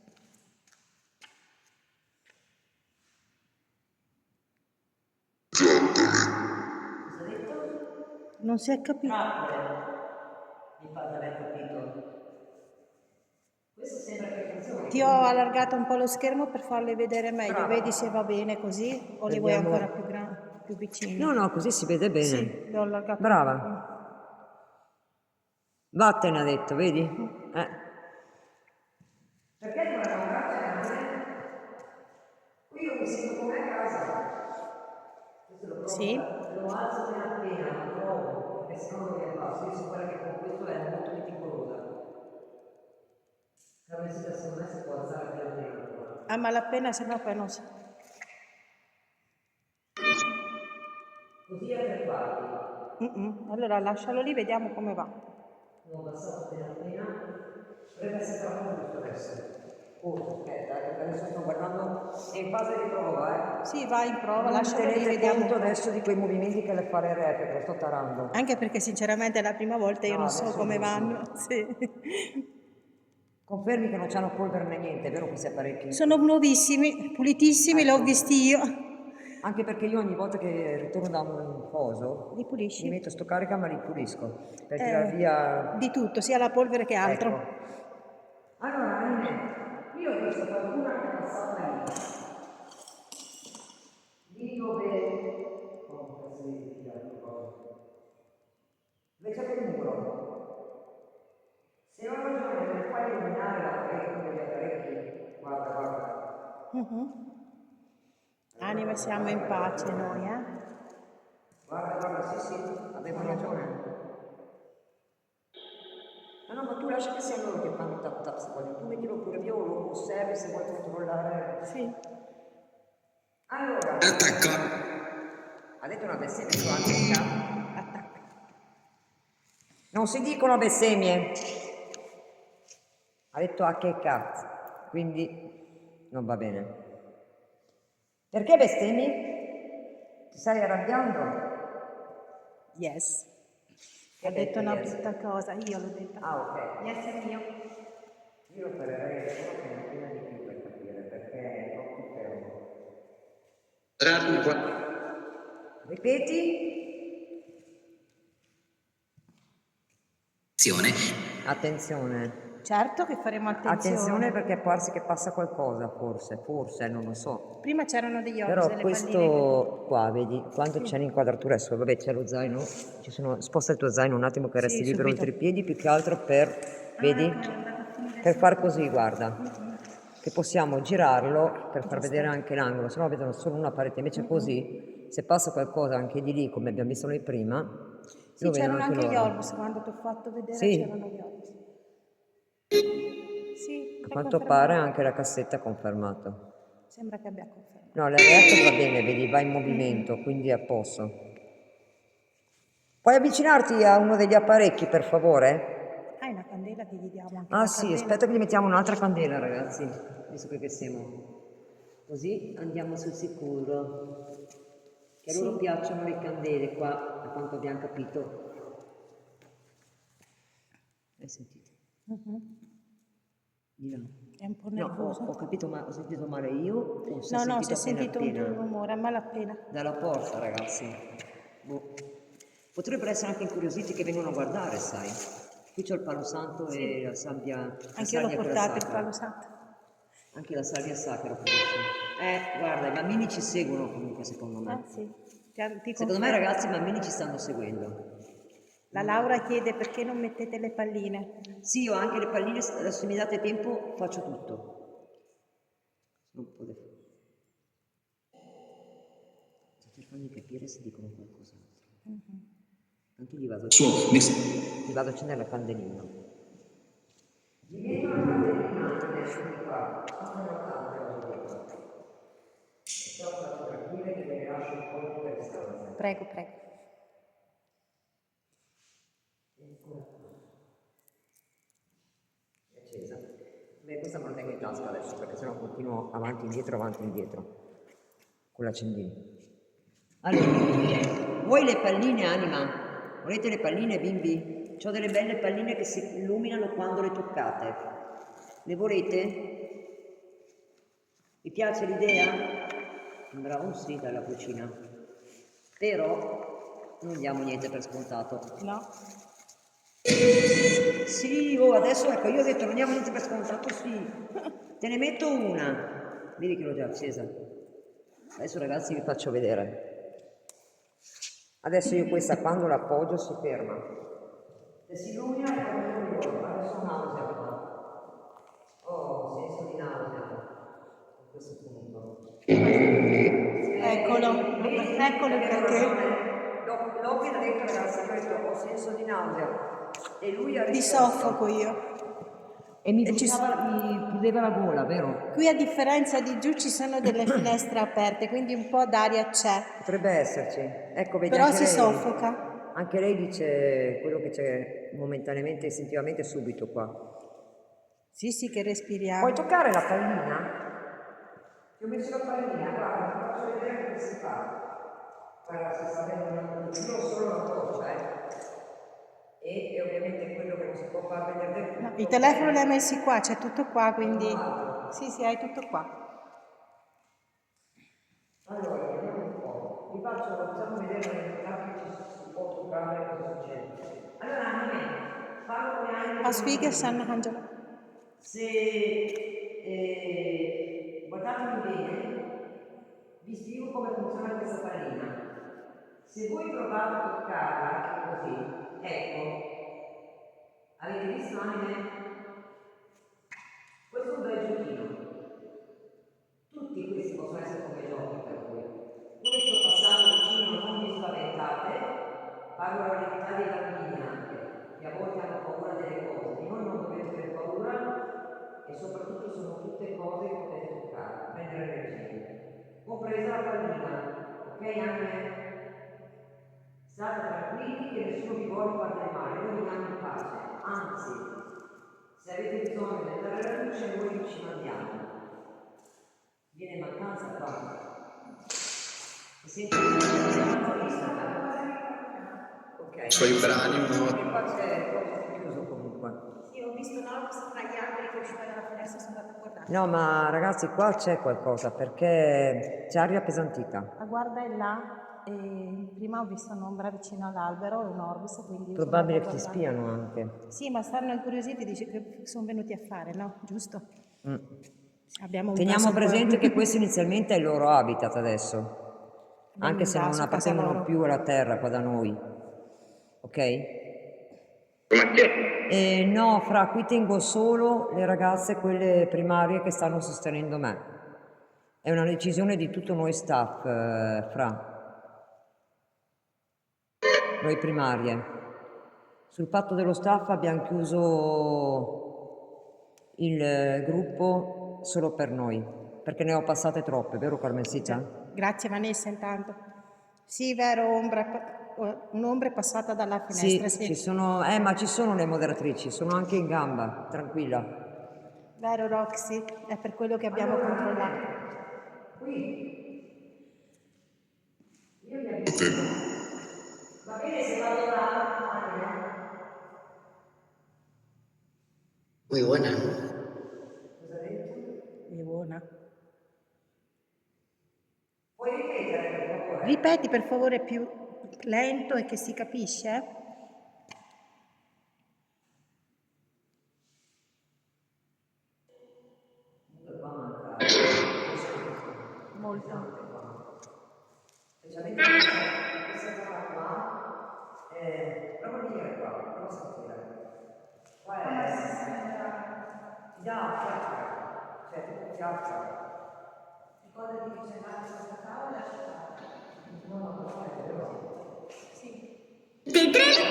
Cosa ha detto? Non si è capito. Trappole, mi pare di aver capito. Questo sembra che funzioni. Ti ho allargato un po' lo schermo per farle vedere meglio. Brava. Vedi se va bene così o li vuoi Vediamo. ancora più vicini? No, no, così si vede bene. Sì, l'ho allargato. Brava. Vattene, ha detto, vedi? Perché non è una qui io mi sento come a casa. Questo lo provo, Sì. lo alzo appena, lo provo, perché sennò non mi abbasso. Io so quella che con questo è molto meticolosa. La vestita secondo me si può alzare piano piano. A malapena, se no poi non si... Così a 3/4. Allora lascialo lì, vediamo come va. L'ho abbassato appena. Dovrebbe essere troppo giusto adesso. Oh, aspetta, perché adesso sto guardando, è in fase di prova, Sì, vai in prova, Non lascialo lì, tenete vediamo. conto adesso di quei movimenti che le fa le rep, che lo sto tarando. Anche perché sinceramente è la prima volta, io No, non so adesso come non so. vanno. Sì. Confermi che non c'hanno polvere né niente, è vero questi apparecchi? Sono nuovissimi, pulitissimi, li ho visti io. Anche perché io ogni volta che ritorno da un coso, Li pulisci? mi metto sto carica ma li pulisco, per tirare via... Di tutto, sia la polvere che altro. Ecco. Allora, Anne, io ho visto qualcuna che è passata lì dove... Oh, cazzo di tirare cosa. Dove c'è quel muro. Se ho ragione, per far illuminare l'apparecchio degli apparecchi, guarda. Anime, siamo in pace noi, Guarda, sì, avevo ragione. No, ma tu lascia che siano loro che fanno tap tap se vogliono, tu mettilo pure via o lo osservi se vuoi controllare. Sì. Allora, Attacca. ha detto una bestemmia su attacca. Non si dicono bestemmie. Ha detto a che cazzo, quindi non va bene. Perché bestemmi? Ti stai arrabbiando? Yes. Che Ha detto una yes? brutta cosa, io l'ho detta. Ah, ok. Yes è mio. Io opererei solo che non tiene di più per capire, perché è troppo fermo. Trarne qua. Ripeti? Attenzione. Certo che faremo Attenzione attenzione. perché può darsi che passa qualcosa, forse, non lo so. Prima c'erano degli occhi, Però delle questo qua, vedi, quando Sì. c'è l'inquadratura adesso, vabbè c'è lo zaino, sposta il tuo zaino un attimo che Sì, resti libero subito. oltre i piedi, più che altro per, vedi, Ecco, è andato a finire per su. far così, guarda, che possiamo girarlo per far vedere Giusto. anche l'angolo, se no vedono solo una parete, invece così, se passa qualcosa anche di lì, come abbiamo visto noi prima, Sì, lo vedono c'erano anche anche gli loro. Orbs, quando ti ho fatto vedere Sì, c'erano gli Orbs. Sì, a è quanto pare confermato. anche la cassetta ha confermato. Sembra che abbia confermato. No, l'alert va bene, vedi, va in movimento, quindi è a posto. Puoi avvicinarti a uno degli apparecchi, per favore? Hai una candela che gli diamo anche Ah la sì, candela? aspetta che gli mettiamo un'altra candela, ragazzi, visto che siamo. Così andiamo sul sicuro. Che a loro Sì. piacciono le candele qua, a quanto abbiamo capito. Hai sentito? Di là. È un po' No, nervoso. ho capito, ma ho sentito male io o si è No, si sentito è sentito un appena? rumore, a malapena. Dalla porta, ragazzi. Boh. Potrebbero essere anche incuriositi che vengono a guardare, sai. Qui c'ho il palo santo e la sabbia, la Anche io l'ho salvia quella portato il sacra. palo santo. Anche la salvia sacra può essere. Guarda, i bambini ci seguono comunque, secondo me. Sì, ti Secondo me, confermo. ragazzi, i bambini ci stanno seguendo. La Laura chiede perché non mettete le palline. Sì, io ho anche le palline, adesso se mi date tempo faccio tutto. Non potete. Sto cercando di capire se dicono qualcos'altro. Tanto gli vado a accendere la candelina. Gli metto la candelina adesso di qua. Sto fatto capire che ve ne lascio un po' per stanza. Prego, prego. È accesa. Beh, questa me la tengo in tasca adesso perché sennò continuo avanti e indietro con l'accendino. Allora, vuoi le palline, Anima? Volete le palline, bimbi? Ho delle belle palline che si illuminano quando le toccate. Le volete? Vi piace l'idea? Sembrava un sì dalla cucina. Però non diamo niente per scontato. No? Sì, adesso ecco, io ho detto non diamo niente per scontato, sì. Te ne metto una. Vedi che l'ho già accesa. Adesso ragazzi vi faccio vedere. Adesso io questa quando la appoggio si ferma. Se si illumina è proprio io. Adesso nausea qua. Oh, senso di nausea. A questo punto. Eccolo, eccolo il perché. L'ho appena detto ragazzi, ho detto ho senso di nausea. E lui ha Ti risposto. soffoco io. E mi E ci- chiudeva la gola, vero? Qui a differenza di giù ci sono delle finestre aperte, quindi un po' d'aria c'è. Potrebbe esserci. Ecco, vedi, Però anche si lei, soffoca. anche lei dice quello che c'è momentaneamente, istintivamente, subito qua. Sì, che respiriamo. Puoi toccare la pallina? Ti ho messo la pallina, guarda, ti faccio vedere come si fa. Guarda, si sta vedendo, io ho solo la torcia, E ovviamente quello che non si può far vedere del tutto. No, il telefono l'hai messi qua, c'è tutto qua, quindi... Sì, hai tutto qua. Allora, vediamo un po'. Vi facciamo vedere che ci si può toccare cosa succede. Allora, Anime, parlo come Anime. Asfighe San Angelo. Se guardatemi bene, vi spiego come funziona questa pallina. Se voi provate a toccarla così, ecco, avete visto Anime? Questo è un bel giochino. Tutti questi possono essere come giochi per voi. Questo passando vicino non vi spaventate, parlo alla realtà dei bambini anche, che a volte hanno paura delle cose, di voi non dovete avere paura e soprattutto sono tutte cose che potete toccare, prendere energie. Compresa la pallina, ok anche? State tranquilli che nessuno vi vuole fare del male, noi veniamo in pace, anzi, se avete bisogno di andare alla luce noi ci mandiamo. Viene in mancanza qua. Si sente ok. Suoi brani, Qua c'è chiuso comunque. Sì, ho visto l'Orbis tra gli alberi che è uscita dalla finestra, sono andata a guardare. No, ma ragazzi, qua c'è qualcosa perché c'è aria pesantita. Ma guarda è là, e prima ho visto un'ombra vicino all'albero, un Orbis, quindi io sono Probabile andata che a ti guardare. spiano anche. Sì, ma stanno incuriositi, dice che sono venuti a fare, no? Giusto? Mm. Abbiamo un Teniamo presente che passaporto. questo inizialmente è il loro habitat adesso, anche se non su casa appartengono loro. più alla terra qua da noi, ok? Informazione. E no, Fra, qui tengo solo le ragazze, quelle primarie che stanno sostenendo me. È una decisione di tutto noi staff, Fra, noi primarie. Sul patto dello staff abbiamo chiuso il gruppo solo per noi, perché ne ho passate troppe, vero Carmencita? Grazie Vanessa intanto. Sì, vero, un'ombra è passata dalla finestra, Sì, sì. ma ci sono le moderatrici, sono anche in gamba, tranquilla. Vero Roxy, è per quello che abbiamo controllato. Va bene se vado là? Muy buena. È buona. Puoi ripetere per favore? Ripeti per favore più lento e che si capisce? Molto. Specialmente questa zona qua, prova a venire qua, prova a sentire. Qua è, ti dà fiacca, cioè tipo fiacca. Ricordati che c'è l'altra questa tavola e lascia fare. No, no, no, è vero. Sì. Vedrete.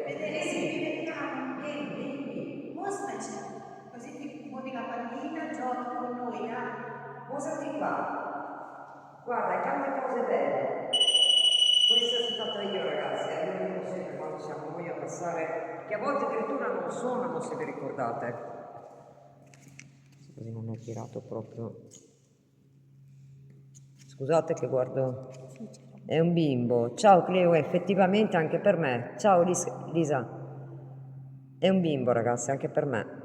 Vedere se diventiamo. Vieni, mostraci. Così ti muovi la pallina, giochi con noi, dai. Mostrati qua. Guarda, tante cose belle. Questa sono stata io, ragazzi, io lo dico sempre quando siamo noi a passare, che a volte addirittura non suonano, se vi ricordate. Così non ho tirato proprio. Scusate che guardo. È un bimbo. Ciao Cleo, effettivamente anche per me. Ciao Lisa. È un bimbo, ragazzi, anche per me.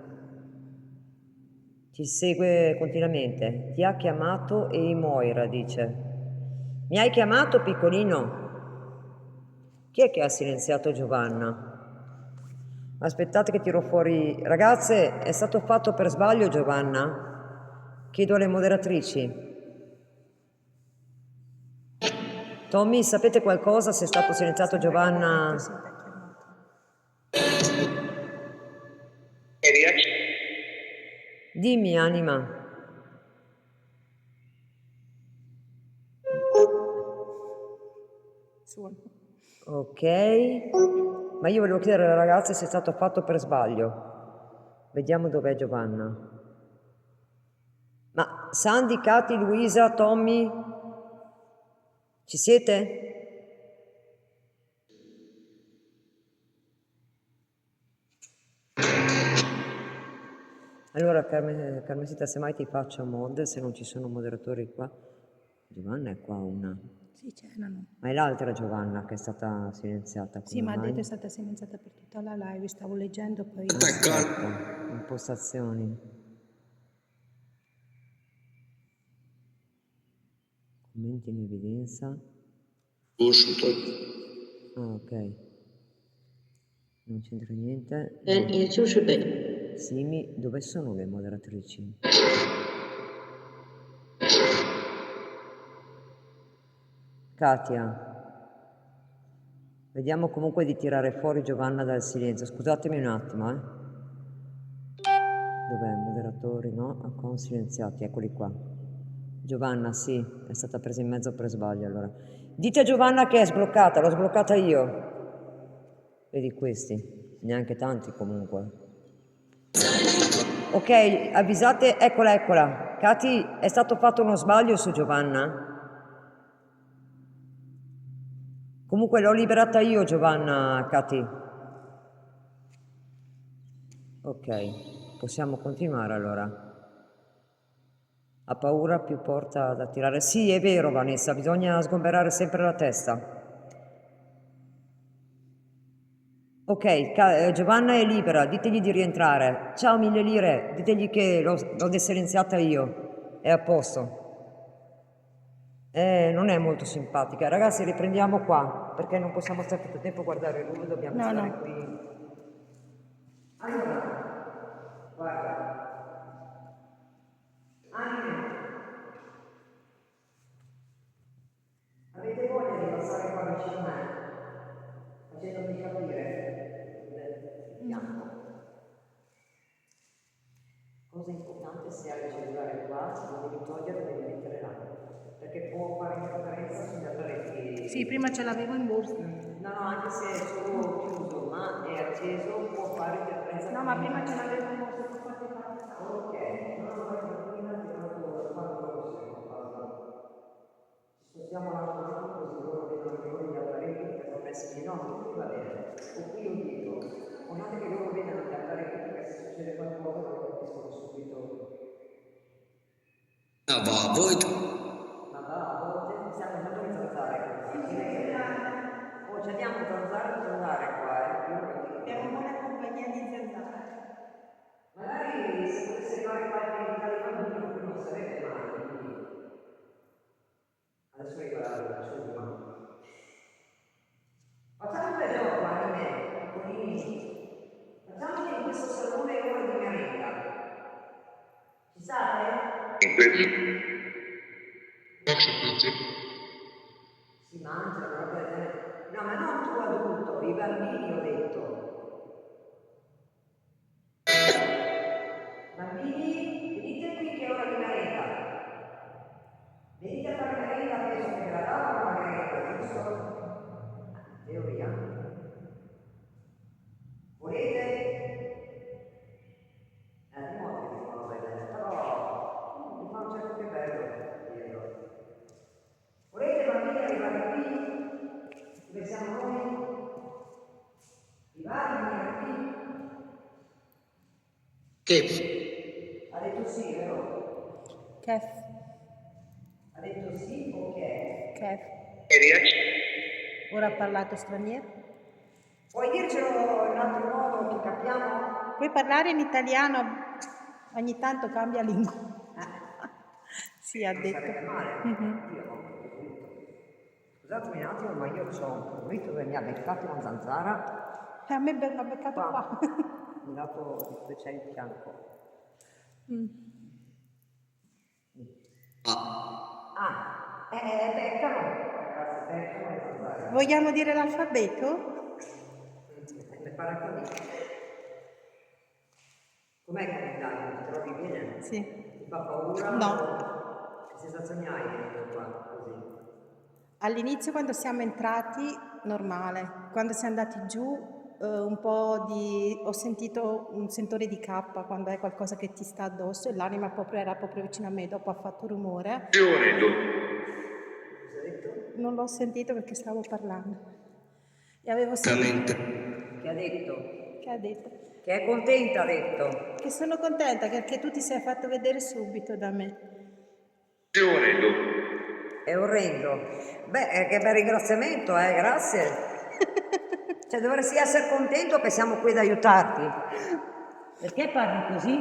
Ci segue continuamente. Ti ha chiamato e Moira dice. Mi hai chiamato piccolino? Chi è che ha silenziato Giovanna? Aspettate che tiro fuori. Ragazze, è stato fatto per sbaglio Giovanna? Chiedo alle moderatrici. Tommy, sapete qualcosa se è stato silenziato Giovanna? Sì, ti ha chiamato. Dimmi, anima. Suono. Ok. Ma io volevo chiedere alle ragazze se è stato fatto per sbaglio. Vediamo dov'è Giovanna. Ma Sandy, Katy, Luisa, Tommy? Ci siete? Allora, Carmesita, semmai ti faccio mod se non ci sono moderatori qua. Giovanna è qua una. Sì, c'erano. Ma è l'altra Giovanna che è stata silenziata. Sì, come ma ha mai? detto è stata silenziata per tutta la live, stavo leggendo poi. Aspetta, impostazioni. Commenti in evidenza. Ah, ok. Non c'entra niente. Simi, dove sono le moderatrici? Katia. Vediamo comunque di tirare fuori Giovanna dal silenzio. Scusatemi un attimo, eh. Dov'è? Moderatori, no? Account silenziati, eccoli qua. Giovanna, sì, è stata presa in mezzo per sbaglio allora. Dite a Giovanna che è sbloccata, l'ho sbloccata io. Vedi questi? Neanche tanti comunque. Ok, avvisate, eccola, eccola. Cati, è stato fatto uno sbaglio su Giovanna? Comunque l'ho liberata io, Giovanna, Cati. Ok, possiamo continuare allora. Ha paura più porta ad attirare. Sì, è vero, Vanessa, bisogna sgomberare sempre la testa. Ok, Giovanna è libera, ditegli di rientrare. Ciao 1000 lire, ditegli che l'ho desilenziata io. È a posto. Non è molto simpatica. Ragazzi, riprendiamo qua, perché non possiamo stare tutto il tempo a guardare lui, dobbiamo No, stare no. qui. Allora, guarda, Anime, avete voglia di passare qua vicino a me? Facendomi capire il fianco. Cosa importante se hai il cellulare qua, se lo devi togliere lo devi mettere là, perché può fare interferenza sugli apparecchi. Sì, prima ce l'avevo in borsa. No, no, anche se è solo chiuso, ma è acceso, può fare interferenza. No, ma prima ce l'avevo in borsa, sono fatte Ok, no, no, vai tranquilla, che tanto quando lo siamo fatto. Ci spostiamo l'altro lato così loro vedono che loro gli apparecchi perché sono messi di no, qui va bene, o qui o dietro. Guardate che loro vedono gli apparecchi perché se succede qualcosa lo capiscono subito. Ah, va, voi Ma va, a volte stiamo andando a zanzare qua. Oh, ci andiamo a zanzare qua, io lo dico. Abbiamo buona compagnia di zanzare. Magari se potesse arrivare qualche italiano qui non sarebbe male, quindi adesso riparare la ciurma. Facciamo un bel gioco, anime, piccolini. Facciamo che in questo salone è ora di merenda. Ci state? Si mangia, una roba del genere. No, ma non tu adulto, i bambini ho detto. Bambini, venite qui che è ora di merenda. Venite a fare merenda adesso che la tavola la merenda, giusto? Teoria. Volete? Di modo che dicono bene, però mi fa un certo che bello dirlo. Volete bambini arrivare qui? Dove siamo noi? Vi va di venire qui? che Ha detto sì, vero? Kef, Ha detto sì, ok. Kef. riesci? Ora ha parlato straniero. Puoi dircelo in un altro modo che capiamo? Puoi parlare in italiano, ogni tanto cambia lingua. Sì, ha Non detto. sarebbe male. Mhm. Io ho capito. Scusatemi un attimo, ma io ho un prurito dove mi ha beccato una zanzara. A me ha beccato qua. Mi ha dato dove c'è il fianco. Beccano. Ragazzi, beccano le zanzare. Vogliamo dire l'alfabeto? Mi pare così. Com'è il calendario? Ti trovi bene? Sì. Ti fa paura? No. Che sensazioni hai venendo qua così? All'inizio quando siamo entrati, normale. Quando siamo andati giù, un po' di... ho sentito un sentore di cappa quando è qualcosa che ti sta addosso e l'anima proprio era proprio vicino a me, dopo ha fatto rumore. Cosa hai detto? Non l'ho sentito perché stavo parlando. E avevo Veramente. sentito... Che ha detto? Che ha detto? Che è contenta, ha detto. Che sono contenta perché tu ti sei fatto vedere subito da me. È orrendo. Beh, che bel ringraziamento, grazie. Cioè, dovresti essere contento che siamo qui ad aiutarti. Perché parli così?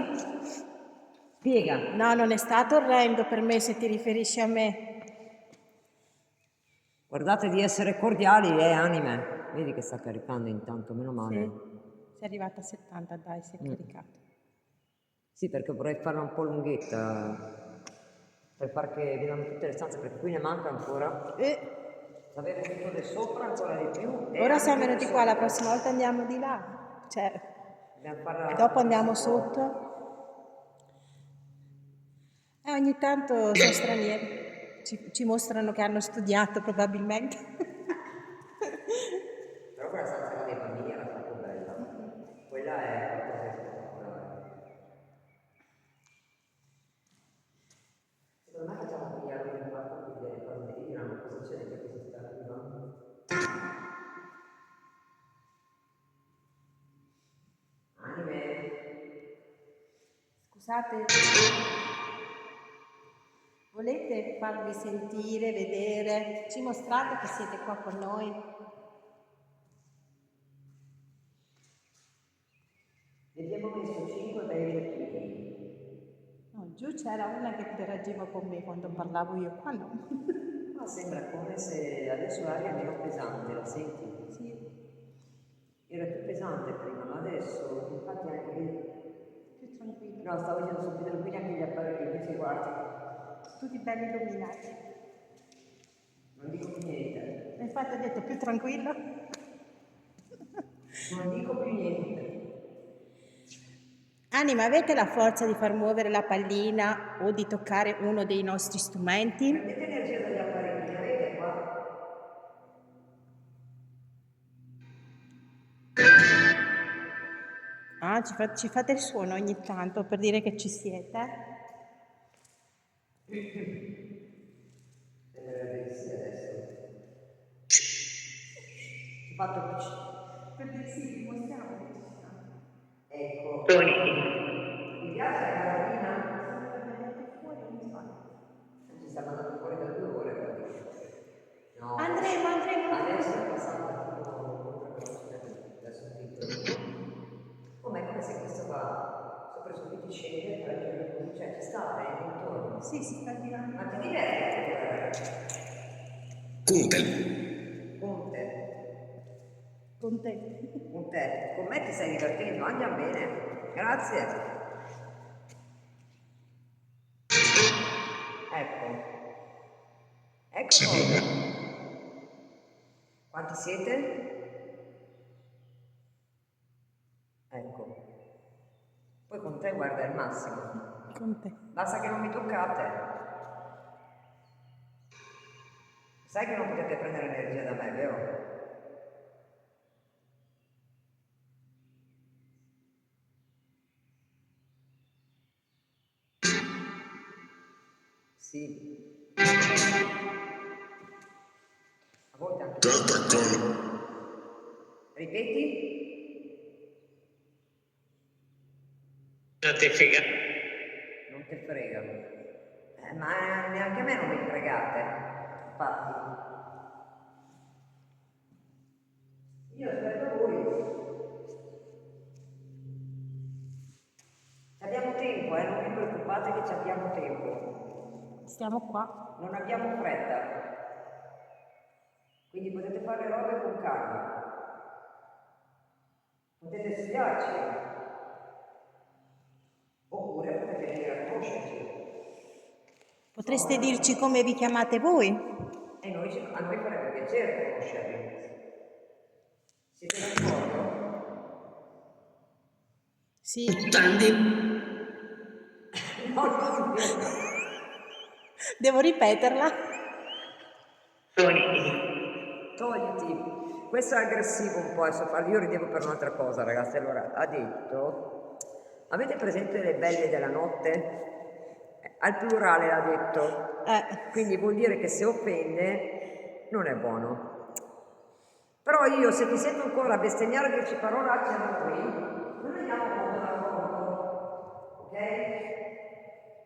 Spiega. No, non è stato orrendo per me se ti riferisci a me. Guardate di essere cordiali, anime. Vedi che sta caricando intanto, meno male. Sì, sei arrivata a 70, dai, sei caricato. Sì, perché vorrei farla un po' lunghetta. Per far che vedano tutte le stanze, perché qui ne manca ancora. Sapete tutto del sopra, ancora di più. Ora siamo venuti qua, la prossima volta andiamo di là. Cioè, farla dopo andiamo sotto. E ogni tanto sono stranieri. Ci mostrano che hanno studiato probabilmente. Però quella stanza dei bambini era troppo bella. Quella è qualcosa di spettacolare. Secondo me facciamo qui allora il fatto qui delle cose di diranno cosa c'è che cosa sta arrivando. Anime. Scusate, volete farvi sentire, vedere? Ci mostrate che siete qua con noi? c'era una che interagiva con me quando parlavo io, qua no. Ma sembra come se adesso l'aria è meno pesante, la senti? Sì, Era più pesante prima, ma adesso, infatti anche più tranquillo. no, stavo dicendo sono più tranquilli anche gli apparecchi, invece guardi, Tutti belli illuminati. non dico più niente, Infatti ho detto più tranquillo. non dico più niente. Anima, avete la forza di far muovere la pallina o di toccare uno dei nostri strumenti? Prendete energia dagli apparecchi, li avete qua? Ah, ci fate il suono ogni tanto per dire che ci siete? Sembrerebbe di sì adesso. Ho fatto Per dire sì, dimostriamo che ci siamo. ecco. Tony. Mi piace la carolina? Fuori, non so. Ci sta mandando fuori da 2 ore, capisci? No, Andremo. adesso è passata tipo molto veloce, adesso è piccolo. Com'è come se questo qua sopra subito scende per agire così, cioè ci sta bene intorno. Sì, si sta girando. Ma ti diverti? Conte. Conte, Con te. con me ti stai divertendo, andiamo bene, grazie. Ecco cosa. Quanti siete? Ecco. Poi con te guarda è il massimo. Con te. Basta che non mi toccate. Sai che non potete prendere energia da me, vero? Sì. A volte anche. Tratta con Ripeti? Non ti frega. Non te frega. Ma neanche a me non mi fregate. Infatti. Io aspetto voi. Abbiamo tempo, non vi preoccupate che ci abbiamo tempo. Stiamo qua. Non abbiamo fretta. Quindi potete fare le robe con calma. Potete studiarci. Oppure potete venire a conoscerci. Potreste dirci come vi chiamate voi? E a noi farebbe piacere conoscervi. Siete d'accordo? Sì. Tanti. No, no, no. Devo ripeterla? Tony. Togliti. Questo è aggressivo un po', adesso io ridevo per un'altra cosa, ragazzi. Allora, ha detto, avete presente le belle della notte? Al plurale l'ha detto. Quindi vuol dire che se offende non è buono. Però io, se ti sento ancora bestemmiare dirci parolacce a noi, non andiamo molto d'accordo, ok?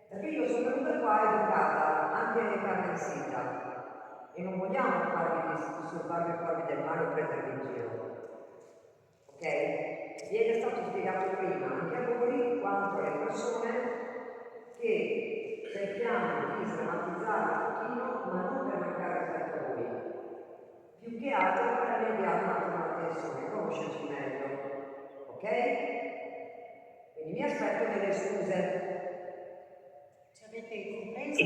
Perché io sono venuta qua educata, anche carmensita, e non vogliamo disturbarvi e farvi del male o prendervi in giro, ok? Vi è stato spiegato prima anche a voi quanto alle persone che cerchiamo di sdrammatizzare un pochino, ma non per mancare rispetto a voi, più che altro per alleviare un attimo la tensione, conoscerci meglio, ok? Quindi mi aspetto delle scuse. Ci avete compreso?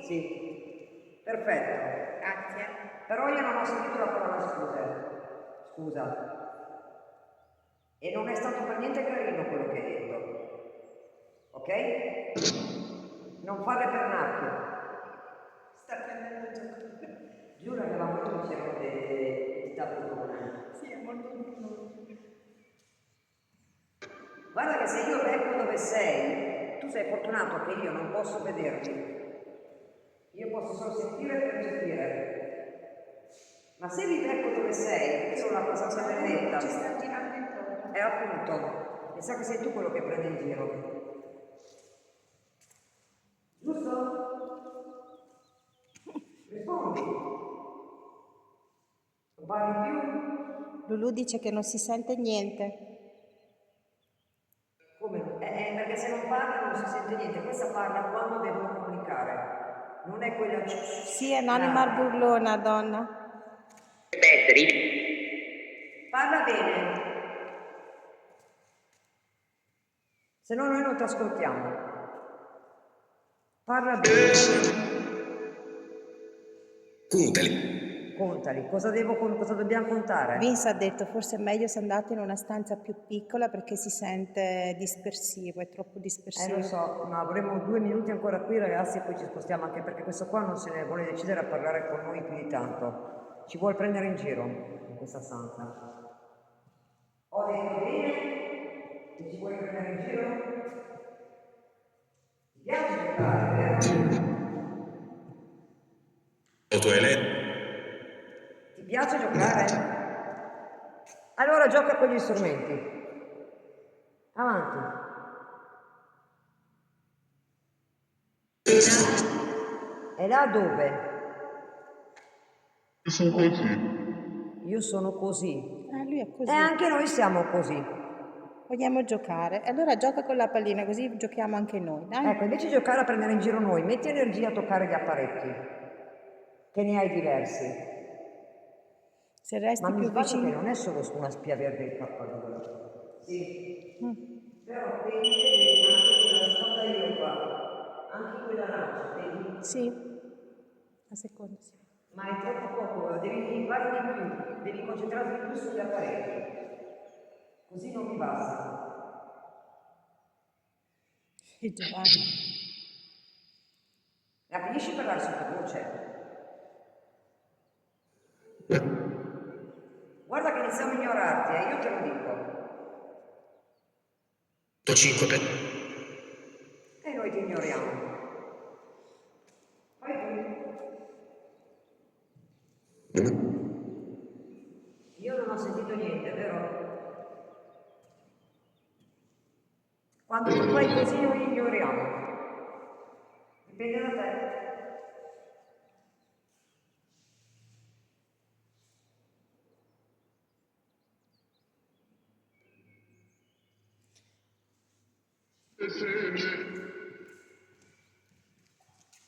Sì, perfetto. Grazie. Però io non ho sentito la parola scuse. Scusa. E non è stato per niente carino quello che hai detto. Ok? Non fare per nato. Sta prendendo gioco. Giuro che avevamo detto che c'erano dei tabelloni. Sì, è molto difficile. Guarda che se io becco dove sei, tu sei fortunato che io non posso vederti. Io posso solo sentire e percepire. Ma se vi becco dove sei, io la cosa benedetta. Ci sta girando intorno. È appunto, mi sa che sei tu quello che prende in giro. Giusto? Rispondi. Non parli più? Lulu dice che non si sente niente. Come no? Perché se non parla non non si sente niente, questa parla quando devono comunicare, non è quella... Sì, è un'anima burlona, donna. Parla bene, se no noi non ti ascoltiamo. Parla bene. Contali, cosa dobbiamo contare? Vince ha detto forse è meglio se andate in una stanza più piccola perché si sente dispersivo, è troppo dispersivo. Lo so, ma avremo 2 minuti ancora qui ragazzi e poi ci spostiamo, anche perché questo qua non se ne vuole decidere a parlare con noi più di tanto. Ci vuole prendere in giro in questa stanza. Ho detto bene che ci vuoi prendere in giro? Ti piace giocare, vero? Ti piace giocare? Allora gioca con gli strumenti. Avanti. E là dove? Io sono così. Lui è così. E anche noi siamo così. Vogliamo giocare. E allora gioca con la pallina così giochiamo anche noi, dai. Ecco, invece di giocare a prendere in giro noi, metti energia a toccare gli apparecchi, che ne hai diversi. Se resti Ma mi più sbaglio vicino. che non è solo su una spia verde il K2. Sì. Però vedi che anche quella spada io qua, anche quella arancia, vedi? Sì. A seconda, sì. Ma è troppo poco, devi fare di più, devi concentrarti di più sugli apparecchi. Così non mi basta. E Giovanni. La finisci per la sottovoce? Guarda che iniziamo a ignorarti, io te lo dico. 5 per... E noi ti ignoriamo. Fai tu. Io non ho sentito niente, vero? Quando tu fai così noi ignoriamo. Dipende da te.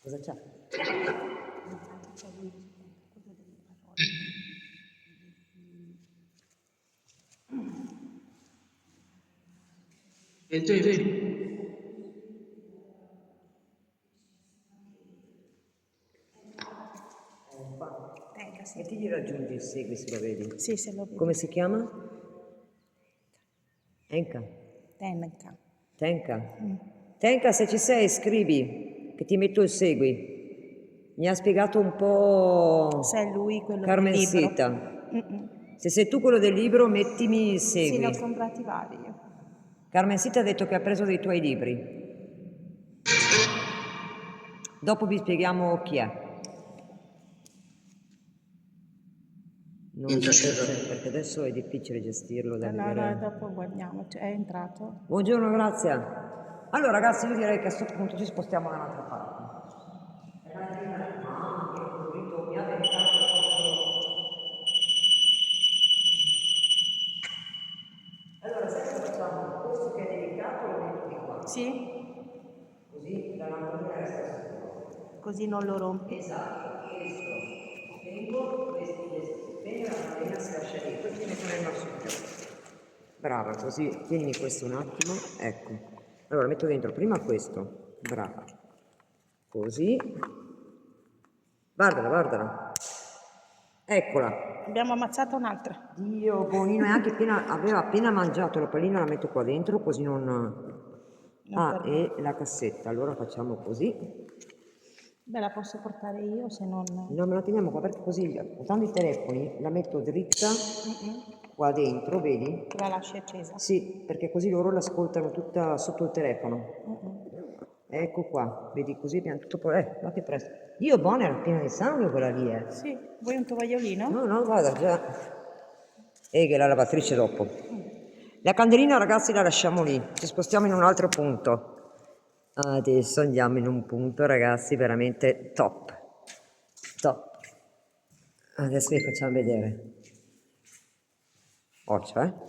Cosa c'è? Tenga, sì. E ti gli raggiungi il segui se lo vedi. Sì, se lo vedi. Come si chiama? Enka. Tenga. Tenka. Tenka, se ci sei, scrivi che ti metto il segui. Mi ha spiegato un po' Se è lui quello Carmen del libro. Sita. Se sei tu quello del libro, mettimi il Sì, ne ho segui. comprati vari io. Carmen Sita ha detto che ha preso dei tuoi libri. Dopo vi spieghiamo chi è. Non so se c'è, perché adesso è difficile gestirlo da No, vedere. dopo guardiamo. Cioè, è entrato. Buongiorno, grazie. Allora ragazzi, io direi che a questo punto ci spostiamo da un'altra parte. Mi ha dedicato proprio... Allora, sai cosa facciamo? Questo che è dedicato lo metto di qua. Sì? Così la lampadina resta sopra. Così non lo rompi. Esatto, questo. Spengo, questi spengo, la lampadina si lascia lì. Poi tieni con il marsupio. Brava, così tienimi questo un attimo. Ecco. Allora metto dentro prima questo. Brava. Così. Guardala, guardala. Eccola. Abbiamo ammazzato un'altra. Dio, buonino, è anche aveva appena mangiato la pallina, la metto qua dentro così non... Ah, e la cassetta, allora facciamo così. Beh, la posso portare io se non... No, me la teniamo qua perché così, usando i telefoni, la metto dritta qua dentro, vedi? La lasci accesa. Sì, perché così loro l'ascoltano tutta sotto il telefono. Ecco qua, vedi così abbiamo tutto... va che presto. Dio, buona, era piena di sangue quella lì, eh. Sì, vuoi un tovagliolino? No, no, guarda, già. E che la lavatrice dopo. La candelina, ragazzi, la lasciamo lì. Ci spostiamo in un altro punto. Adesso andiamo in un punto, ragazzi, veramente top. Top. Adesso vi facciamo vedere. Occhio,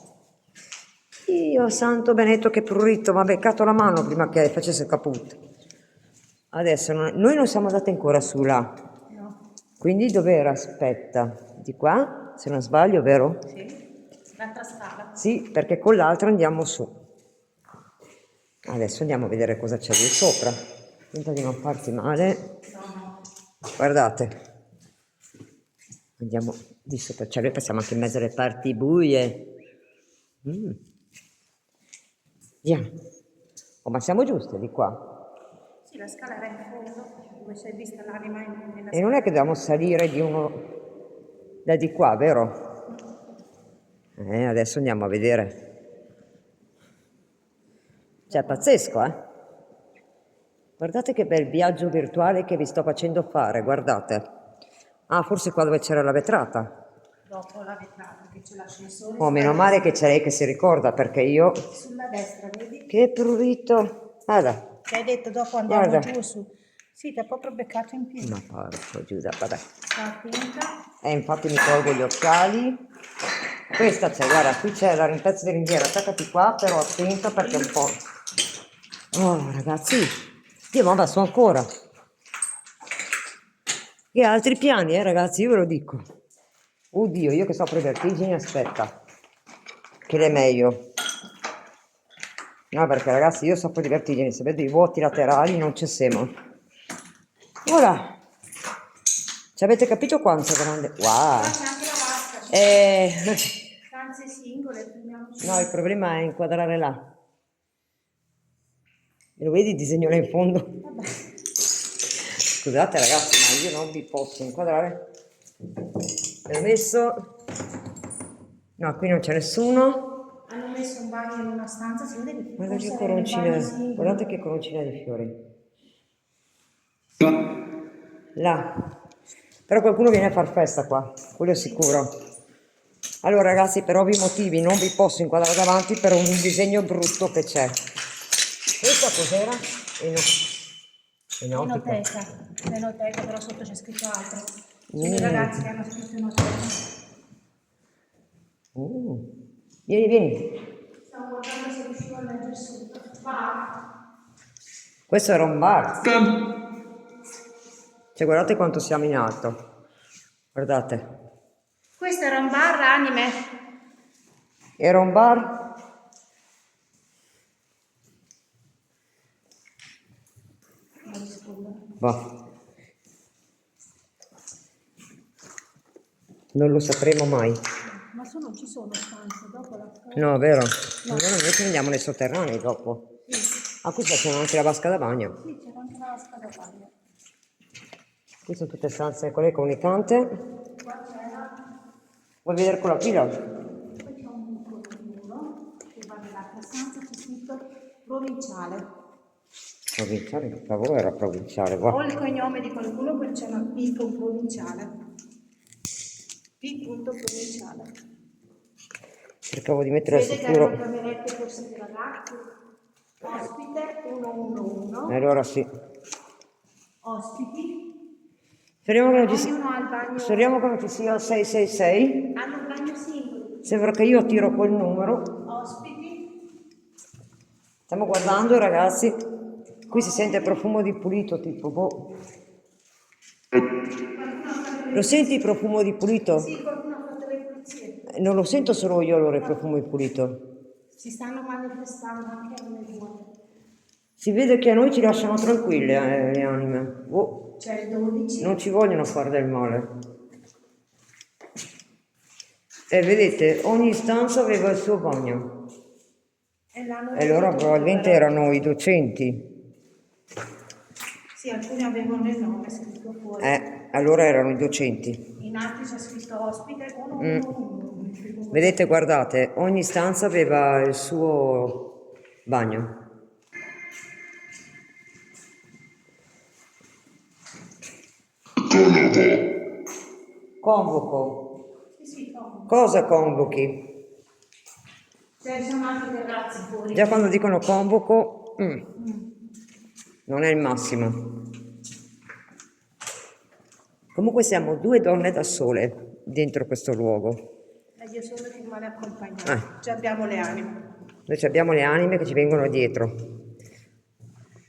Dio santo benedetto, che prurito, mi ha beccato la mano prima che facesse caput. Adesso noi non siamo andati ancora su là. No. Quindi dov'era? Aspetta, di qua, se non sbaglio, vero? Sì. L'altra scala. Sì, perché con l'altra andiamo su. Adesso andiamo a vedere cosa c'è lì sopra. Tenta di non farti male. No. Guardate. Andiamo di sopra, cioè noi passiamo anche in mezzo alle parti buie. Andiamo. Oh, ma siamo giusti di qua? Sì, la scala era in fondo, dove si è vista l'anima nella E non è che dobbiamo salire di uno da di qua, vero? Adesso andiamo a vedere. Cioè, è pazzesco, eh? Guardate che bel viaggio virtuale che vi sto facendo fare, guardate. Ah, forse qua dove c'era la vetrata. dopo la vetrata, che c'è l'ascensore. Oh, meno male che c'è lei che si ricorda, perché io... Sulla destra, vedi? Che prurito! Guarda, Che hai detto dopo andiamo Guarda. giù su. Sì, ti ha proprio beccato in piedi. ma porco Giuda, vabbè. Sta attenta. Infatti mi tolgo gli occhiali. Questa c'è, guarda, qui c'è la pezzo di ringhiera, attaccati qua, però attenta perché è un po'... Oh, ragazzi, io ma adesso ancora. E altri piani, ragazzi, io ve lo dico. Oddio, io che so per vertigini, aspetta, che l'è meglio. No, perché ragazzi, io soffro di vertigini, se vedo i vuoti laterali non ci siamo. Ora, ci avete capito quanto è grande? Wow! C'è anche la vasca, stanze singole, prendiamoci. No, il problema è inquadrare là. Me lo vedi il disegno là in fondo? Vabbè. Scusate ragazzi, ma io non vi posso inquadrare. Permesso. No, qui non c'è nessuno. Hanno messo un bagno in una stanza, si vede che Guarda che forse erano i bagni coroncina, singoli. guardate che coroncina di fiori. Là. Però qualcuno viene a far festa qua, quello è sicuro. Allora ragazzi, per ovvi motivi non vi posso inquadrare davanti per un disegno brutto che c'è. Questa cos'era? Enoteca. Enoteca, però sotto c'è scritto altro. Sono i ragazzi che hanno scritto enoteca. Vieni, vieni. Stavo guardando se riuscivo a leggere sotto. Bar. Questo era un bar. Cioè guardate quanto siamo in alto. Guardate. Questo era un bar, anime. Era un bar. Boh. Non lo sapremo mai. Ma non ci sono stanze dopo la scala. No, vero? Allora noi ci andiamo nei sotterranei dopo. Sì, Ah, qui c'è anche la vasca da bagno. sì, c'era anche la vasca da bagno. Qui sono tutte stanze quelle comunicante. Qua c'era. Vuoi vedere con la fila? Poi c'è un buco di muro che va nell'altra stanza, c'è scritto provinciale. Provinciale, per favore, era provinciale, O va. il cognome di qualcuno, poi c'è una P con provinciale. P punto provinciale. Cercavo di mettere al Vede che erano sicuro. camerette forse di ragazzi. Ospite 111. Allora sì. Ospiti. Speriamo che non ci Ognuno ha il bagno. Speriamo che non ci sia il 666. Hanno un bagno singolo. Sembra che io tiro quel numero. Ospiti. Stiamo guardando, ragazzi. Qui si sente il profumo di pulito, tipo, boh. Lo senti il profumo di pulito? Sì, qualcuno ha fatto le pulizie. Non lo sento solo io allora il profumo di pulito. Si stanno manifestando anche alle buone. Si vede che a noi ci lasciano tranquille, le anime. Boh, C'è il 12. non ci vogliono fare del male. E vedete, ogni stanza aveva il suo bagno. E l'hanno E allora ripetuto, probabilmente però. erano i docenti. Sì, alcuni avevano il nome scritto fuori. Allora erano i docenti. In altri c'è scritto ospite 111. Vedete, guardate, ogni stanza aveva il suo bagno. Convoco. Sì, no. Cosa convochi? Ci sono altri ragazzi fuori. Già quando dicono convoco, non è il massimo. Comunque siamo due donne da sole dentro questo luogo. Io sono più male accompagnata. Ci abbiamo le anime. Noi ci abbiamo le anime che ci vengono dietro,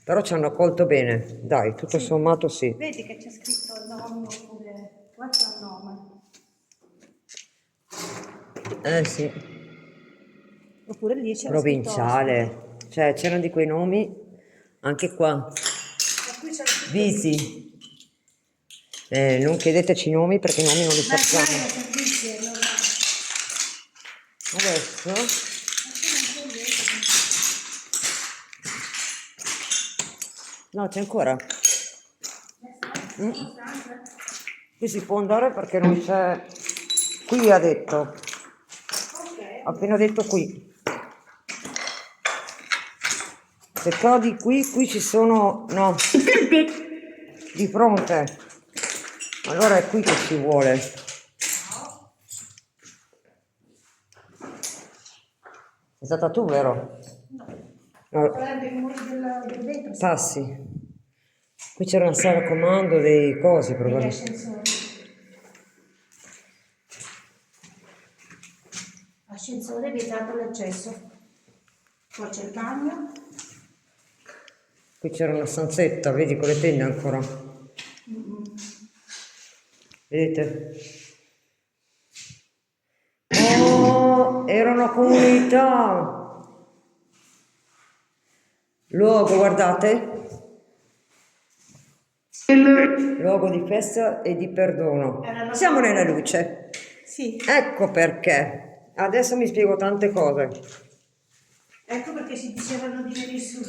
però ci hanno accolto bene, dai, tutto sommato sì. Vedi che c'è scritto il nome oppure questo è il nome. Sì, Oppure lì c'è scritto provinciale, cioè c'erano di quei nomi anche qua, ospite. E qui c'è scritto Visi. Non chiedeteci i nomi perché i nomi non li sappiamo. servizi, è normale. Adesso no, c'è ancora. Qui si può andare perché non c'è. Qui ha detto. Ha appena detto qui. Se codi qui ci sono. No. Di fronte. Allora è qui che ci vuole. È stata tu, vero? No. Prende i muri del vetro, Passi. Qui c'era una sala comando dei cosi, gli probabilmente. ascensori. Ascensore vietato l'accesso. Poi c'è il bagno. Qui c'era una stanzetta, vedi, con le tende ancora. Vedete? Oh, era una comunità. Luogo, guardate. Luogo di festa e di perdono. Siamo nella luce. Sì, Ecco perché. Adesso mi spiego tante cose. ecco perché ci dicevano di venire su,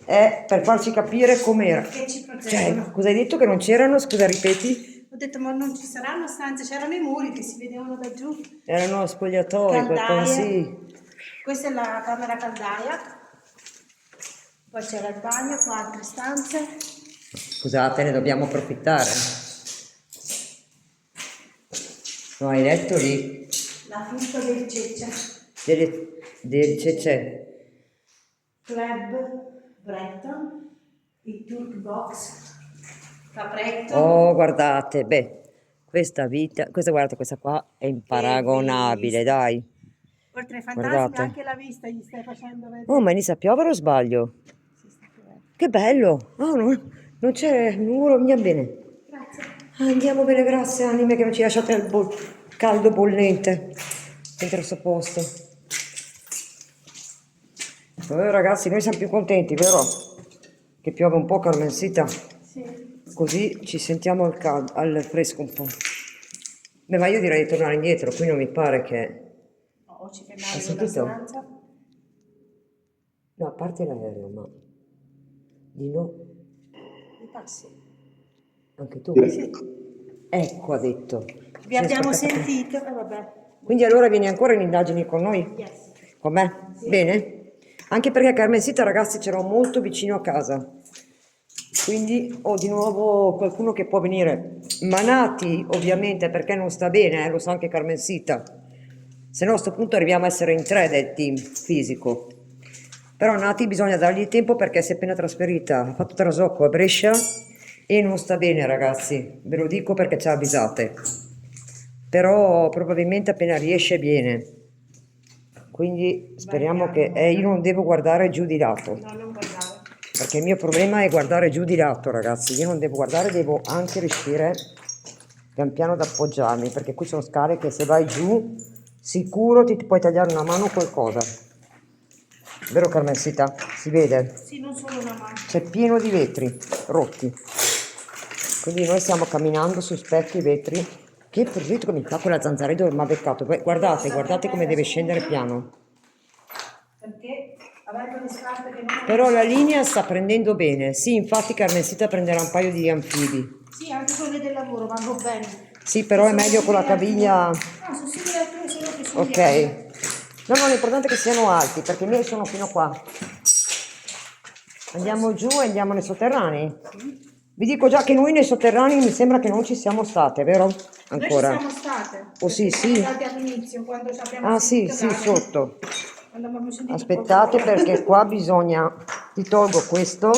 È per farci capire com'era. che ci Cioè, proteggono. cosa hai detto che non c'erano? Scusa, ripeti? Ho detto, ma non ci saranno stanze, c'erano i muri che si vedevano da giù. Erano spogliatoi, qualcosa Caldaie. sì. Questa è la camera caldaia. Poi c'era il bagno, qua altre stanze. Scusate, ne dobbiamo approfittare. No, hai letto lì La frutta del ceccia. del cecè. Club Breton. Il Turk Box. Capretto. Oh, guardate, beh, questa vita, guardate, questa qua è imparagonabile, dai. Oltre ai fantasmi Guardate. anche la vista gli stai facendo vedere. Oh, ma inizia a piovere o sbaglio? Si sta piovendo. Che bello! Oh, non c'è nulla, andiamo bene. Grazie. Andiamo bene, grazie anime che non ci lasciate il caldo bollente dentro questo posto. Ragazzi, noi siamo più contenti, vero? Che piove un po', Carmencita, Sì. così ci sentiamo al fresco un po'. Beh, ma io direi di tornare indietro, qui non mi pare che. O ci Hai fermiamo in una sentito? stanza. No, a parte l'aereo, ma di no, I passi. anche tu. Ecco, ha detto. Vi abbiamo Sì, aspetta. sentito. Vabbè. Quindi allora vieni ancora in indagini con noi? Yes. Con me? Bene? Anche perché Carmencita, ragazzi, c'ero molto vicino a casa. Quindi ho di nuovo qualcuno che può venire. Ma Nati, ovviamente, perché non sta bene, lo sa anche Carmencita. Se no a sto punto arriviamo a essere in 3 del team fisico. Però Nati bisogna dargli tempo perché si è appena trasferita, ha fatto trasloco a Brescia e non sta bene, ragazzi. Ve lo dico perché ci ha avvisate. Però probabilmente appena riesce viene. Quindi speriamo che. Io non devo guardare giù di lato. No, non guardare. Perché il mio problema è guardare giù di lato, ragazzi. Io non devo guardare, devo anche riuscire pian piano ad appoggiarmi, perché qui sono scale che se vai giù sicuro ti puoi tagliare una mano o qualcosa. Vero Carmencita? Si vede? Sì, non solo una mano. C'è pieno di vetri rotti. Quindi noi stiamo camminando su specchi e vetri. Che progetto che mi fa quella zanzara dove mi ha beccato. Guardate come deve scendere piano. Perché avendo le scarpe che non. Però la linea sta prendendo bene. Sì, infatti Carmencita prenderà un paio di anfibi. Sì, anche quelle del lavoro vanno bene. Sì, però è meglio con la caviglia. No, sono simili a te, solo che sono Ok. No, l'importante è che siano alti, perché i miei sono fino qua. Andiamo giù e andiamo nei sotterranei? Vi dico già che noi nei sotterranei mi sembra che non ci siamo state, vero? Ancora. Noi ci siamo state. Oh sì, perché sì. siamo andati all'inizio, quando ci abbiamo Ah sì, sentito sì, parlare. sotto. Quando abbiamo sentito Aspettate poco. perché qua bisogna. Ti tolgo questo,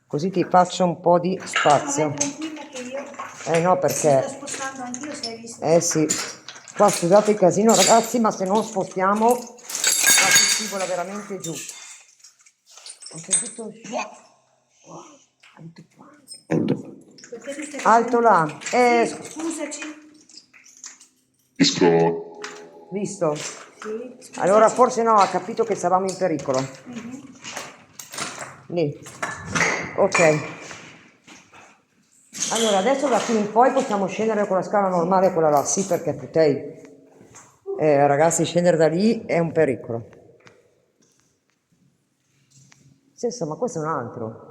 così ti faccio un po' di Vai spazio. tranquilla che io No, mi perché. sto spostando anch'io, se hai visto. Sì. Qua scusate il casino, ragazzi, ma se non spostiamo. scivola veramente giù. Ho sentito alto qua. Perché ti stai Alto là. Sì, scusaci. Isco. Visto? Sì, scusaci. Allora forse no, ha capito che stavamo in pericolo. Lì. Ok. Allora adesso da qui in poi possiamo scendere con la scala normale, quella là, sì, perché potei. Ragazzi, scendere da lì è un pericolo. Stesso, ma questo è un altro.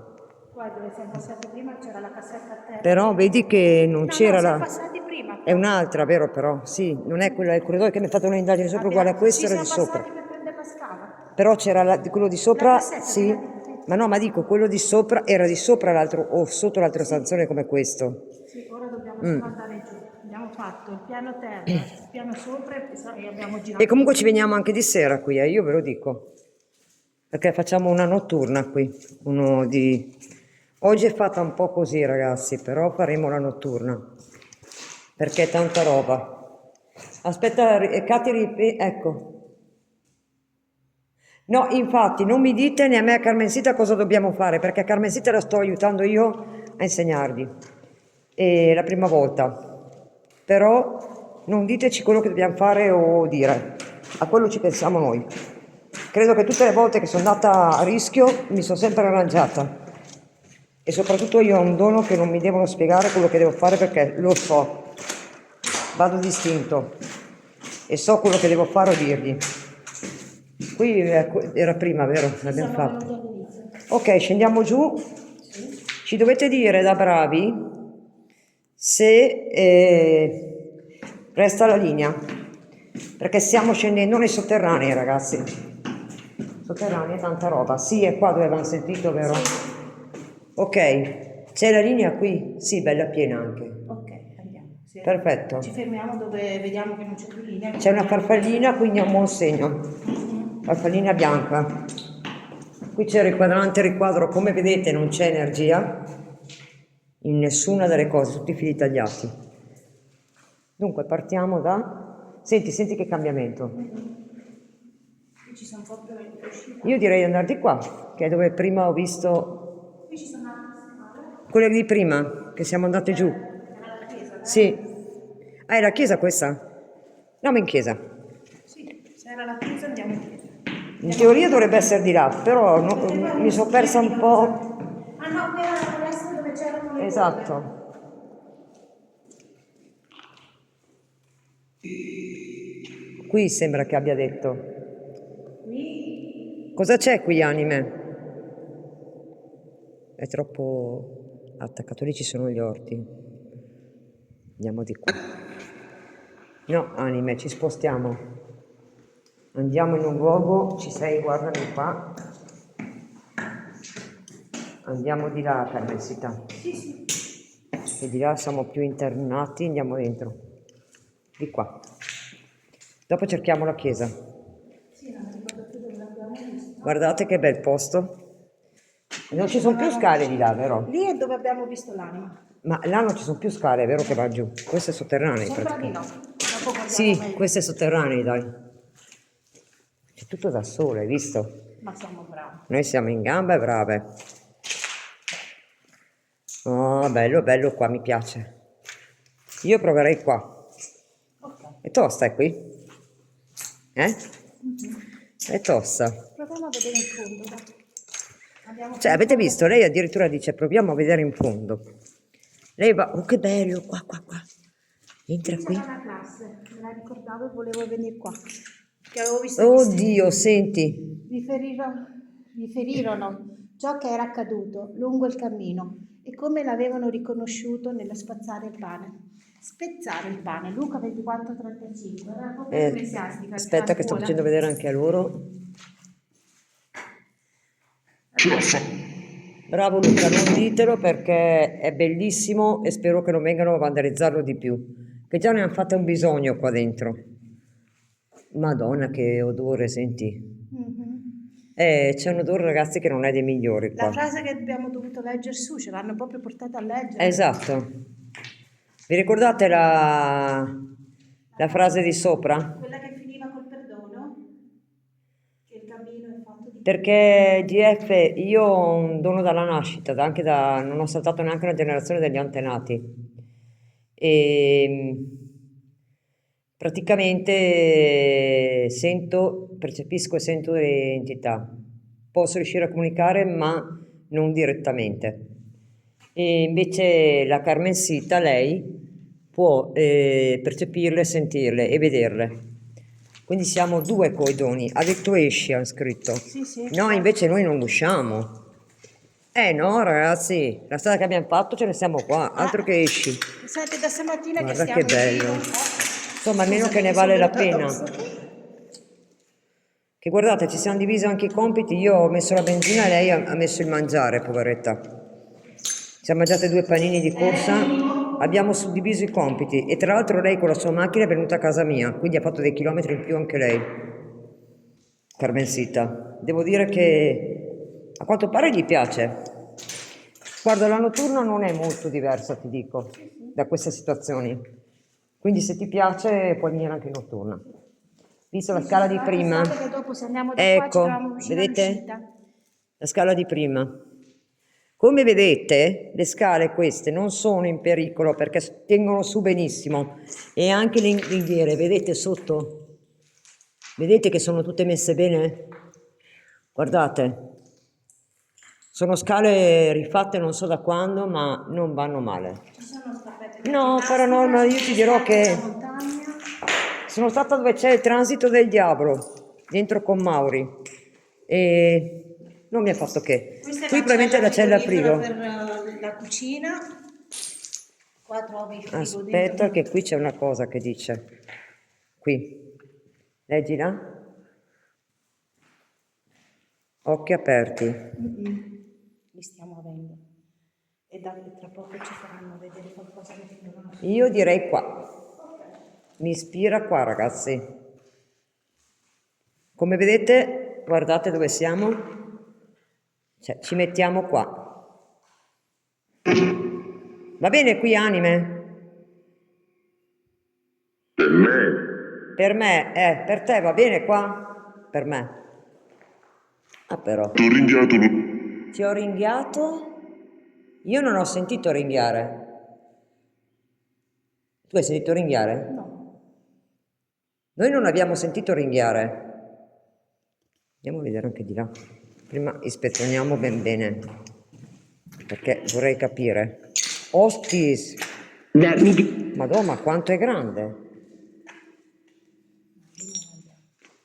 Qua dove siamo passati prima c'era la cassetta a terra. Però vedi che non c'era siamo la. passati prima. È un'altra, vero però? Sì, non è quella del corridoio che mi ha fatto un'indagine sopra uguale a questo, Sì, era di siamo sopra. passati per prendere la scala. Però c'era quello di sopra, cassetta, sì, quella di- ma no, ma dico, quello di sopra era di sopra l'altro, o sotto l'altra stanzione come questo. Sì, ora dobbiamo solo andare giù. Abbiamo fatto il piano terra, il piano sopra e abbiamo girato. E comunque ci veniamo anche di sera qui, io ve lo dico, perché facciamo una notturna qui, Oggi è fatta un po' così ragazzi, però faremo la notturna, perché è tanta roba. Aspetta, Katy, ecco. No, infatti, non mi dite né a me a Carmensita cosa dobbiamo fare, perché a Carmensita la sto aiutando io a insegnargli. È la prima volta. Però non diteci quello che dobbiamo fare o dire. A quello ci pensiamo noi. Credo che tutte le volte che sono andata a rischio mi sono sempre arrangiata. E soprattutto io ho un dono che non mi devono spiegare quello che devo fare perché lo so. Vado distinto. E so quello che devo fare o dirgli. Qui era prima, vero? L'abbiamo fatto. Ok, scendiamo giù. Ci dovete dire da bravi se resta la linea, perché stiamo scendendo nei sotterranei, ragazzi. Sotterranei è tanta roba. Sì, è qua dove abbiamo sentito, vero? Ok, c'è la linea qui? Sì, bella piena anche. Ok, andiamo. Sì. Perfetto. Ci fermiamo dove vediamo che non c'è più linea. C'è una farfallina, quindi è un buon segno. Farfallina bianca. Qui c'è il riquadro, come vedete non c'è energia in nessuna delle cose, tutti i fili tagliati. Dunque partiamo da. Senti che cambiamento. Qui ci sono proprio le uscite. Io direi di andare di qua, che è dove prima ho visto. Qui ci sono altre scale. Quelle di prima, che siamo andate giù. Era la chiesa. Sì. Ah, è la chiesa questa? Andiamo in chiesa. Sì, se era la chiesa andiamo in chiesa. In teoria dovrebbe essere di là, però mi sono persa un po'. Ah no, qui era la palestra dove c'erano le Esatto. Qui sembra che abbia detto. Qui Cosa c'è qui, anime? È troppo attaccato, lì ci sono gli orti. Andiamo di qua. No, anime, ci spostiamo. Andiamo in un luogo, ci sei, guardami qua. Andiamo di là, Carmensita. E di là siamo più internati, andiamo dentro. Di qua. Dopo cerchiamo la chiesa. Guardate che bel posto. Non ci sono più scale di là, vero? lì è dove abbiamo visto l'anima. Ma là non ci sono più scale, è vero che va giù? Questo è sotterraneo. Sopra di no. Dopo guardiamo Sì, meglio. questo è sotterraneo, dai. C'è tutto da solo, hai visto? Ma siamo bravi. Noi siamo in gamba e brave. Oh, bello, bello qua, mi piace. Io proverei qua. È tosta, è qui? È tosta. Proviamo a vedere in fondo. Dai. Andiamo Cioè, avete visto? Lei addirittura dice proviamo a vedere in fondo. Lei va, oh che bello, qua. Entra qui. C'era una classe, me la ricordavo e volevo venire qua. Che avevo visto gli Oddio, senti. riferirono ciò che era accaduto lungo il cammino e come l'avevano riconosciuto nello spazzare il pane. Spezzare il pane, Luca 24:35, era proprio ecclesiastica. Aspetta che sto facendo vedere anche a loro. Ce la fa. Bravo Luca, non ditelo perché è bellissimo e spero che non vengano a vandalizzarlo di più. Che già ne hanno fatto un bisogno qua dentro. Madonna che odore, senti. C'è un odore ragazzi che non è dei migliori La qua. frase che abbiamo dovuto leggere su, ce l'hanno proprio portata a leggere. Esatto. Vi ricordate la frase di sopra? Quella che finiva col perdono? Che il Perché GF io ho un dono dalla nascita, non ho saltato neanche una generazione degli antenati. E praticamente percepisco e sento le entità. Posso riuscire a comunicare, ma non direttamente. E invece la Carmencita, lei, può percepirle, sentirle e vederle. Quindi siamo due coi doni. Ha detto esci, hanno scritto. Sì, sì. No, invece noi non usciamo. No, ragazzi, la strada che abbiamo fatto ce ne siamo qua, altro che esci. Senti, da stamattina Guarda che che stiamo in bello. giro. Insomma, almeno Scusami, che ne mi sono vale la venuta pena. addosso. Che guardate, ci siamo divisi anche i compiti, io ho messo la benzina e lei ha messo il mangiare, poveretta. Ci siamo mangiate 2 panini di corsa, abbiamo suddiviso i compiti e tra l'altro lei con la sua macchina è venuta a casa mia, quindi ha fatto dei chilometri in più anche lei. Carmencita. Devo dire che a quanto pare gli piace. Guarda, la notturna non è molto diversa, ti dico, da queste situazioni. Quindi se ti piace puoi venire anche in notturna. Visto la scala di prima? Che dopo se andiamo da qua ci Ecco, troviamo vicino vedete? all'uscita. La scala di prima. Come vedete, le scale queste non sono in pericolo perché tengono su benissimo. E anche le ringhiere, vedete sotto? Vedete che sono tutte messe bene? Guardate. Sono scale rifatte non so da quando, ma non vanno male. Ci sono scarpette No, di Paranormal, io ti dirò scarpe da che montagna. sono stata dove c'è il transito del diavolo, dentro con Mauri, e non mi ha fatto che. Questa è Qui la probabilmente è la cella frigorifera frigo. per la cucina. Qua trovi il frigo Aspetta dentro. che qui c'è una cosa che dice. Qui. Leggila. Occhi aperti. Li stiamo avendo. E tra poco ci faranno vedere qualcosa che devono fare. Io direi qua. Mi ispira qua, ragazzi. Come vedete, guardate dove siamo. Cioè, ci mettiamo qua. Va bene qui, anime? Per me. Per me, per te va bene qua? Per me. Ah, però. T'ho ringhiato lui. Ti ho ringhiato? Io non ho sentito ringhiare. Tu hai sentito ringhiare? No. Noi non abbiamo sentito ringhiare. Andiamo a vedere anche di là. Prima ispezioniamo ben bene. Perché vorrei capire. Ostis! Madonna, quanto è grande!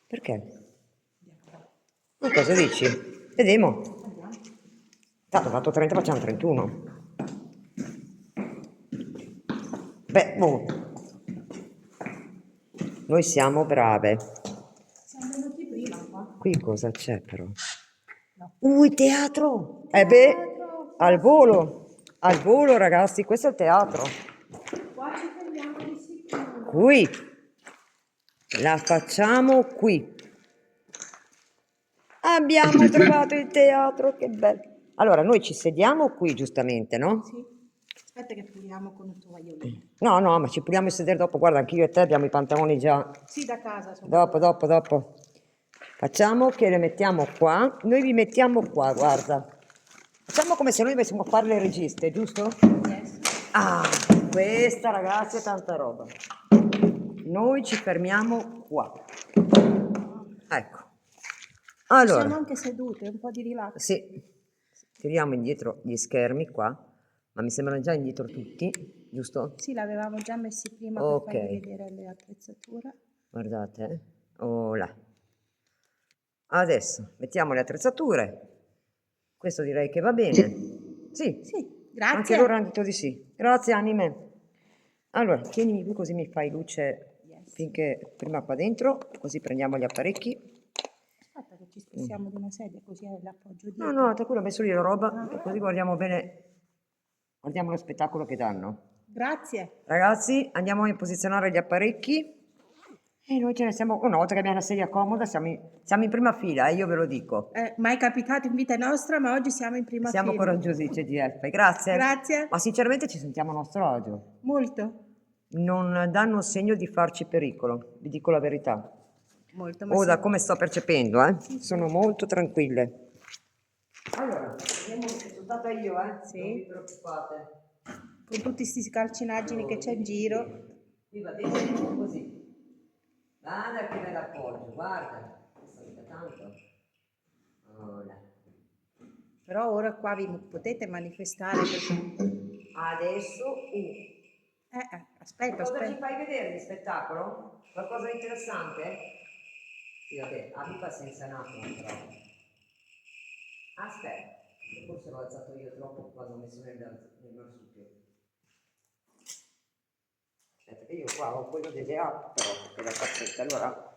Perché? Ma cosa dici? Vediamo. Tanto ho fatto 30, facciamo 31. Beh, noi siamo brave. Siamo venuti prima qua. Qui cosa c'è però? No. Il teatro! Al volo ragazzi, questo è il teatro. Qua ci fermiamo di sicuro. Qui, la facciamo qui. Abbiamo trovato il teatro, che bello. Allora, noi ci sediamo qui giustamente, no? Sì. Aspetta che puliamo con il tovagliolino. No, ma ci puliamo a sedere dopo. Guarda, anche io e te abbiamo i pantaloni già. Sì, da casa. Sono Dopo. Facciamo che le mettiamo qua. Noi vi mettiamo qua, guarda. Facciamo come se noi dovessimo fare le registe, giusto? Yes. Ah, questa ragazzi è tanta roba. Noi ci fermiamo qua. Ecco. Siamo Allora, anche sedute, un po' di relax. sì, tiriamo indietro gli schermi qua, ma mi sembrano già indietro tutti, giusto? Sì, l'avevamo già messi prima Ok. per farvi vedere le attrezzature. Guardate, oh là. Adesso mettiamo le attrezzature. Questo direi che va bene. Sì, Sì, grazie. anche loro hanno detto di sì. Grazie, anime. Allora, tienimi qui così mi fai luce finché prima qua dentro, così prendiamo gli apparecchi. Aspetta che ci spostiamo di una sedia così hai l'appoggio dietro. No, tranquillo, ho messo lì la roba e così guardiamo bene, guardiamo lo spettacolo che danno. Grazie. Ragazzi, andiamo a posizionare gli apparecchi e noi ce ne siamo, una volta che abbiamo la sedia comoda, siamo in prima fila, io ve lo dico. Mai capitato in vita nostra, ma oggi siamo in prima Siamo fila. coraggiosi, CGF, grazie. Grazie. Ma sinceramente ci sentiamo a nostro agio. Molto. Non danno segno di farci pericolo, vi dico la verità. Molto, ma Oh, da sì. come sto percependo, sono molto tranquille. Allora, vediamo che sono stata io, Sì. non vi preoccupate. Con tutti questi calcinaggini che c'è in giro. Qui va bene così. Guarda che bella appoggio, guarda. Questa mica tanto. Ora. Però ora qua vi potete manifestare perché... Adesso, aspetta, cosa ci aspetta. fai vedere di spettacolo? Qualcosa di interessante? Sì, vabbè, abbi pazienza un attimo però. Aspetta, che forse l'ho alzato io troppo quando ho messo nel marsupio. Aspetta che io qua ho quello delle app però, che è la cassetta, allora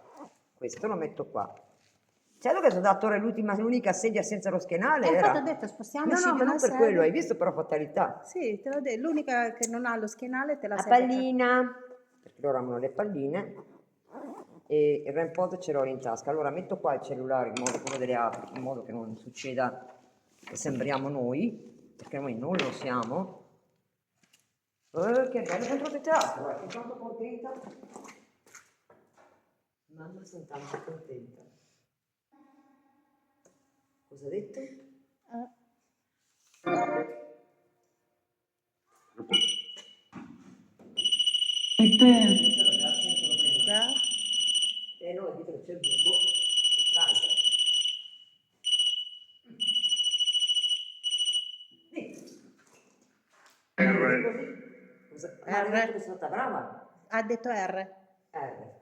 questo lo metto qua. Certo che sono dato l'unica sedia senza lo schienale Infatti ho era. detto spostiamoci No, di ma non una per quello, hai sedia. visto per fatalità. Sì, te l'ho detto, l'unica che non ha lo schienale te la La sei beccata. pallina, perché loro amano le palline, e il REM-pod ce l'ho in tasca. Allora metto qua il cellulare, in modo, quello delle app, in modo che non succeda che sembriamo noi, perché noi non lo siamo. Che bello dentro il teatro, sono tanto contenta. Mamma, sono tanto contenta. Cosa ha detto? Ragazzi, non problema. Già? No, dietro c'è il buco, il caldo. Ma ha detto che R. sono stata brava? Ha detto R. R.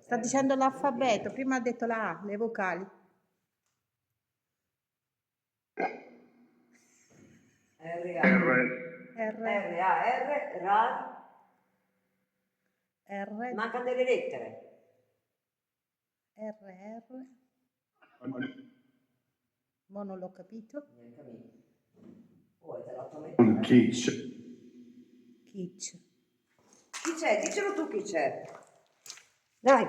Sta dicendo l'alfabeto, prima ha detto la A, le vocali. R, A. R, R, A, R, RA. R, Mancano delle lettere. R, R. Mo non l'ho capito. Neanche a me. Oh, te l'ho fatto mettere. Kitsch. Chi c'è? Dicelo tu chi c'è. Dai.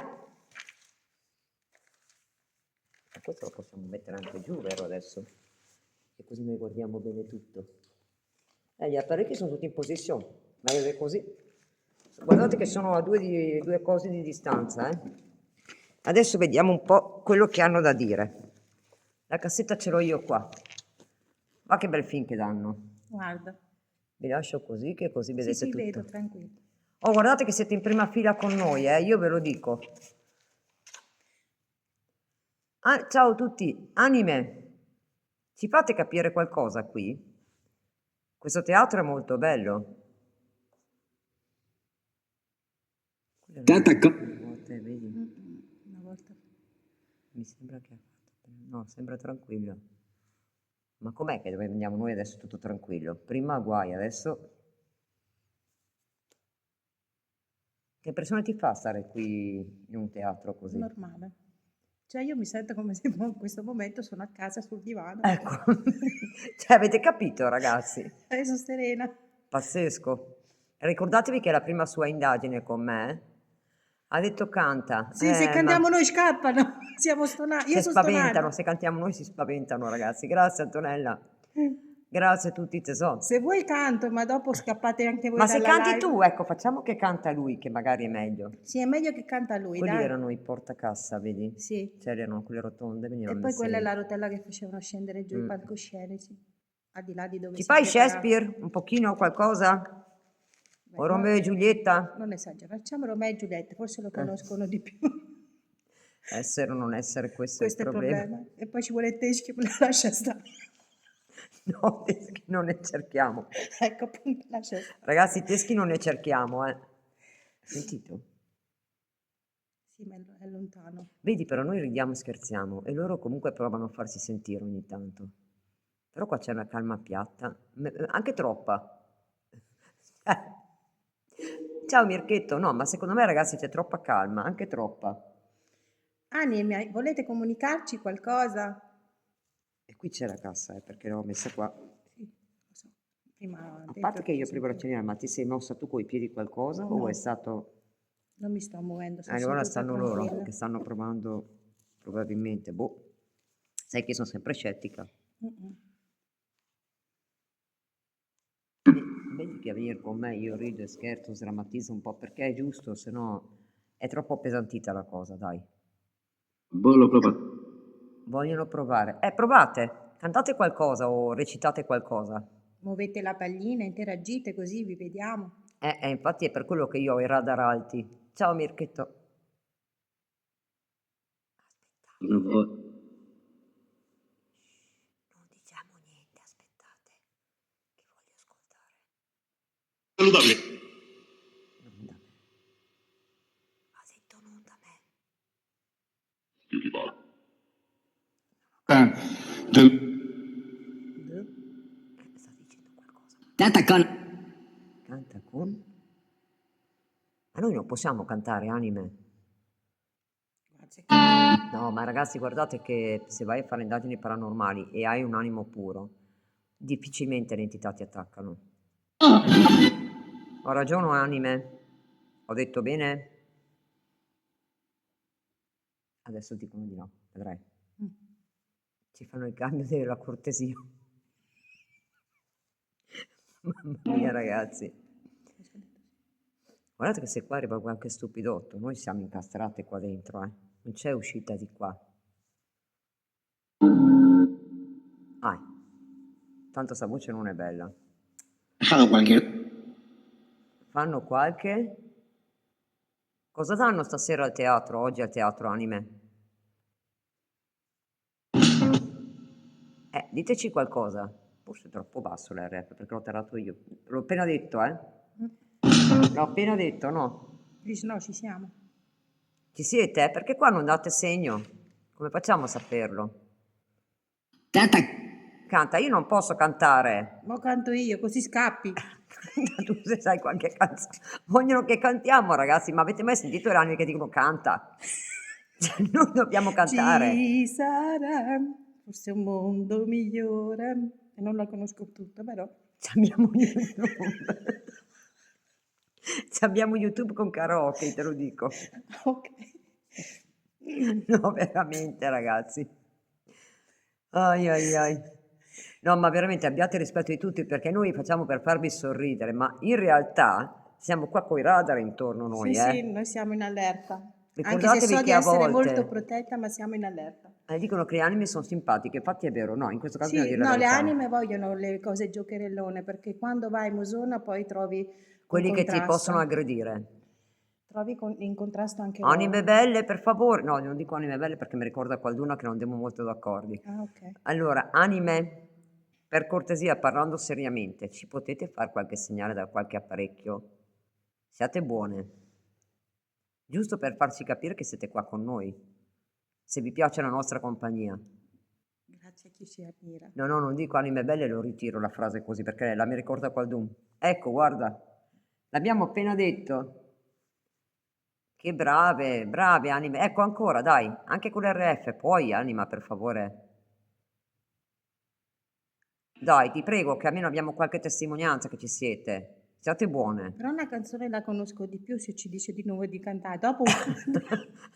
Questo lo possiamo mettere anche giù, vero adesso? E così noi guardiamo bene tutto. Gli apparecchi sono tutti in posizione, meglio che così. Guardate che sono a due cose di distanza, Adesso vediamo un po' quello che hanno da dire. La cassetta ce l'ho io qua. Ma che bel film che danno. Guarda. Vi lascio così, che così vedete Sì, tutto. vedo, tranquillo. Oh, guardate che siete in prima fila con noi, io ve lo dico. Ah, ciao a tutti, anime, ci fate capire qualcosa qui? Questo teatro è molto bello. Vedi? Una volta. Mi sembra che ha fatto. No, sembra tranquillo. Ma com'è che dove andiamo noi adesso è tutto tranquillo? Prima guai, adesso. Che impressione ti fa stare qui in un teatro così? Normale. Cioè io mi sento come se in questo momento sono a casa sul divano. Ecco, cioè avete capito ragazzi? Sono serena. Pazzesco. Ricordatevi che è la prima sua indagine con me. Ha detto canta. Sì, se Ma cantiamo noi scappano. Siamo stonati. Io si sono spaventano, stonata. se cantiamo noi si spaventano ragazzi. Grazie Antonella. Grazie a tutti tesoro. Se vuoi canto, ma dopo scappate anche voi Ma se dalla canti live. tu, ecco, facciamo che canta lui, che magari è meglio. Sì, è meglio che canta lui, Quelli dai. erano i portacassa, vedi? Sì. Cioè erano quelle rotonde, venivano E poi messe quella è lì. la rotella che facevano scendere giù i palcoscenici, al di là di dove Ci si fai preparava. Shakespeare? Un pochino, qualcosa? Beh, O Romeo e Giulietta? non esagero, facciamo Romeo e Giulietta, forse lo conoscono di più. Essere o non essere, questo è il Questo è il problema. problema. E poi ci vuole Teschi, ma lascia stare. No, teschi non ne cerchiamo. Ecco, appunto, lascia stare. Ragazzi, teschi non ne cerchiamo, Sentito? Sì, ma è lontano. Vedi, però noi ridiamo e scherziamo e loro comunque provano a farsi sentire ogni tanto. Però qua c'è una calma piatta, anche troppa. Ciao Mirchetto, no, ma secondo me ragazzi c'è troppa calma, anche troppa. Ani, volete comunicarci qualcosa? E qui c'è la cassa, perché l'ho messa qua. Sì, lo so. Prima A parte che io aprivo la ceniera, ma ti sei mossa tu coi piedi qualcosa o No. è stato... Non mi sto muovendo, sono allora seduta stanno loro, tranquilla. che stanno provando probabilmente, boh. Sai che sono sempre scettica. Vedi che a venire con me io rido e scherzo, sdrammatizzo un po' perché è giusto, se no è troppo appesantita la cosa, dai. Voglio provare. Vogliono provare. Provate, cantate qualcosa o recitate qualcosa. Muovete la pallina, interagite così vi vediamo. Infatti è per quello che io ho i radar alti. Ciao Mirchetto. Non voglio. Non diciamo niente, aspettate, che voglio ascoltare. Salutare. Non da me. Ha detto non da me. Sta dicendo qualcosa. Canta con. Canta con? Ma noi non possiamo cantare anime. Grazie. No, ma ragazzi, guardate che se vai a fare indagini paranormali e hai un animo puro, difficilmente le entità ti attaccano. Ho ragione, anime? Ho detto bene? Adesso dicono di no, vedrai. Ci fanno il cambio della cortesia. Mamma mia, ragazzi. Guardate che se qua arriva qualche stupidotto, noi siamo incastrate qua dentro, non c'è uscita di qua. Tanto sta voce non è bella. Fanno qualche? Cosa danno stasera al teatro, oggi al teatro anime? Diteci qualcosa. Forse è troppo basso l'RF perché l'ho tarato io. L'ho appena detto, L'ho appena detto, no? Dici no, ci siamo. Ci siete? Perché qua non date segno? Come facciamo a saperlo? Canta. Canta, io non posso cantare. Mo canto io, così scappi. Tu se sai qualche canzone. Vogliono che cantiamo, ragazzi, ma avete mai sentito le anime che dicono canta? Cioè, noi dobbiamo cantare. Ci sarà forse un mondo migliore. E non la conosco tutta, però. Abbiamo YouTube. Abbiamo YouTube con karaoke, te lo dico. Ok. No, veramente, ragazzi. Ai ai ai. No, ma veramente abbiate rispetto di tutti perché noi facciamo per farvi sorridere, ma in realtà siamo qua coi radar intorno noi, Sì, noi siamo in allerta. Anche se Ricordatevi so che di a essere molto volte protetta, ma siamo in allerta. dicono che le anime sono simpatiche, infatti è vero, no, in questo caso bisogna Sì, dire la no, le verità. anime vogliono le cose giocherellone perché quando vai in Musona poi trovi un Quelli che ti contrasto. possono aggredire. Trovi in contrasto anche Anime loro. belle, per favore. No, non dico anime belle perché mi ricorda qualcuno che non andiamo molto d'accordo. Ah, ok. Allora, anime, per cortesia, parlando seriamente, ci potete fare qualche segnale da qualche apparecchio? Siate buone. Giusto per farci capire che siete qua con noi. Se vi piace la nostra compagnia. Grazie a chi ci ammira. No, non dico anime belle, lo ritiro la frase così perché la mi ricorda qualcuno. Ecco, guarda, l'abbiamo appena detto. Che brave, brave anime. Ecco ancora, dai, anche con l'RF, puoi anima, per favore. Dai, ti prego, che almeno abbiamo qualche testimonianza che ci siete. Siate buone. Però una canzone la conosco di più se ci dice di nuovo di cantare. Dopo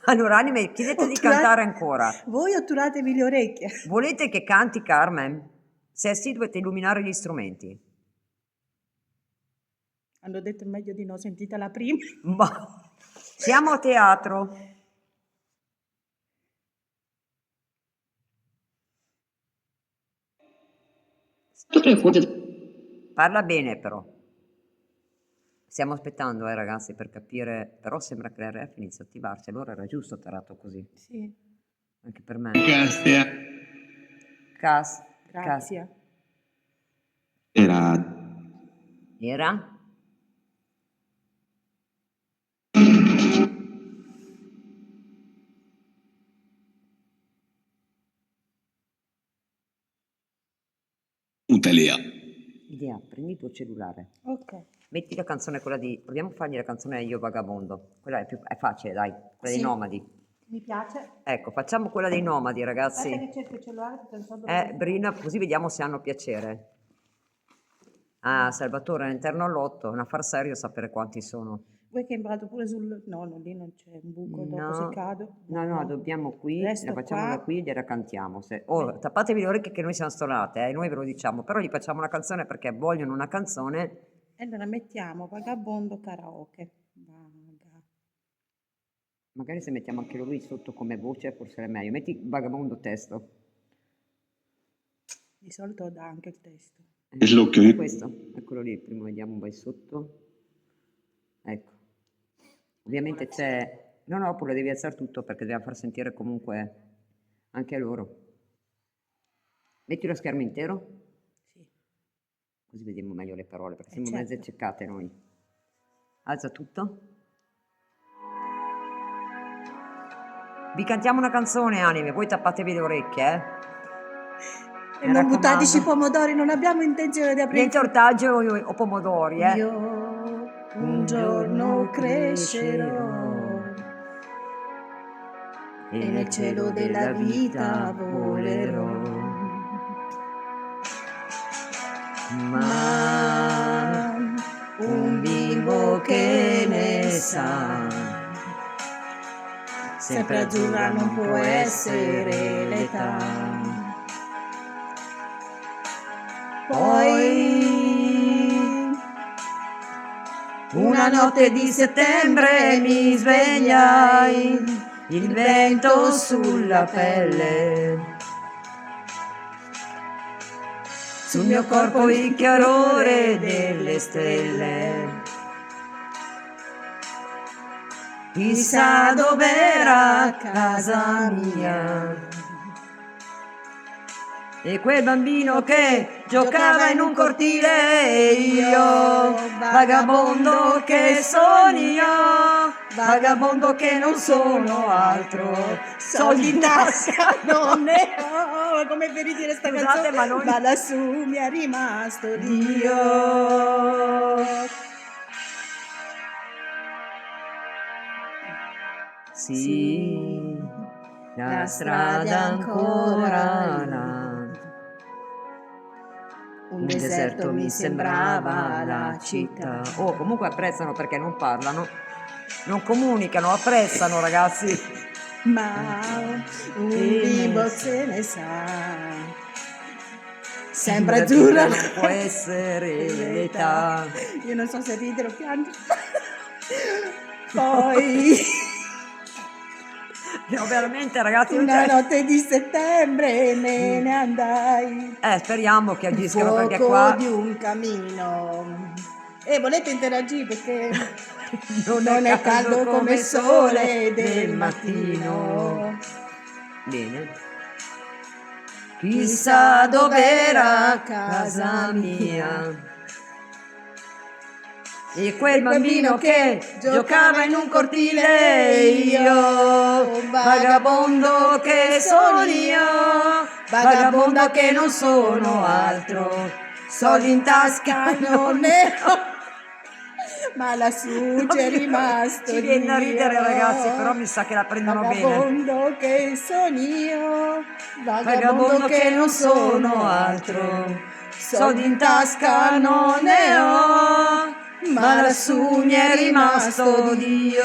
Allora, anime, chiedete di cantare ancora. Voi otturatevi le orecchie. Volete che canti Carmen? Se sì, dovete illuminare gli strumenti. Hanno detto meglio di no, sentitela prima. Ma siamo a teatro. Parla bene però. Stiamo aspettando, ragazzi, per capire. Però sembra che l'RF inizi a attivarsi. Allora era giusto tarato così. Sì, Anche per me. Grazie. Cas. grazie. Era Era? Utalia. Idea, prendi il tuo cellulare. Ok. Metti la canzone, quella di. Proviamo a fargli la canzone Io Vagabondo. Quella è facile, dai. Quella dei Sì. nomadi. Mi piace. Ecco, facciamo quella dei nomadi, ragazzi. Aspetta che cerco il cellulare perché non so dove Brina, così vediamo se hanno piacere. Ah, Salvatore all'interno all'otto, un affar serio sapere quanti sono. Vuoi che vado pure sul... No, lì non c'è un buco, dopo se cado. No, dobbiamo qui, Resto la facciamo qua. da qui e gliela cantiamo. Tappatevi le orecchie che noi siamo stonate, noi ve lo diciamo, però gli facciamo una canzone perché vogliono una canzone. E allora mettiamo Vagabondo karaoke. Magari se mettiamo anche lui sotto come voce forse è meglio. Metti vagabondo testo. Di solito dà anche il testo. Ok. Questo, eccolo lì, prima vediamo vai sotto. Ecco. Ovviamente c'è... No, no, poi lo devi alzare tutto perché dobbiamo far sentire comunque anche a loro. Metti lo schermo intero, Sì. così vediamo meglio le parole, perché siamo mezze certo. ceccate noi. Alza tutto. Vi cantiamo una canzone, anime, voi tappatevi le orecchie, E Mi non buttateci i raccomando. pomodori, non abbiamo intenzione di aprire Niente ortaggi o pomodori, Io un giorno crescerò e nel cielo della vita volerò. Ma un bimbo che ne sa, sempre azzurra non può essere l'età. Poi una notte di settembre mi svegliai, il vento sulla pelle, sul mio corpo il chiarore delle stelle. Chissà dov'era casa mia. E quel bambino che giocava in un cortile e io, vagabondo che sono io, vagabondo che non sono altro, soldi in tasca non ne ho. Come per dire sta Scusate, canzone, ma lassù mi è rimasto Dio. Sì, la strada ancora là. Un deserto mi sembrava la città. Oh, comunque apprezzano perché non parlano, non comunicano, apprezzano ragazzi. Ma un bimbo se ne sa, sembra azzurra non può essere l'età. Io non so se ridere o piangere. Poi No, veramente ragazzi, una notte di settembre me ne andai. speriamo che agiscano perché Fuoco qua di un camino. E volete interagire perché non è caldo come il sole del mattino. Bene. Chissà dov'era casa mia. E quel bambino che giocava in un cortile e io, vagabondo che sono io, vagabondo che non sono altro, soldi in tasca non ne ho. Ma lassù c'è rimasto Ci viene da ridere Dio. ragazzi, però mi sa che la prendono bene. Vagabondo che sono io, Vagabondo che non sono altro, soldi in tasca non ne ho, ma lassù mi è rimasto Dio.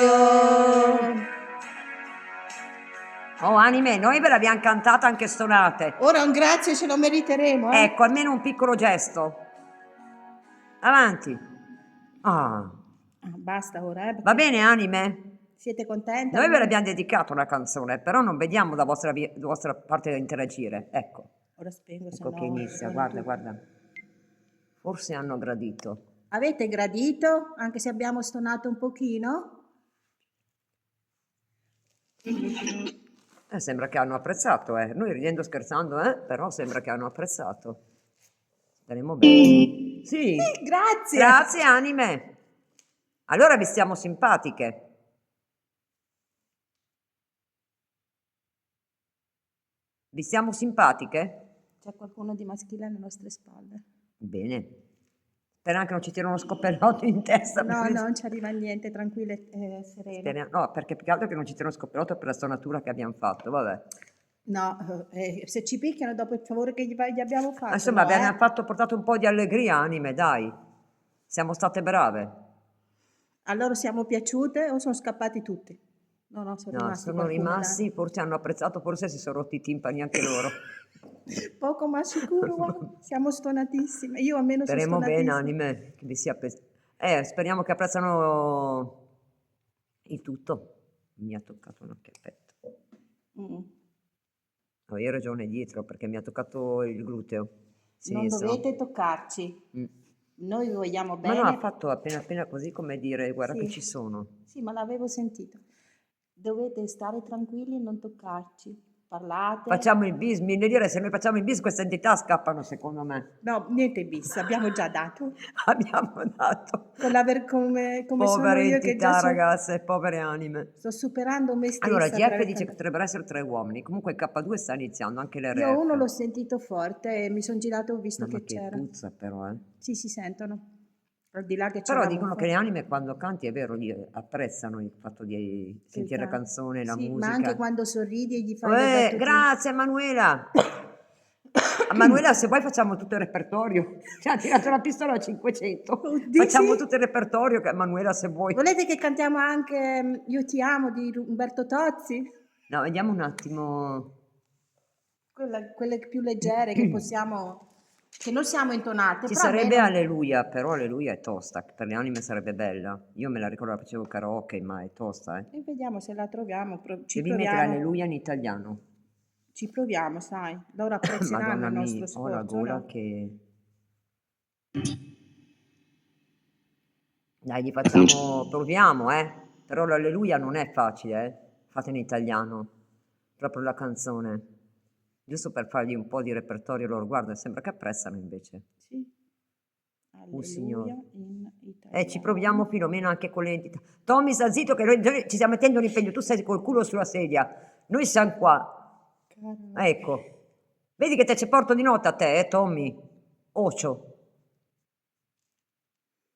Oh anime, noi ve l'abbiamo cantata anche stonate. Ora un grazie ce lo meriteremo, eh? Ecco, almeno un piccolo gesto. Avanti. Ah, Basta ora, eh? va bene anime? Siete contenti? Noi ve l'abbiamo dedicato una canzone, però non vediamo da vostra parte da interagire. Ecco, Ora spengo, se ecco no che inizia, suona guarda, tutto. guarda. Forse hanno gradito. Avete gradito, anche se abbiamo stonato un pochino? Sembra che hanno apprezzato, Noi ridendo scherzando, però sembra che hanno apprezzato. Speriamo bene. Sì, Grazie! grazie anime. Allora vi stiamo simpatiche. Vi stiamo simpatiche? C'è qualcuno di maschile alle nostre spalle. Bene. Speriamo che non ci tirano uno scoppellotto in testa. No, non ci arriva niente, tranquille e serene. No, perché più che altro che non ci tirano uno scoppellotto per la stonatura che abbiamo fatto, vabbè. No, se ci picchiano dopo il favore che gli abbiamo fatto. Insomma, no, abbiamo portato un po' di allegria, anime, dai. Siamo state brave. A loro siamo piaciute o sono scappati tutti? No, sono No, rimasti sono qualcuno, rimasti, forse hanno apprezzato, forse si sono rotti i timpani anche loro. dai. Poco ma sicuro, guarda, siamo stonatissime. Io almeno sono Speriamo bene, stonatissima. anime, che vi sia speriamo che apprezzano il tutto. Mi ha toccato una chiappetta. Mm. Avevi ragione dietro perché mi ha toccato il gluteo Non sinistro. dovete toccarci. Mm. Noi vi vogliamo Ma no, ha bene. fatto appena così come dire, guarda che Sì. ci sono. Sì, ma l'avevo sentito. Dovete stare tranquilli e non toccarci. Parlate. Facciamo il bis, mi dire se noi facciamo il bis queste entità scappano secondo me. No, niente bis, abbiamo già dato. Abbiamo dato. Con come sono Povere io che già entità, ragazze, povere anime. sto superando me Allora, stessa. GF dice che potrebbero essere 3 uomini, comunque il K2 sta iniziando, anche Io uno l'ho l'RF. sentito forte e mi sono girato e ho visto No, ma che che c'era. puzza però, eh. Sì, si sentono. Al di là che Però c'era dicono che le anime quando canti, è vero, apprezzano il fatto di sentire la canzone, la sì, musica. ma anche quando sorridi e gli fai le battute. Grazie Emanuela! Emanuela, se vuoi facciamo tutto il repertorio. Ci ha tirato la pistola a 500. Oddio, Facciamo sì. tutto il repertorio, che Emanuela se vuoi. Volete che cantiamo anche Io ti amo di Umberto Tozzi? No, vediamo un attimo. Quelle più leggere che possiamo, che non siamo intonate. Ci però sarebbe almeno- Alleluia, però Alleluia è tosta, per le anime sarebbe bella. Io me la ricordo, la facevo karaoke, ma è tosta, eh. E vediamo se la troviamo. Ci Devi mettere proviamo. Alleluia in italiano. Ci proviamo, sai. Loro apprezzeranno Madonna il mia, nostro ho la sforzo, gola no? che... Dai, gli facciamo, proviamo, però l'Alleluia non è facile, fate in italiano, proprio la canzone, giusto per fargli un po' di repertorio loro, guarda, sembra che apprezzano invece. Sì. Signore. Alleluia in italiano. Ci proviamo Filomena anche con le entità. Tommy, sta zitto che noi ci stiamo mettendo l'impegno, tu stai col culo sulla sedia, noi siamo qua, ecco, vedi che te ci porto di notte a te, Tommy, ocio.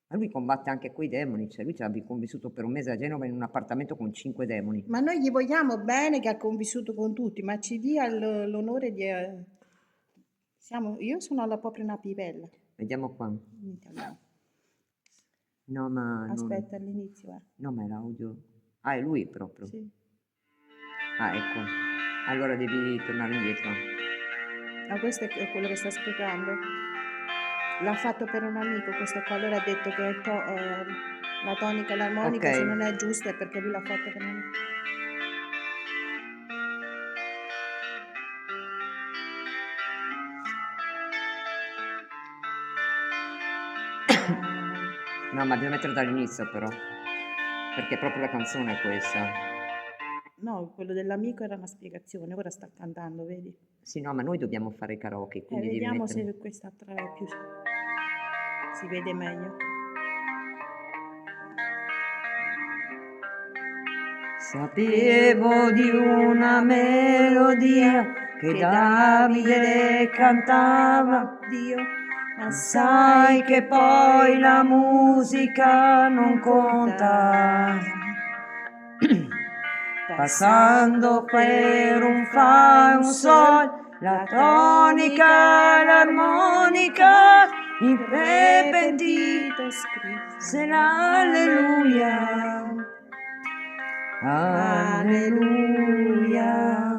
Ma lui combatte anche coi demoni, cioè lui ci ha convissuto per un mese a Genova in un appartamento con 5 demoni. Ma noi gli vogliamo bene che ha convissuto con tutti, ma ci dia l'onore di... io sono proprio una pivella. Vediamo qua. In italiano. No, ma... Aspetta, all'inizio. No, ma è l'audio. Ah, è lui proprio. Sì. Ah, ecco. Allora devi tornare indietro. Ma questo è quello che sta spiegando. L'ha fatto per un amico questo qua, allora ha detto che la tonica e l'armonica Ok. se non è giusta è perché lui l'ha fatto per un amico. No, ma devo mettere dall'inizio però. Perché proprio la canzone è questa. No, quello dell'amico era una spiegazione, ora sta cantando, vedi? Sì, no, ma noi dobbiamo fare karaoke, quindi devi Vediamo mettere... se questa è più... si vede meglio. Sapevo di una melodia che Davide cantava, Dio, ma sai che poi la musica non conta. Passando per un fa e un sol, la tonica, l'armonica, il repentito se l'alleluia. Alleluia,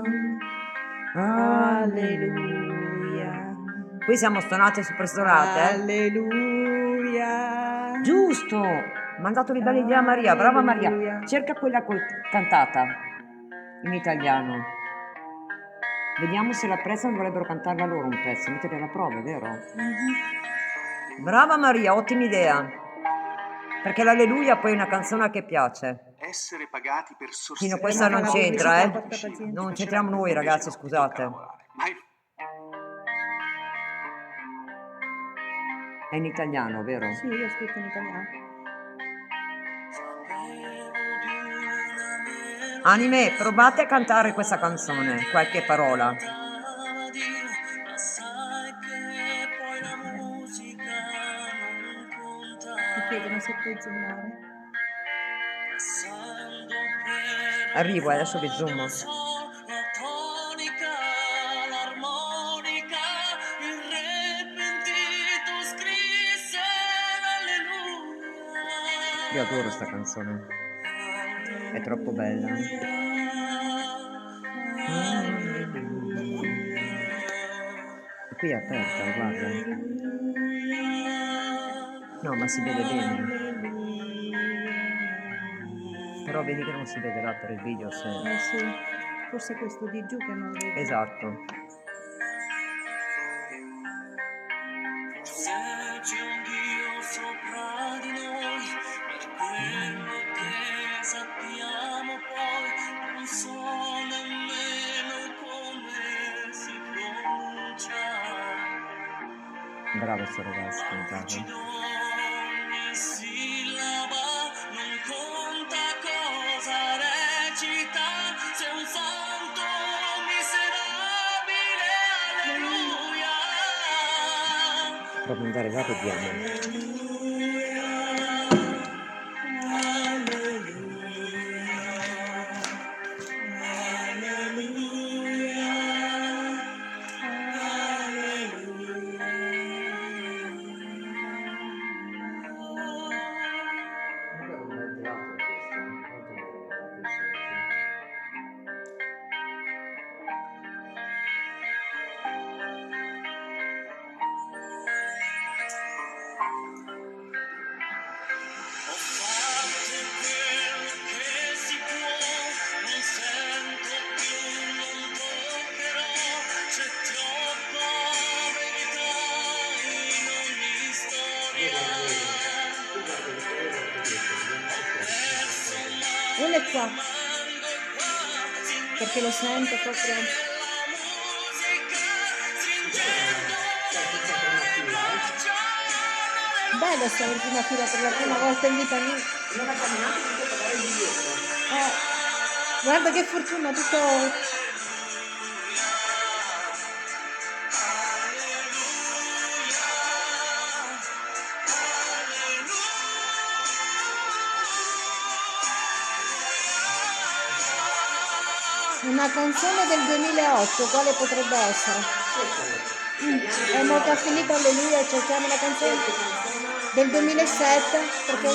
alleluia. Qui siamo stonate super stonate, Alleluia. Giusto! Mandato le belle idee a Maria, brava Maria. Cerca quella cantata in italiano. Vediamo se l'apprezzano, dovrebbero cantarla loro un pezzo, mettere alla prova, vero? Brava Maria, ottima idea. Perché l'Alleluia poi è una canzone che piace. Essere pagati per Fino a sostenere questa non la c'entra, pubblicità, porta pazienza. Non c'entriamo noi ragazzi, scusate. È in italiano, vero? Sì, io ho scritto in italiano. Anime, provate a cantare questa canzone, qualche parola. Ti chiedono se puoi zoomare. Arrivo, adesso vi zoom. Io adoro sta canzone. È troppo bella. E qui è aperta, guarda. No, ma si vede bene. Però però vedi che non si vedrà per il video se... Sì, forse questo di giù che non vedo. Esatto. Forse c'è un Dio sopra di noi, per quello che sappiamo poi, non so nemmeno come si pronuncia. Bravo sto ragazzo cantato. Ogni sillaba non conta cosa recita, sei un santo miserabile, alleluia. Proprio andare là vediamo. Ho fatto quello che si può, non sento più, non toccherò, c'è troppa verità in ogni storia. Uno è qua, perché lo sento proprio. Bello stare in prima fila per la prima volta in vita mia. Non abbiamo neanche dovuto pagare il biglietto. Guarda che fortuna, tutto... Una canzone del 2008, quale potrebbe essere? È molto finito, alleluia, cerchiamo una canzone del 2007, perché...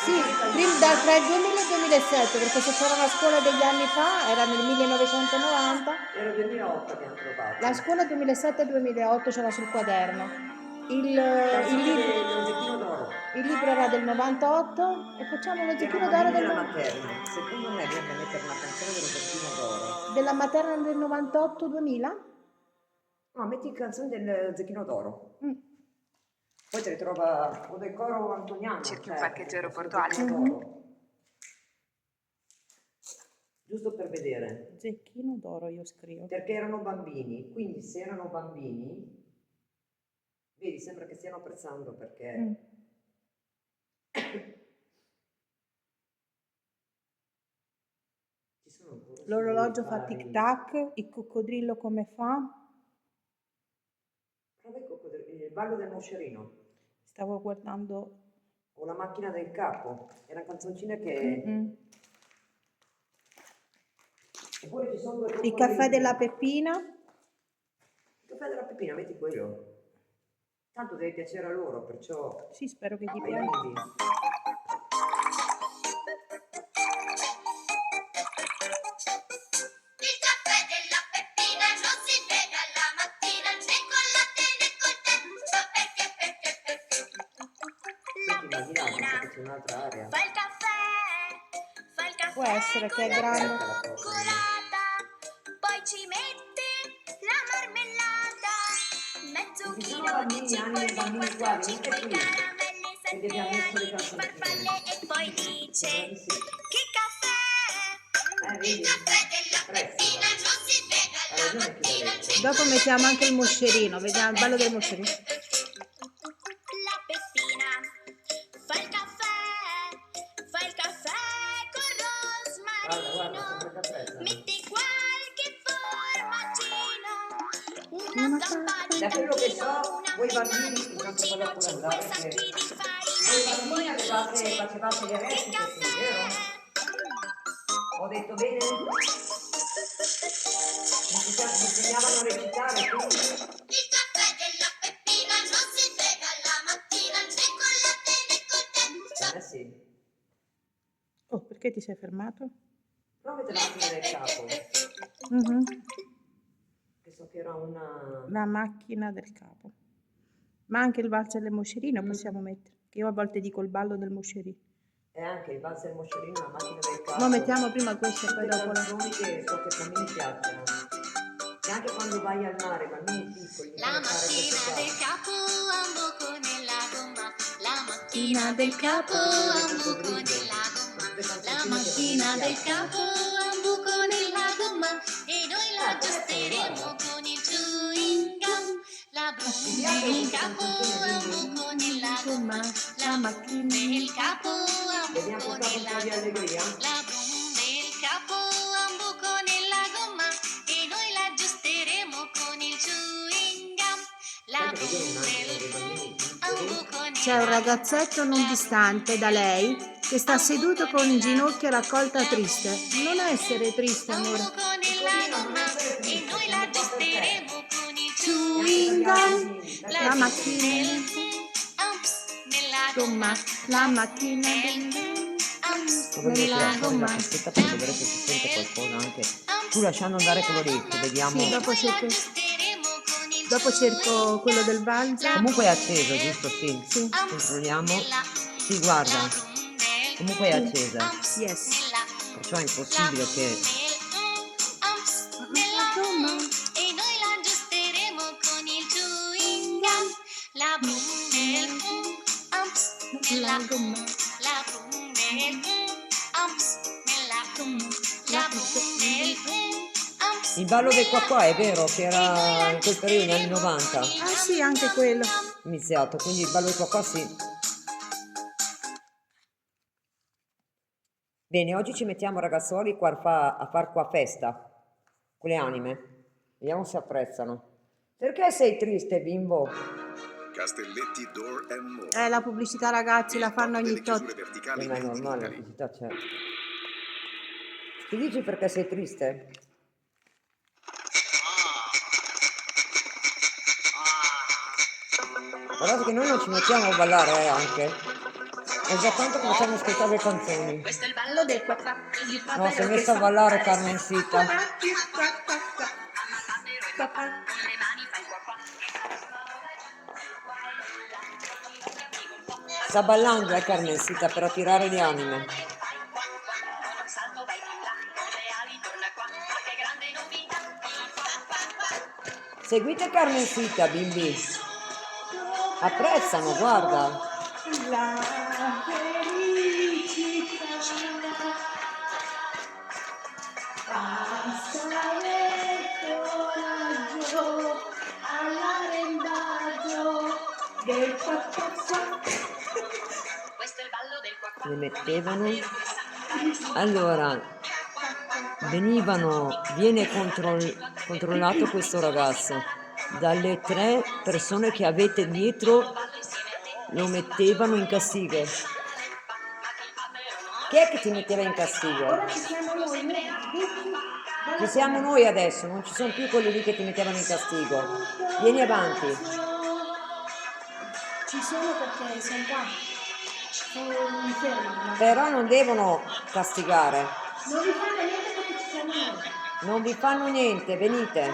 Sì, tra il 2000 e il 2007, perché se c'era una scuola degli anni fa, era nel 1990, Era il 2008 abbiamo trovato. la scuola 2007-2008 c'era sul quaderno. Il Canzone libro... dello Zecchino d'Oro. Il libro era del 98 e facciamo lo Era Zecchino una d'Oro bambina del, della materna. Secondo me bisogna mettere una canzone dello Zecchino d'Oro. della materna del 98-2000? No, metti canzoni del Zecchino d'Oro. Mm. Poi te le trova o del coro antoniano. Cerchi un cioè, parcheggio del aeroportuale. Zecchino d'Oro. Giusto per vedere. Zecchino d'Oro io scrivo. Perché erano bambini. Quindi se erano bambini, vedi, sembra che stiano apprezzando perché... Mm. Ci sono ancora L'orologio fa vari- tic tac, il coccodrillo come fa? Prova il ballo del moscerino Stavo guardando. o la macchina del capo. Erano canzoncine che... Mm. Eppure ci sono due Il coccodrilli. caffè della Peppina. Il caffè della Peppina, metti quello. Tanto deve piacere a loro, perciò... Sì, spero che gli Vai, piaccia. quindi. Il caffè della Peppina non si beve alla mattina né con latte né col tè. Ma perché? La Senti, immaginate Peppina che c'è un'altra area. fa il caffè Può essere che è con la grande. Aperta la porta. cioccolata, poi ci mette la marmellata, mezzo Ci sono chilo di bambini, cipolle, bambini qua, 4 venite 5 qui. caramelle, Che 7 gli abbiamo messo le ali di canzoncine. farfalle e poi dice Sembra di sì. che caffè, Vedi? il caffè della Presto. Peppina non si beve Ha alla ragione chi l'ha mattina detto. né Dopo mettiamo anche il moscerino, vediamo il ballo del moscerino. La Peppina fa il caffè con Guarda, rosmarino, sembra che apprezza. metti qualche formaggino, una Ma zappa di Da quello che cacchino, so, una voi penna bambini, di intanto pulcino, vado pure 5 andare sacchi perché di farina voi e poi bambini dice facevate le che recite, sì, vero? caffè. Ho detto bene? Mi insegnavano a recitare, quindi... Il caffè della Peppina non si beve alla mattina né con latte né col tè. Sì. Oh, perché ti sei fermato? Provate la macchina del capo, Mhm. che so che era una... La macchina del capo. Ma anche il valzer del moscerino Mm. possiamo mettere. Che io a volte dico il ballo del moscerino. E anche il valzer il moscerino, la macchina del capo. Ma mettiamo prima questo e poi Tutte dopo la... canzoni che so che a me mi piacciono. E anche quando vai al mare, bambini piccoli, La devono fare mattina queste del cose. capo a un buco nella gomma. La mattina del capo a un buco nella gomma. La mattina del capo a un buco nella gomma. E noi la aggiusteremo con il chewing gum. La brutta del capo a un buco nella gomma. La macchina del capo a un Vediamo buco portato un nella po' di gomma. allegria. La brum del capo a un buco nella gomma. E noi la aggiusteremo con il chewing gum. La Sai che io brum immagino del dei bambini a un piccoli. buco C'è un ragazzetto non distante da lei che sta seduto con in ginocchio raccolta triste. Non essere triste, a un amore. buco nella gomma. E noi la aggiusteremo con il Chewing gum, la la brum macchina del del amps nella gomma, gomma. la macchina Del del amps Ma voglio nella tirare fuori la gomma. cassetta per vedere se si sente qualcosa anche. Tu lasciando andare quello lì, che vediamo. Sì, dopo cerco, dopo cerco quello del valzer. Comunque è acceso, giusto? Sì. Sì. Controlliamo. Sì, guarda. Comunque è accesa. Yes. Perciò è impossibile che. nella gomma. E noi la aggiusteremo con il chewing gum. La brum del amps nella gomma. La brum del amps nella gomma. La brum del amps. Il ballo del qua è vero che era in quel periodo, negli anni 90, Ah sì, anche quello. iniziato, quindi il ballo del qua sì. Bene, oggi ci mettiamo ragazzuoli qua a far qua festa con le anime. Vediamo se apprezzano. Perché sei triste, bimbo? Castelletti Door and More. La pubblicità ragazzi la fanno Delle ogni chiusure tot. verticali Ma è made in normale, la Italy. pubblicità c'è. Ti dici perché sei triste? Guardate che noi non ci mettiamo a ballare anche. È già tanto che facciamo ascoltare le canzoni. Questo è il ballo del qua. No, si è messa a ballare Carmencita. Sta ballando Carmencita per attirare le anime. Seguite Carmencita, bimbi. Apprezzano, guarda. La felicità passare coraggio all'arrendaggio del qua. Questo è il ballo del qua. Le mettevano. Allora, viene controllato questo ragazzo. Dalle 3 persone che avete dietro lo mettevano in castigo. Chi è che ti metteva in castigo? Ora ci siamo noi, Ci siamo noi adesso, non ci sono più quelli lì che ti mettevano in castigo. Vieni avanti. ci sono perché sono qua. Sono fermi. Però non devono castigare. Non vi fanno niente perché ci siamo noi. Non vi fanno niente, venite.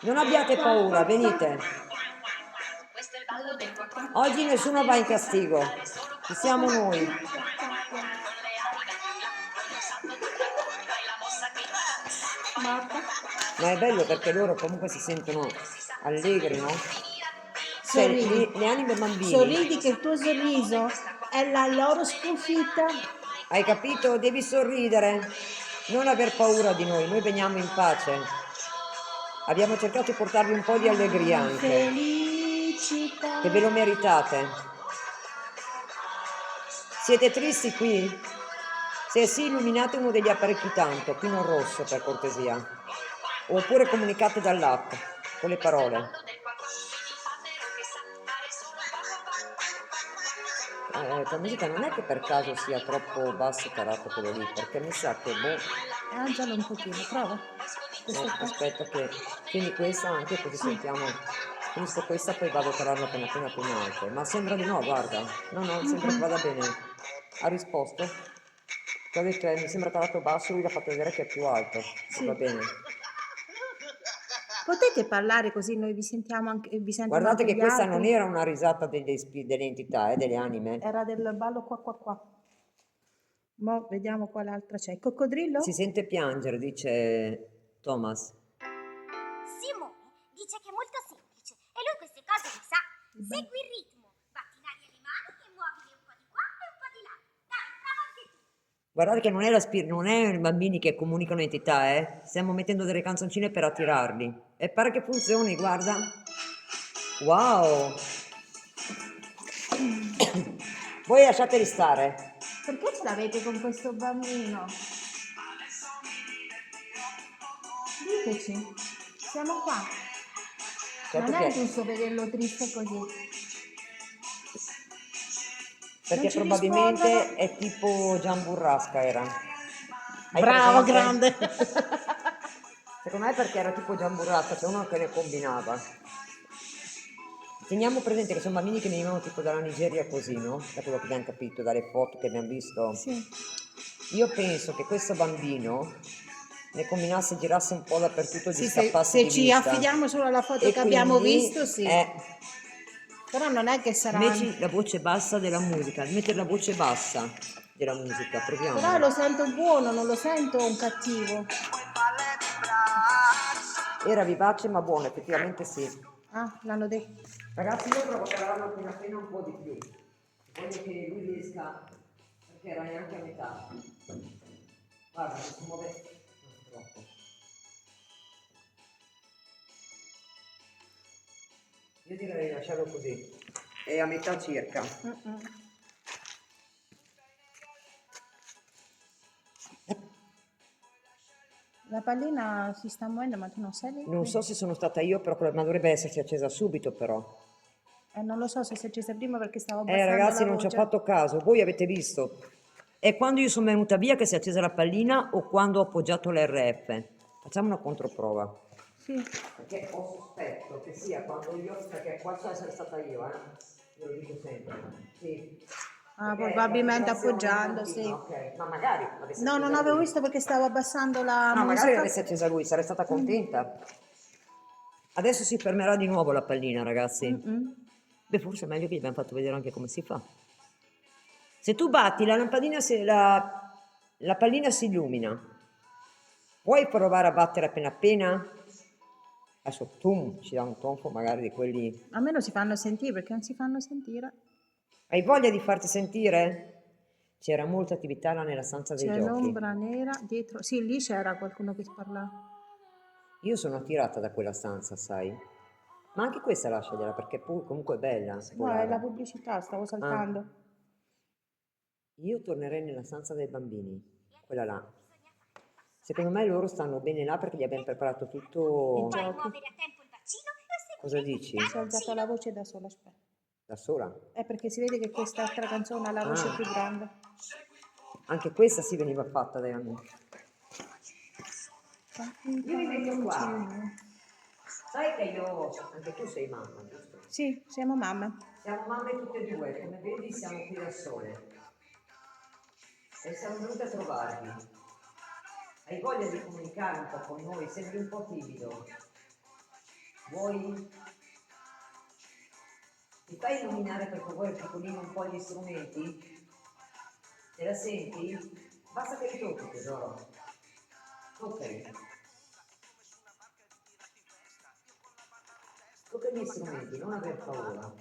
Non abbiate paura, venite. Questo è il ballo del qua. Oggi nessuno va in castigo. Ci siamo noi. Ma è bello perché loro comunque si sentono allegri, no? Cioè, Sorridi. le anime bambine. Sorridi che il tuo sorriso è la loro sconfitta. Hai capito? Devi sorridere. Non aver paura di noi veniamo in pace. Abbiamo cercato di portarvi un po' di allegria anche, Felicità. che ve lo meritate. Siete tristi qui? Se sì, illuminate uno degli apparecchi tanto, qui non rosso per cortesia. Oppure comunicate dall'app, con le parole. La musica non è che per caso sia troppo basso tarato quello lì, perché mi sa che Alzalo un pochino, prova. aspetta che quindi questa anche così sentiamo. Finisco questa poi vado a tararla appena più in alto. Ma sembra di no, guarda. No, sembra che vada bene. Ha risposto? Ti ho detto mi sembra tarato basso, lui l'ha fatto vedere che è più alto. Sì. Va bene. Potete parlare così noi vi sentiamo anche, vi sentono Guardate anche che gli questa non altri. era una risata delle entità, delle anime. Era del ballo qua qua qua. Mo vediamo quale altra c'è. Il Si coccodrillo? sente piangere, dice Thomas. Simone dice che è molto semplice e lui queste cose le sa. Segui il ritmo, batti in aria le mani e muovili un po' di qua e un po' di là. Dai, prova anche tu. Guardate che non è i bambini che comunicano entità, eh. Stiamo mettendo delle canzoncine per attirarli. E pare che funzioni, guarda. Wow! Voi lasciateli stare. Perché ce l'avete con questo bambino? Diteci, siamo qua. Certo Non è che- giusto vederlo triste così. perché Non ci probabilmente rispondono. è tipo Gian Burrasca era. Hai Bravo, presente? grande. Secondo me perché era tipo Gian Burrasca, c'è uno che ne combinava. Teniamo presente che sono bambini che venivano tipo dalla Nigeria così, no? Da quello che abbiamo capito, dalle foto che abbiamo visto. Sì. Io penso che questo bambino ne combinasse, girasse un po' dappertutto e Sì, gli scappasse se di ci vista. affidiamo solo alla foto E che abbiamo quindi, visto, sì. Però non è che sarà... metti la voce bassa della musica, mettere la voce bassa della musica, proviamo. Però lo sento buono, non lo sento un cattivo. Era vivace ma buono, effettivamente sì. Ah, l'hanno detto. Ragazzi, io trovo che avranno appena un po' di più. Voglio che lui riesca, perché era neanche a metà. Guarda, non si muove non troppo. Io direi di lasciarlo così. È a metà circa. La pallina si sta muovendo, ma tu non sei lì? Non so se sono stata io, però ma dovrebbe essersi accesa subito però. Non lo so se si è accesa prima perché stavo abbassando Ragazzi, la non ci ho voce. fatto caso. Voi avete visto? È quando io sono venuta via che si è accesa la pallina o quando ho appoggiato l'RF? Facciamo una controprova. Sì. Perché ho sospetto che sia quando io, perché qua c'è essere stata io, io lo dico sempre. Sì. Ah, Perché probabilmente la vibrazione appoggiando, continua, sì. ok. Ma magari l'avesse No, non accesa avevo lui. visto perché stavo abbassando la No, magari musica. l'avesse accesa lui, sarei stata contenta. Adesso si fermerà di nuovo la pallina, ragazzi. Beh, forse è meglio che gli abbiamo fatto vedere anche come si fa. Se tu batti la lampadina, la pallina si illumina. Puoi provare a battere appena appena? Adesso tum, ci dà un tonfo magari di quelli. A me non si fanno sentire perché non si fanno sentire. Hai voglia di farti sentire? C'era molta attività là nella stanza dei C'è giochi. l'ombra nera dietro. Sì, lì c'era qualcuno che parlava. Io sono attirata da quella stanza, sai? Ma anche questa lasciagliela perché comunque è bella. No, è volare. la pubblicità, stavo saltando. Io tornerei nella stanza dei bambini, quella là. Secondo me loro stanno bene là perché gli abbiamo preparato tutto. I Puoi giochi. muovere a tempo il bacino e Cosa dici? Si è alzata la voce da sola, aspetta. Da sola? È perché si vede che quest'altra canzone ha la voce più grande. Anche questa si veniva fatta dai amici. Io mi metto qua. Sai che io, anche tu sei mamma, giusto? Sì, siamo mamme. Siamo mamme tutte e due, come vedi siamo qui da sole. E siamo venute a trovarvi. Hai voglia di comunicare un po' con noi? Sembri un po' timido. Vuoi? Ti fai illuminare per favore piccolino un po' gli strumenti? Te la senti? Basta che li tocchi, tesoro. Ok. Tocca gli strumenti, non aver paura.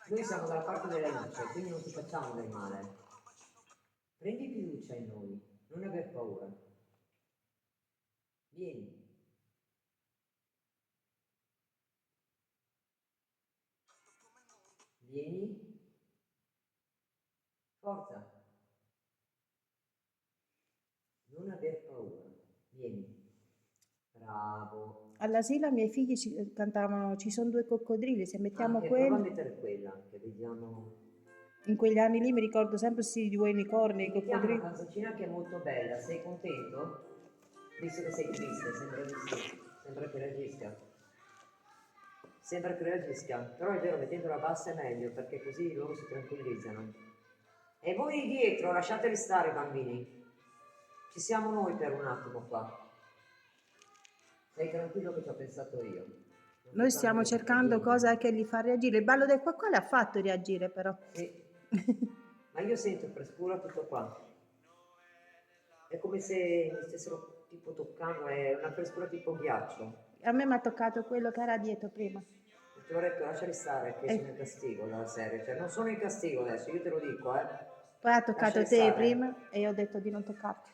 Noi siamo dalla parte della luce, quindi non ti facciamo del male. Prendi fiducia in noi, non aver paura. Vieni. Vieni. Forza. Non aver paura. Vieni. Bravo. All'asilo i miei figli cantavano Ci sono due coccodrilli, se mettiamo Anche prova a quelli... mettere quella, che vediamo. In quegli anni lì mi ricordo sempre questi due unicorni, i Mettiamo una coccodrilli. canzoncina che è molto bella, sei contento? Visto che sei triste, sembra di sì. Sembra che reagisca. Sembra che reagisca, però è vero, mettendola bassa è meglio, perché così loro si tranquillizzano. E voi lì dietro, lasciateli stare bambini. Ci siamo noi per un attimo qua. Stai tranquillo che ci ho pensato io. Non Noi ti stiamo fanno cercando niente. cosa che li fa reagire. Il ballo del qua le ha fatto reagire però. Sì, ma io sento frescura tutto qua. È come se mi stessero tipo toccando, è una frescura tipo ghiaccio. A me mi ha toccato quello che era dietro prima. Ti ho detto lasciali stare che sono in castigo dalla serie, cioè non sono in castigo adesso, io te lo dico, Poi ha toccato Lasciali te stare. prima e io ho detto di non toccarti.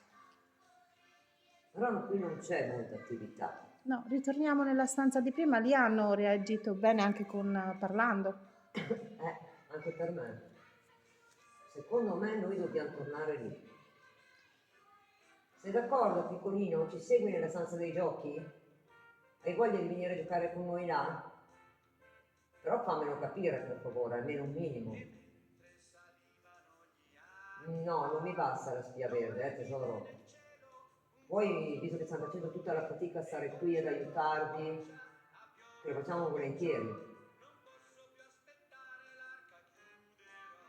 Però qui non c'è molta attività. No, ritorniamo nella stanza di prima, lì hanno reagito bene anche parlando. Anche per me. Secondo me noi dobbiamo tornare lì. Sei d'accordo, piccolino? Ci segui nella stanza dei giochi? Hai voglia di venire a giocare con noi là? Però fammelo capire, per favore, almeno un minimo. No, non mi basta la spia verde, tesoro. Poi, visto che stiamo facendo tutta la fatica a stare qui ad aiutarvi, che lo facciamo volentieri.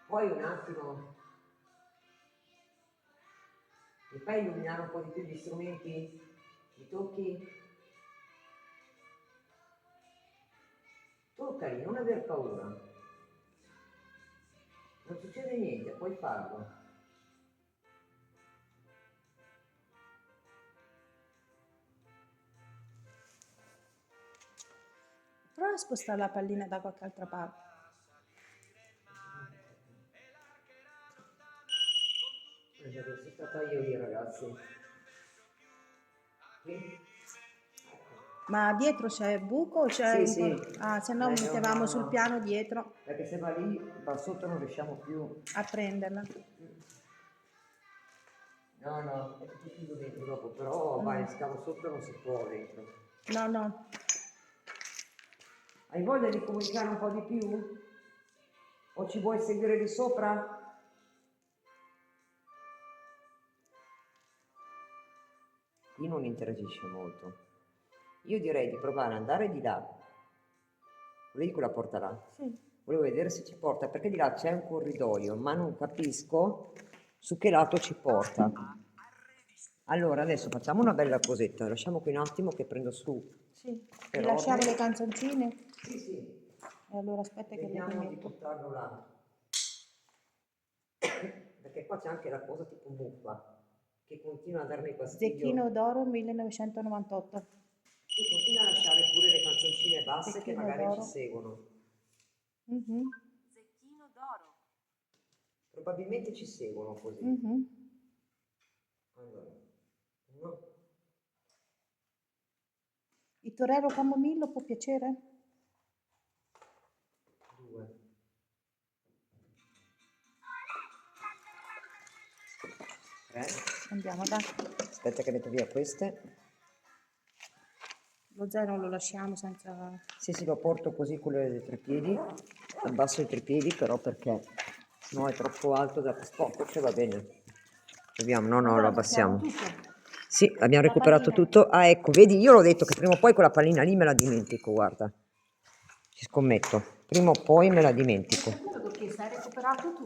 Poi un attimo, mi fai illuminare un po' di più gli strumenti? Mi tocchi? Toccali, non aver paura. Non succede niente, puoi farlo. Prova a spostare la pallina da qualche altra parte. Sono stata io lì, ragazzi. Qui? Ma dietro c'è buco o c'è Sì, un po'? sì. Ah, se no mettevamo no, sul no. piano dietro Perché se va lì, va sotto non riusciamo più. a prenderla. No, è tutto chiuso dentro dopo, però vai, scavo sotto non si può dentro. No, no. Hai voglia di comunicare un po' di più? O ci vuoi seguire di sopra? Qui non interagisce molto. Io direi di provare ad andare di là. Vedi quella porta là? Sì. Volevo vedere se ci porta, perché di là c'è un corridoio, ma non capisco su che lato ci porta. Allora, adesso facciamo una bella cosetta, lasciamo qui un attimo che prendo su. Sì. Ti Per lasciamo ordine. le canzoncine? Sì, sì, E allora aspetta che le vediamo di rimetto. portarlo là. Perché qua c'è anche la cosa tipo muffa, che continua a darmi fastidio. Zecchino d'oro 1998. Tu continua a lasciare pure le canzoncine basse che Zecchino magari d'oro. ci seguono. Mhm, Probabilmente ci seguono così. mhm. Allora, uno, Il torero camomillo può piacere? 2, 3. Andiamo, dai. Aspetta che metto via queste. Lo zero lo lasciamo senza... Sì, lo porto così con le treppiedi. Abbasso i treppiedi però perché sennò è troppo alto da trasporto, va bene. Proviamo, no, lo Allora, abbassiamo. mettiamo tutto. Sì, abbiamo La recuperato pallina. tutto. Ah, ecco, vedi, io l'ho detto che prima o poi quella pallina lì me la dimentico, guarda. Ci scommetto. Prima o poi me la dimentico. Sicuro che hai recuperato tutto?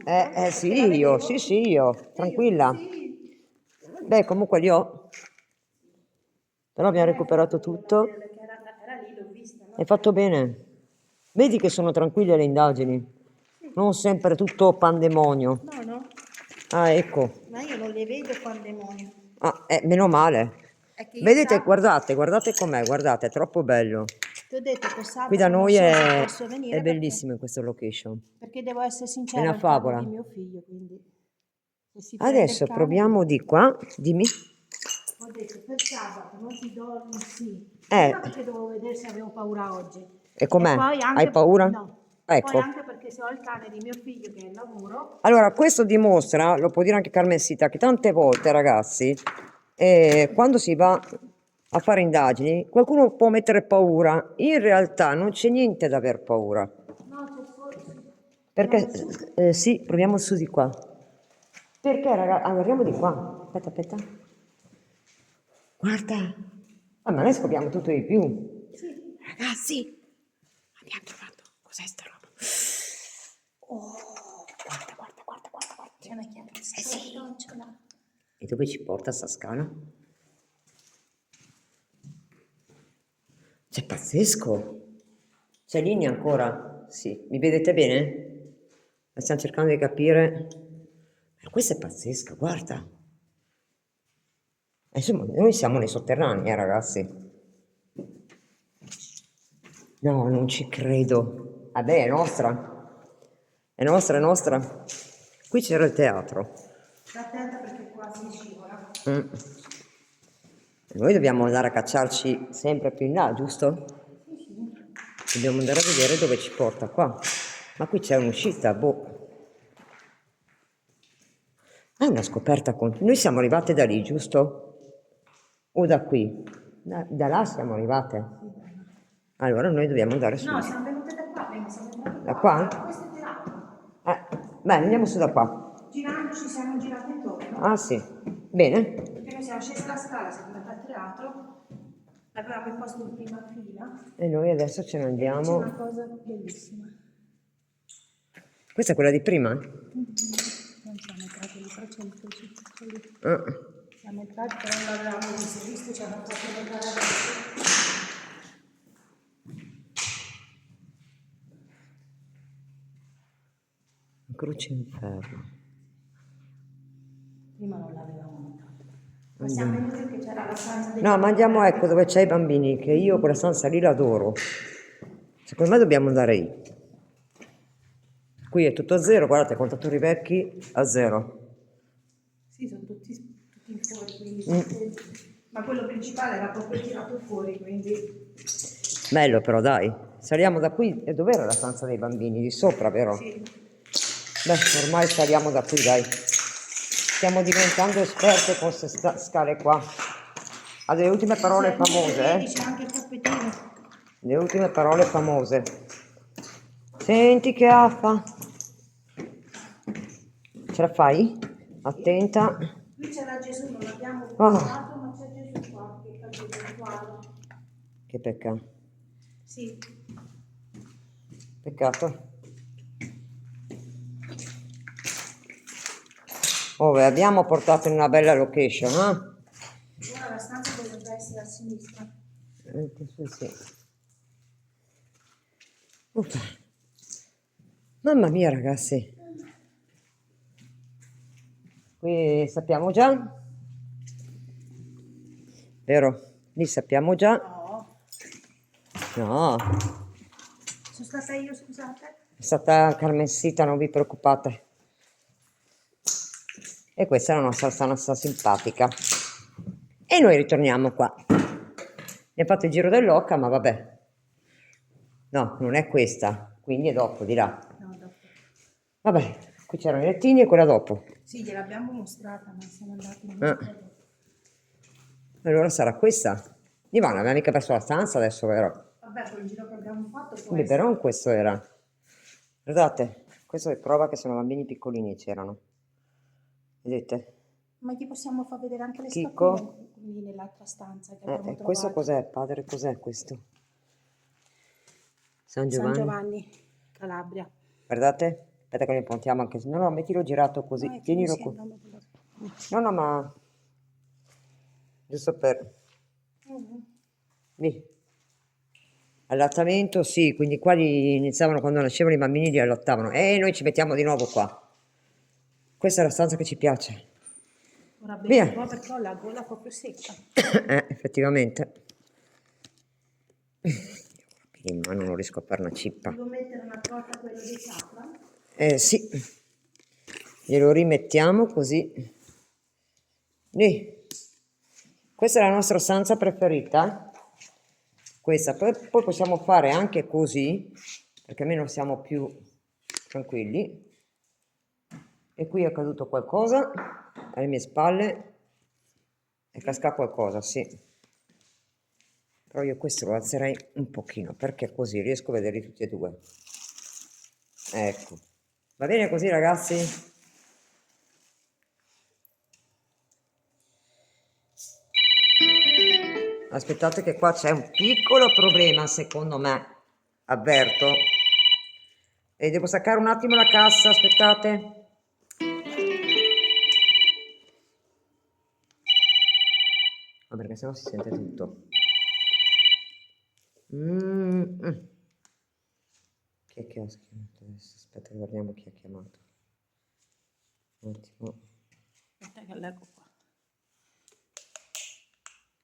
Sì, Perché la io, vedevo. sì, io, tranquilla. Sì. Beh, comunque li ho. Però abbiamo recuperato tutto. Perché era lì, l'ho vista, no? Hai fatto bene. Vedi che sono tranquille le indagini. Non sempre tutto pandemonio. No, no, Ah, ecco. ma io non le vedo pandemonio. Ah, meno male. È che io Vedete, guardate com'è, guardate, è troppo bello. ti ho detto che sabato Qui da noi non so se posso venire è bellissimo in questa location. perché devo essere È sincera, una è il cane favola. di mio figlio, quindi se si prende Adesso il cane, proviamo di qua, dimmi. ho detto per sabato non ti do un sì. Eh. Prima perché dovevo vedere se avevo paura oggi. E com'è? poi anche, Hai paura? No. Ecco. Poi anche perché se ho il cane di mio figlio che è al lavoro, Allora, questo dimostra, lo può dire anche Carmensita, che tante volte, ragazzi, quando si va a fare indagini, qualcuno può mettere paura. In realtà non c'è niente da aver paura. no, c'è solo... Perché, sì, proviamo su di qua. Perché, ragazzi, andiamo di qua. Aspetta. Guarda. Ah, ma noi scopriamo tutto di più. Sì. Ragazzi, abbiamo trovato. Cos'è sta roba? Oh, guarda. C'è una chiave. Sì. E dove ci porta sta scala? pazzesco. C'è linea ancora? Sì. Mi vedete bene? Stiamo cercando di capire. Questa è pazzesca, guarda. Insomma, noi siamo nei sotterranei, ragazzi. No, non ci credo. Vabbè, è nostra. È nostra, è nostra. Qui c'era il teatro. Sta attenta perché qua si scivola. Noi dobbiamo andare a cacciarci sempre più in là, giusto? Dobbiamo andare a vedere dove ci porta qua. Ma qui c'è un'uscita, boh. È una scoperta continua. Noi siamo arrivate da lì, giusto? O da qui? Da là siamo arrivate. Allora noi dobbiamo andare su. No, siamo venute da qua, abbiamo siamo entrate Da qua? Questo è teatro. Beh, andiamo su da qua. Girando ci siamo girati intorno. Ah sì, bene. Perché noi siamo scesi la scala, siamo andati al teatro, avevamo il posto in prima fila. E noi adesso ce ne C'è andiamo. una cosa bellissima. Questa è quella di prima? Non siamo entrati lì, però c'è il crocifsso lì. Ah. Siamo entrati, però non l'avevamo visto, ci hanno fatto entrare adesso. Croce in ferro. Prima non l'avevamo notato. Ma siamo venuti perché c'era la stanza dei No, ma andiamo ecco dove c'è i bambini, che io quella stanza lì l'adoro. Secondo me dobbiamo andare lì. Qui è tutto a zero, guardate, contatori vecchi a zero. Sì, sono tutti in fuori, quindi ma quello principale era proprio tirato fuori, quindi Bello però, dai. Saliamo da qui. E dov'era la stanza dei bambini? Di sopra, vero? sì. Beh, ormai saliamo da qui, dai. Stiamo diventando esperte con queste scale qua. Ha delle ultime parole famose, eh? C'è anche il tappetino. Le ultime parole famose. Senti che affa. Ce la fai? Attenta. Qui c'era Gesù, non l'abbiamo Ah. guardato, ma c'è Gesù qua, che è caduto, guarda. Che peccato. Sì, Peccato. Oh, vi abbiamo portato in una bella location, eh? ora la stanza dovrebbe essere a sinistra. Sì. Uffa. Mamma mia, ragazzi. Qui sappiamo già. Vero? Lì sappiamo già. No, No, sono stata io, scusate. è stata Carmensita, non vi preoccupate. E questa è la nostra stanza simpatica. E noi ritorniamo qua. Mi ha fatto il giro dell'oca, ma vabbè. No, non è questa, quindi è dopo, di là. No, dopo. Vabbè, qui c'erano i lettini e quella dopo. Sì, gliel'abbiamo mostrata, ma siamo andati in Ah. Allora sarà questa. Ivana, aveva mica perso la stanza adesso, vero? Vabbè, col giro che abbiamo fatto può Beh, essere. però questo era. Guardate, questo è prova che sono bambini piccolini c'erano. Vedete? Ma gli possiamo far vedere anche le Chicco. scatole lì nell'altra stanza che abbiamo Questo trovato. cos'è, padre? Cos'è questo? San Giovanni. San Giovanni, Calabria. Guardate, aspetta che lo impuntiamo anche. No, mettilo girato così. No, è che Tienilo non sia il con. nome della- No, ma giusto per. Lì. Allattamento, sì, quindi qua li iniziavano quando nascevano i bambini, li allattavano. E noi ci mettiamo di nuovo qua. Questa è la stanza che ci piace. Ora Via. bevo un po' perché ho la gola proprio secca. Effettivamente. In mano non riesco a fare una cippa. Devo mettere una torta a quello di Safran. Sì. Glielo rimettiamo così. Lì. Questa è la nostra stanza preferita. Questa. Poi possiamo fare anche così, perché almeno siamo più tranquilli. E qui è caduto qualcosa alle mie spalle. È cascato qualcosa, sì. Però io questo lo alzerei un pochino, perché così riesco a vederli tutti e due. Ecco. Va bene così, ragazzi? Aspettate che qua c'è un piccolo problema, secondo me. Avverto. E devo staccare un attimo la cassa, aspettate. Ma perché sennò si sente tutto. Mm, mm. Chi è che ha chiamato adesso? Aspetta, guardiamo chi ha chiamato. Un attimo. Aspetta che leggo qua.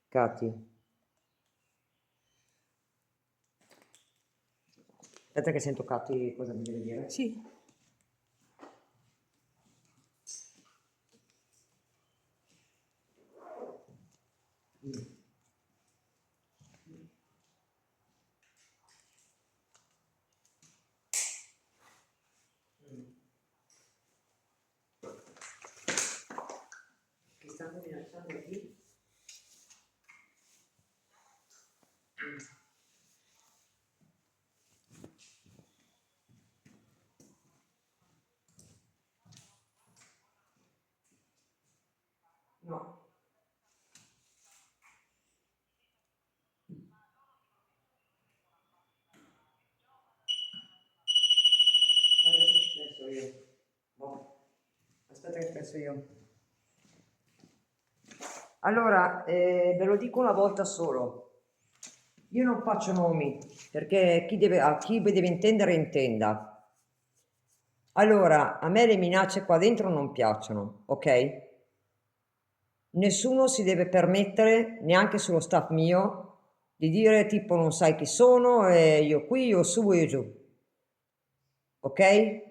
Cati. Aspetta che sento Cati cosa mi deve dire. Sì. Che stanno minacciando qui? No. Adesso ci penso io. Boh. Aspetta che ci penso io. Allora, ve lo dico una volta solo. Io non faccio nomi, perché a chi deve intendere intenda. Allora, a me le minacce qua dentro non piacciono, ok? Nessuno si deve permettere, neanche sullo staff mio, di dire tipo non sai chi sono e io qui, io su e io giù. Ok?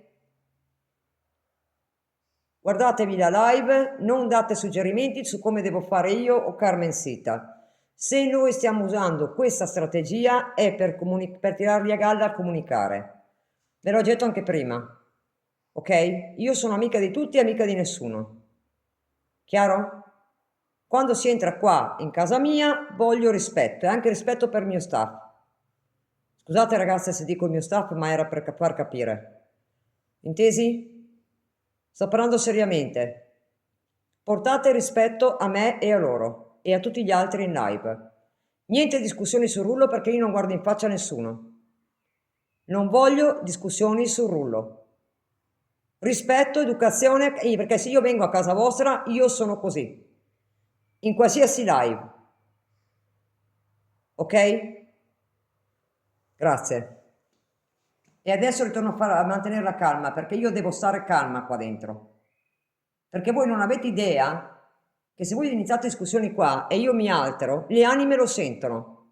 Guardatevi la live, non date suggerimenti su come devo fare io o Carmen Sita. Se noi stiamo usando questa strategia è per tirarli a galla a comunicare. Ve l'ho detto anche prima, ok? Io sono amica di tutti e amica di nessuno. Chiaro? Quando si entra qua in casa mia voglio rispetto e anche rispetto per il mio staff. Scusate ragazze se dico il mio staff, ma era per far capire. Intesi? Sto parlando seriamente. Portate rispetto a me e a loro e a tutti gli altri in live. Niente discussioni sul rullo perché io non guardo in faccia a nessuno. Non voglio discussioni sul rullo. Rispetto, educazione, perché se io vengo a casa vostra io sono così. In qualsiasi live. Ok? Grazie. E adesso ritorno a mantenere la calma perché io devo stare calma qua dentro. Perché voi non avete idea che se voi iniziate discussioni qua e io mi altero, le anime lo sentono.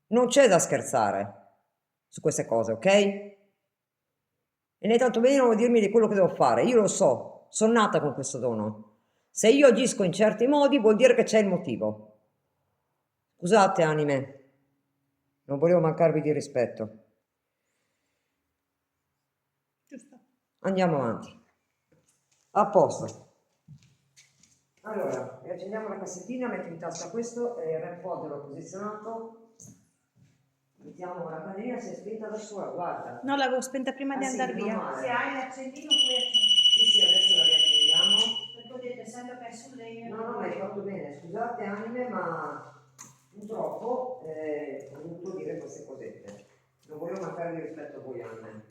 Non c'è da scherzare su queste cose, ok? E né tanto meno dirmi di quello che devo fare. Io lo so, sono nata con questo dono. Se io agisco in certi modi vuol dire che c'è il motivo. Scusate anime, non volevo mancarvi di rispetto. Giusto. Andiamo avanti. A posto. Allora, riaccendiamo la cassettina, metto in tasca questo, il REM l'ho posizionato, mettiamo la candela, si è spenta da sola, guarda. No, l'avevo spenta prima di Ah, sì, andare meno via. male. Se hai l'accendino puoi accendere. Sì, adesso la riaccendiamo. Perché ho detto, essendo che è sul legno. No, ma hai fatto bene, scusate anime, ma purtroppo ho dovuto dire queste cosette. Non volevo mancare di rispetto a voi anime.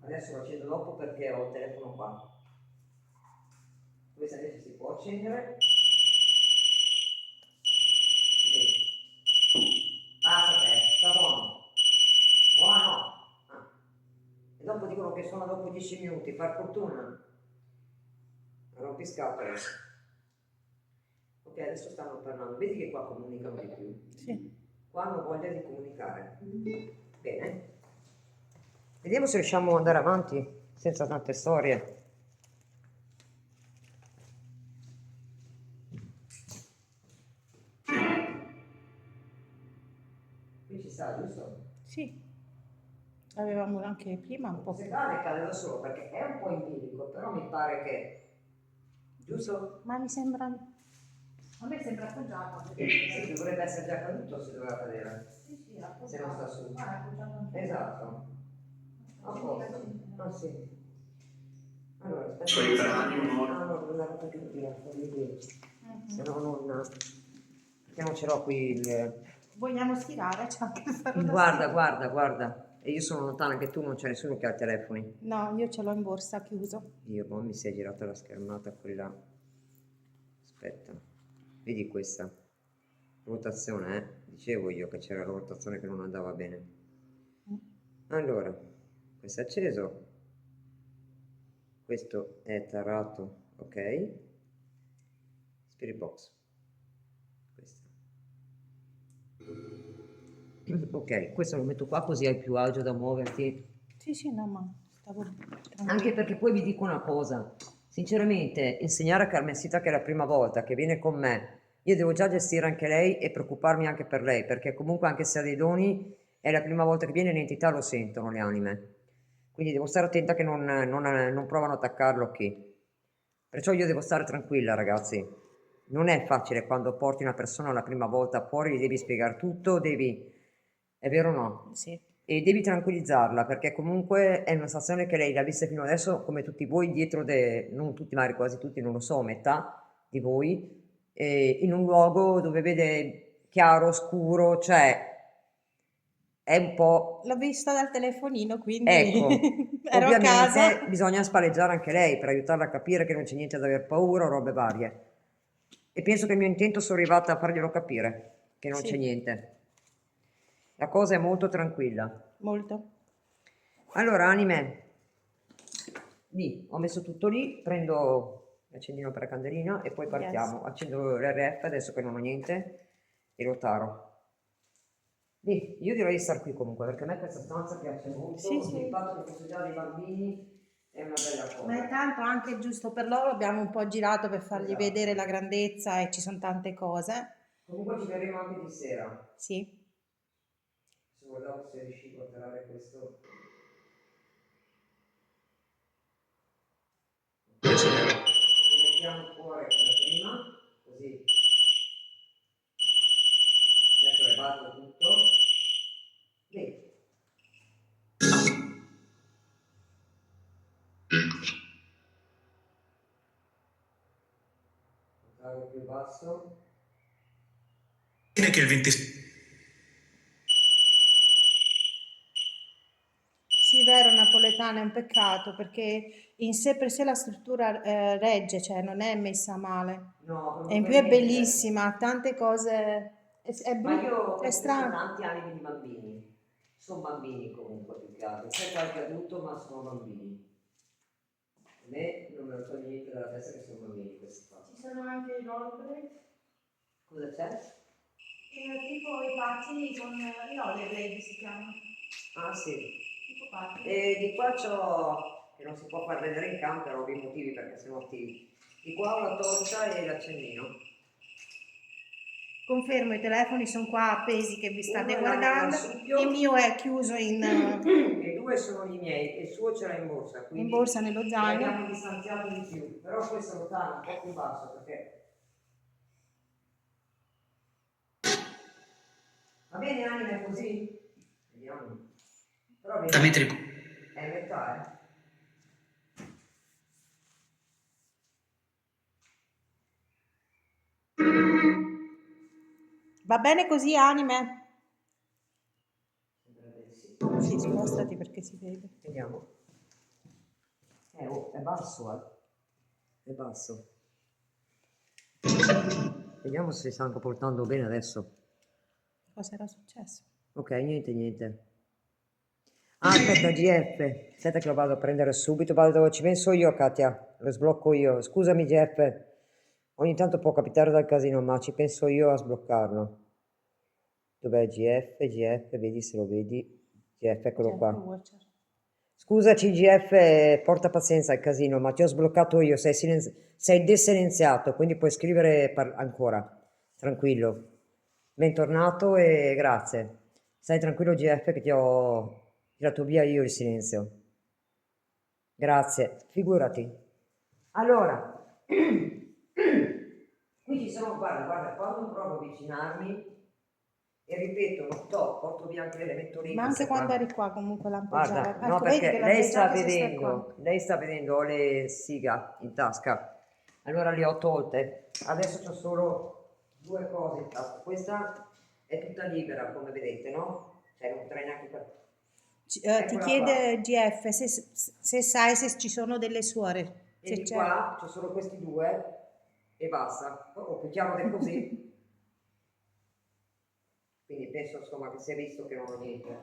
Adesso lo accendo dopo perché ho il telefono qua. Questa invece si può accendere. Basta te, sta buono. Buono. Ah. E dopo dicono che sono dopo 10 minuti, per fortuna. Rompiscatole. Ok, adesso stanno parlando. Vedi che qua comunicano di più. Sì. Qua hanno voglia di comunicare. Bene. Vediamo se riusciamo ad andare avanti senza tante storie. Qui ci sta, giusto? Sì. Avevamo anche prima un po'. Se cade da solo perché è un po' in bilico, però mi pare che... Giusto? Ma mi sembra... A me sembra appoggiato. Sì, dovrebbe essere già caduto se doveva cadere. Sì, sì, appoggiato. Se non sta su. Ah, è appoggiato anche. Esatto. A posto. Ah sì. Allora, aspetta. Solitamente. Ah no, non l'avevo più via, se no non... Perché non ce l'ho qui il... Vogliamo stirare? C'è anche il ferro da Guarda, stirare. guarda, guarda. E io sono lontana, anche tu non c'è nessuno che ha i telefoni. No, io ce l'ho in borsa, chiuso. Io, poi mi si è girata la schermata quella. Aspetta. Vedi questa? Rotazione, Dicevo io che c'era la rotazione che non andava bene. Allora, questo è acceso, questo è tarato, ok. Spirit box. Questo. Ok, questo lo metto qua così hai più agio da muoverti. Sì, sì, no, ma stavo Anche tranquilla. perché poi vi dico una cosa, sinceramente, insegnare a Carmensita che è la prima volta che viene con me, io devo già gestire anche lei e preoccuparmi anche per lei, perché comunque anche se ha dei doni, è la prima volta che viene, le entità lo sentono, le anime. Quindi devo stare attenta che non provano a attaccarlo qui. Perciò io devo stare tranquilla, ragazzi. Non è facile quando porti una persona la prima volta fuori, gli devi spiegare tutto, devi... È vero o no? Sì. E devi tranquillizzarla perché comunque è una situazione che lei l'ha vista fino adesso come tutti voi dietro, non tutti, magari quasi tutti, non lo so, metà di voi, in un luogo dove vede chiaro, scuro, cioè è un po'... L'ho vista dal telefonino, quindi Ecco, ero a casa. ovviamente bisogna spalleggiare anche lei per aiutarla a capire che non c'è niente da aver paura o robe varie. E penso che il mio intento sono arrivata a farglielo capire, che non c'è Sì, niente. La cosa è molto tranquilla. molto. Allora, anime, lì, ho messo tutto lì, prendo l'accendino per la candelina e poi Yes. partiamo. Accendo l'RF adesso che non ho niente e lo taro. Lì, io direi di star qui comunque perché a me questa stanza piace molto, Sì, sì. il fatto che fosse già dei bambini è una bella Ma cosa. intanto anche giusto per loro abbiamo un po' girato per fargli Esatto. vedere la grandezza e ci sono tante cose. Comunque ci vedremo anche di sera. Sì. Se guardavo se riuscivo a tirare questo. Rimettiamo fuori come prima, così. Adesso le batto tutto. Lì. Lo più basso. Che il 20... Sì, vero, napoletana è un peccato perché in sé per sé la struttura regge, cioè non è messa male. No, E in proprio più per è niente. bellissima, ha tante cose, è Ma brutto, io ho è visto strano. tanti anime di bambini. Sono bambini comunque più che altro. C'è qualche adulto, ma sono bambini. A me non me lo toglie niente dalla testa che sono bambini questi qua. Ci sono anche i roleplay, Cosa c'è? tipo i pazzi con i rollerblade si chiamano, Ah sì. tipo pazzi. E di qua c'ho, che non si può far vedere in cam per ovvi motivi perché sennò ti... Di qua ho la torcia e l'accendino. Confermo, i telefoni sono qua appesi che vi state Uno è guardando, l'arsupio. il mio è chiuso in E due sono i miei, e il suo ce l'ha in borsa, quindi borsa nello li zaino. abbiamo distanziato di più, però questo lo tano un po' più basso perché... Va bene anime così? Vediamo. Però vedi, Da mettere... è metà, Va bene così, anime? Sembra di sì. Sì, spostati perché si vede. Vediamo. Oh, è basso, È basso. Vediamo se si sta comportando bene adesso. Cosa era successo? Ok, niente. Ah, aspetta, GF. Aspetta che lo vado a prendere subito. Ci penso io, Katia. Lo sblocco io. Scusami, GF. Ogni tanto può capitare dal casino, ma ci penso io a sbloccarlo. Dov'è GF? GF, vedi se lo vedi. GF, eccolo qua. Watcher. Scusaci, GF, porta pazienza al casino, ma ti ho sbloccato io. Sei desilenziato, quindi puoi scrivere ancora. Tranquillo. Bentornato e grazie. Stai tranquillo, GF, che ti ho tirato via io il silenzio. Grazie, figurati. Allora, qui ci sono, guarda, quando provo a avvicinarmi, e ripeto, non porto via anche l'elemento lì. Ma anche quando eri qua comunque lampeggiava. Guarda, Ecco, no, vedi perché che lei sta lampeggiata si sta qua. vedendo, ho le siga in tasca. Allora le ho tolte. Adesso c'ho solo due cose in tasca. Questa è tutta libera, come vedete, no? Cioè non potrei neanche... Ti Eccola chiede GF se sai se ci sono delle suore. E Se di c'è. qua c'ho solo questi due e basta. Oh, più chiaro di così. quindi penso insomma che si è visto che non ho niente.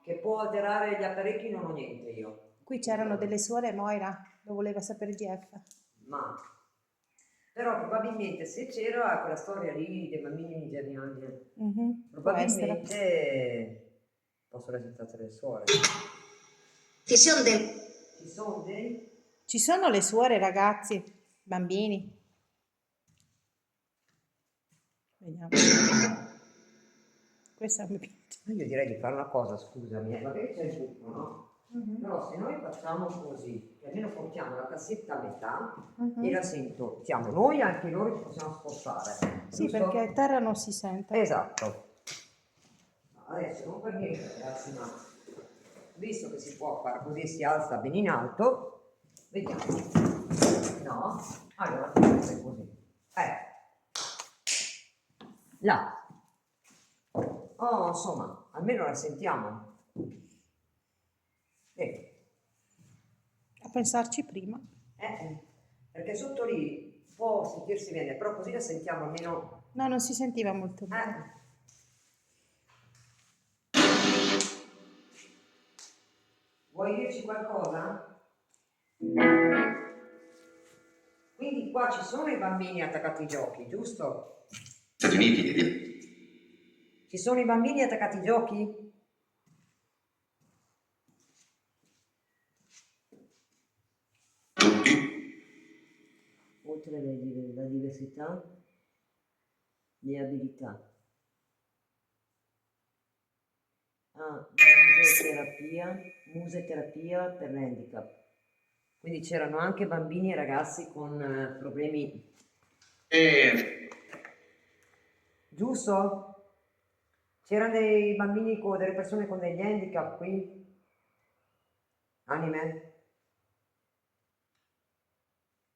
Che può alterare gli apparecchi non ho niente io. Qui c'erano delle suore, Moira, lo voleva sapere GF. Ma però probabilmente se c'era quella storia lì dei bambini nigeriani, Può essere. probabilmente possono essere state le suore. Ci sono del... Ci sono dei... Ci sono le suore, ragazzi, bambini. Vediamo. Questa mi piace. Io direi di fare una cosa, scusami, magari c'è il buco, no? Però se noi facciamo così, che almeno portiamo la cassetta a metà e la mettiamo noi, anche loro ci possiamo spostare. Sì, giusto? perché a terra non si sente. Esatto. Adesso non per niente ragazzi, ma visto che si può fare così, si alza ben in alto, vediamo. No? Allora, è così. Là. Oh, insomma, almeno la sentiamo. A pensarci prima. Perché sotto lì può sentirsi bene, però così la sentiamo almeno. No, non si sentiva molto bene. Vuoi dirci qualcosa? Quindi qua ci sono i bambini attaccati ai giochi, giusto? Stati Uniti, Ci sono i bambini attaccati ai giochi? Oltre la diversità, le abilità. Museterapia per l'handicap. Quindi c'erano anche bambini e ragazzi con problemi. Giusto? C'erano dei bambini con delle persone con degli handicap qui? Anime?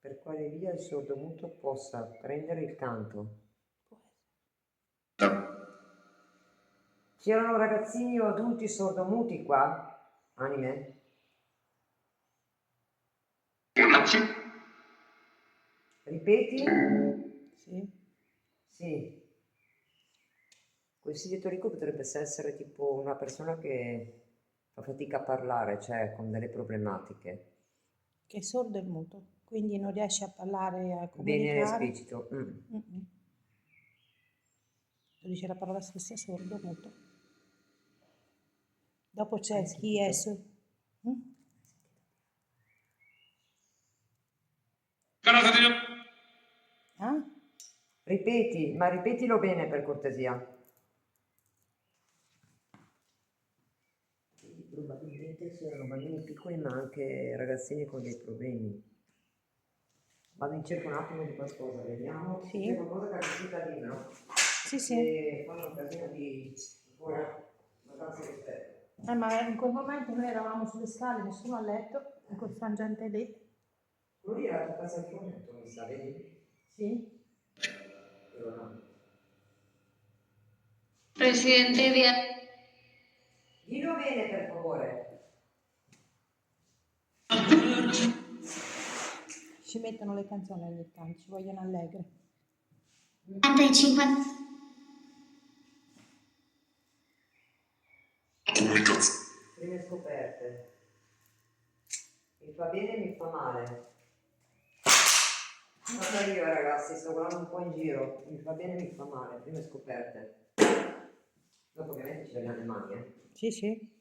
Per quale via il sordomuto possa prendere il canto? C'erano ragazzini o adulti sordomuti qua? Anime? Ripeti? Sì. Sì. Quel Silvio Ricco potrebbe essere tipo una persona che fa fatica a parlare, cioè con delle problematiche. Che è sordo e muto, quindi non riesce a parlare, a Bene comunicare. esplicito. Lo dice la parola stessa, sordo e muto. Dopo c'è Hai chi è sentito? Ah? Ripeti, ma ripetilo bene per cortesia. Probabilmente c'erano bambini piccoli ma anche ragazzini con dei problemi. Vado in cerca un attimo di qualcosa, vediamo. Sì. C'è qualcosa che è riuscita a dire, no? Sì, sì. E quando un casino di ancora abbastanza rispetto. Ma in quel momento noi eravamo sulle scale, nessuno a letto, in quel frangente lì. Quello lì era la tua casa di fumetto, mi sa, vedi? Sì. Però no. Presidente Dillo bene per favore. Ci mettono le canzoni ogni tanto, ci vogliono allegre. 50. Prime scoperte. Mi fa bene e mi fa male. Guarda io ragazzi, sto guardando un po' in giro. Mi fa bene e mi fa male. Prime scoperte. Dopo ovviamente ci abbiamo le mani, Sì, sì.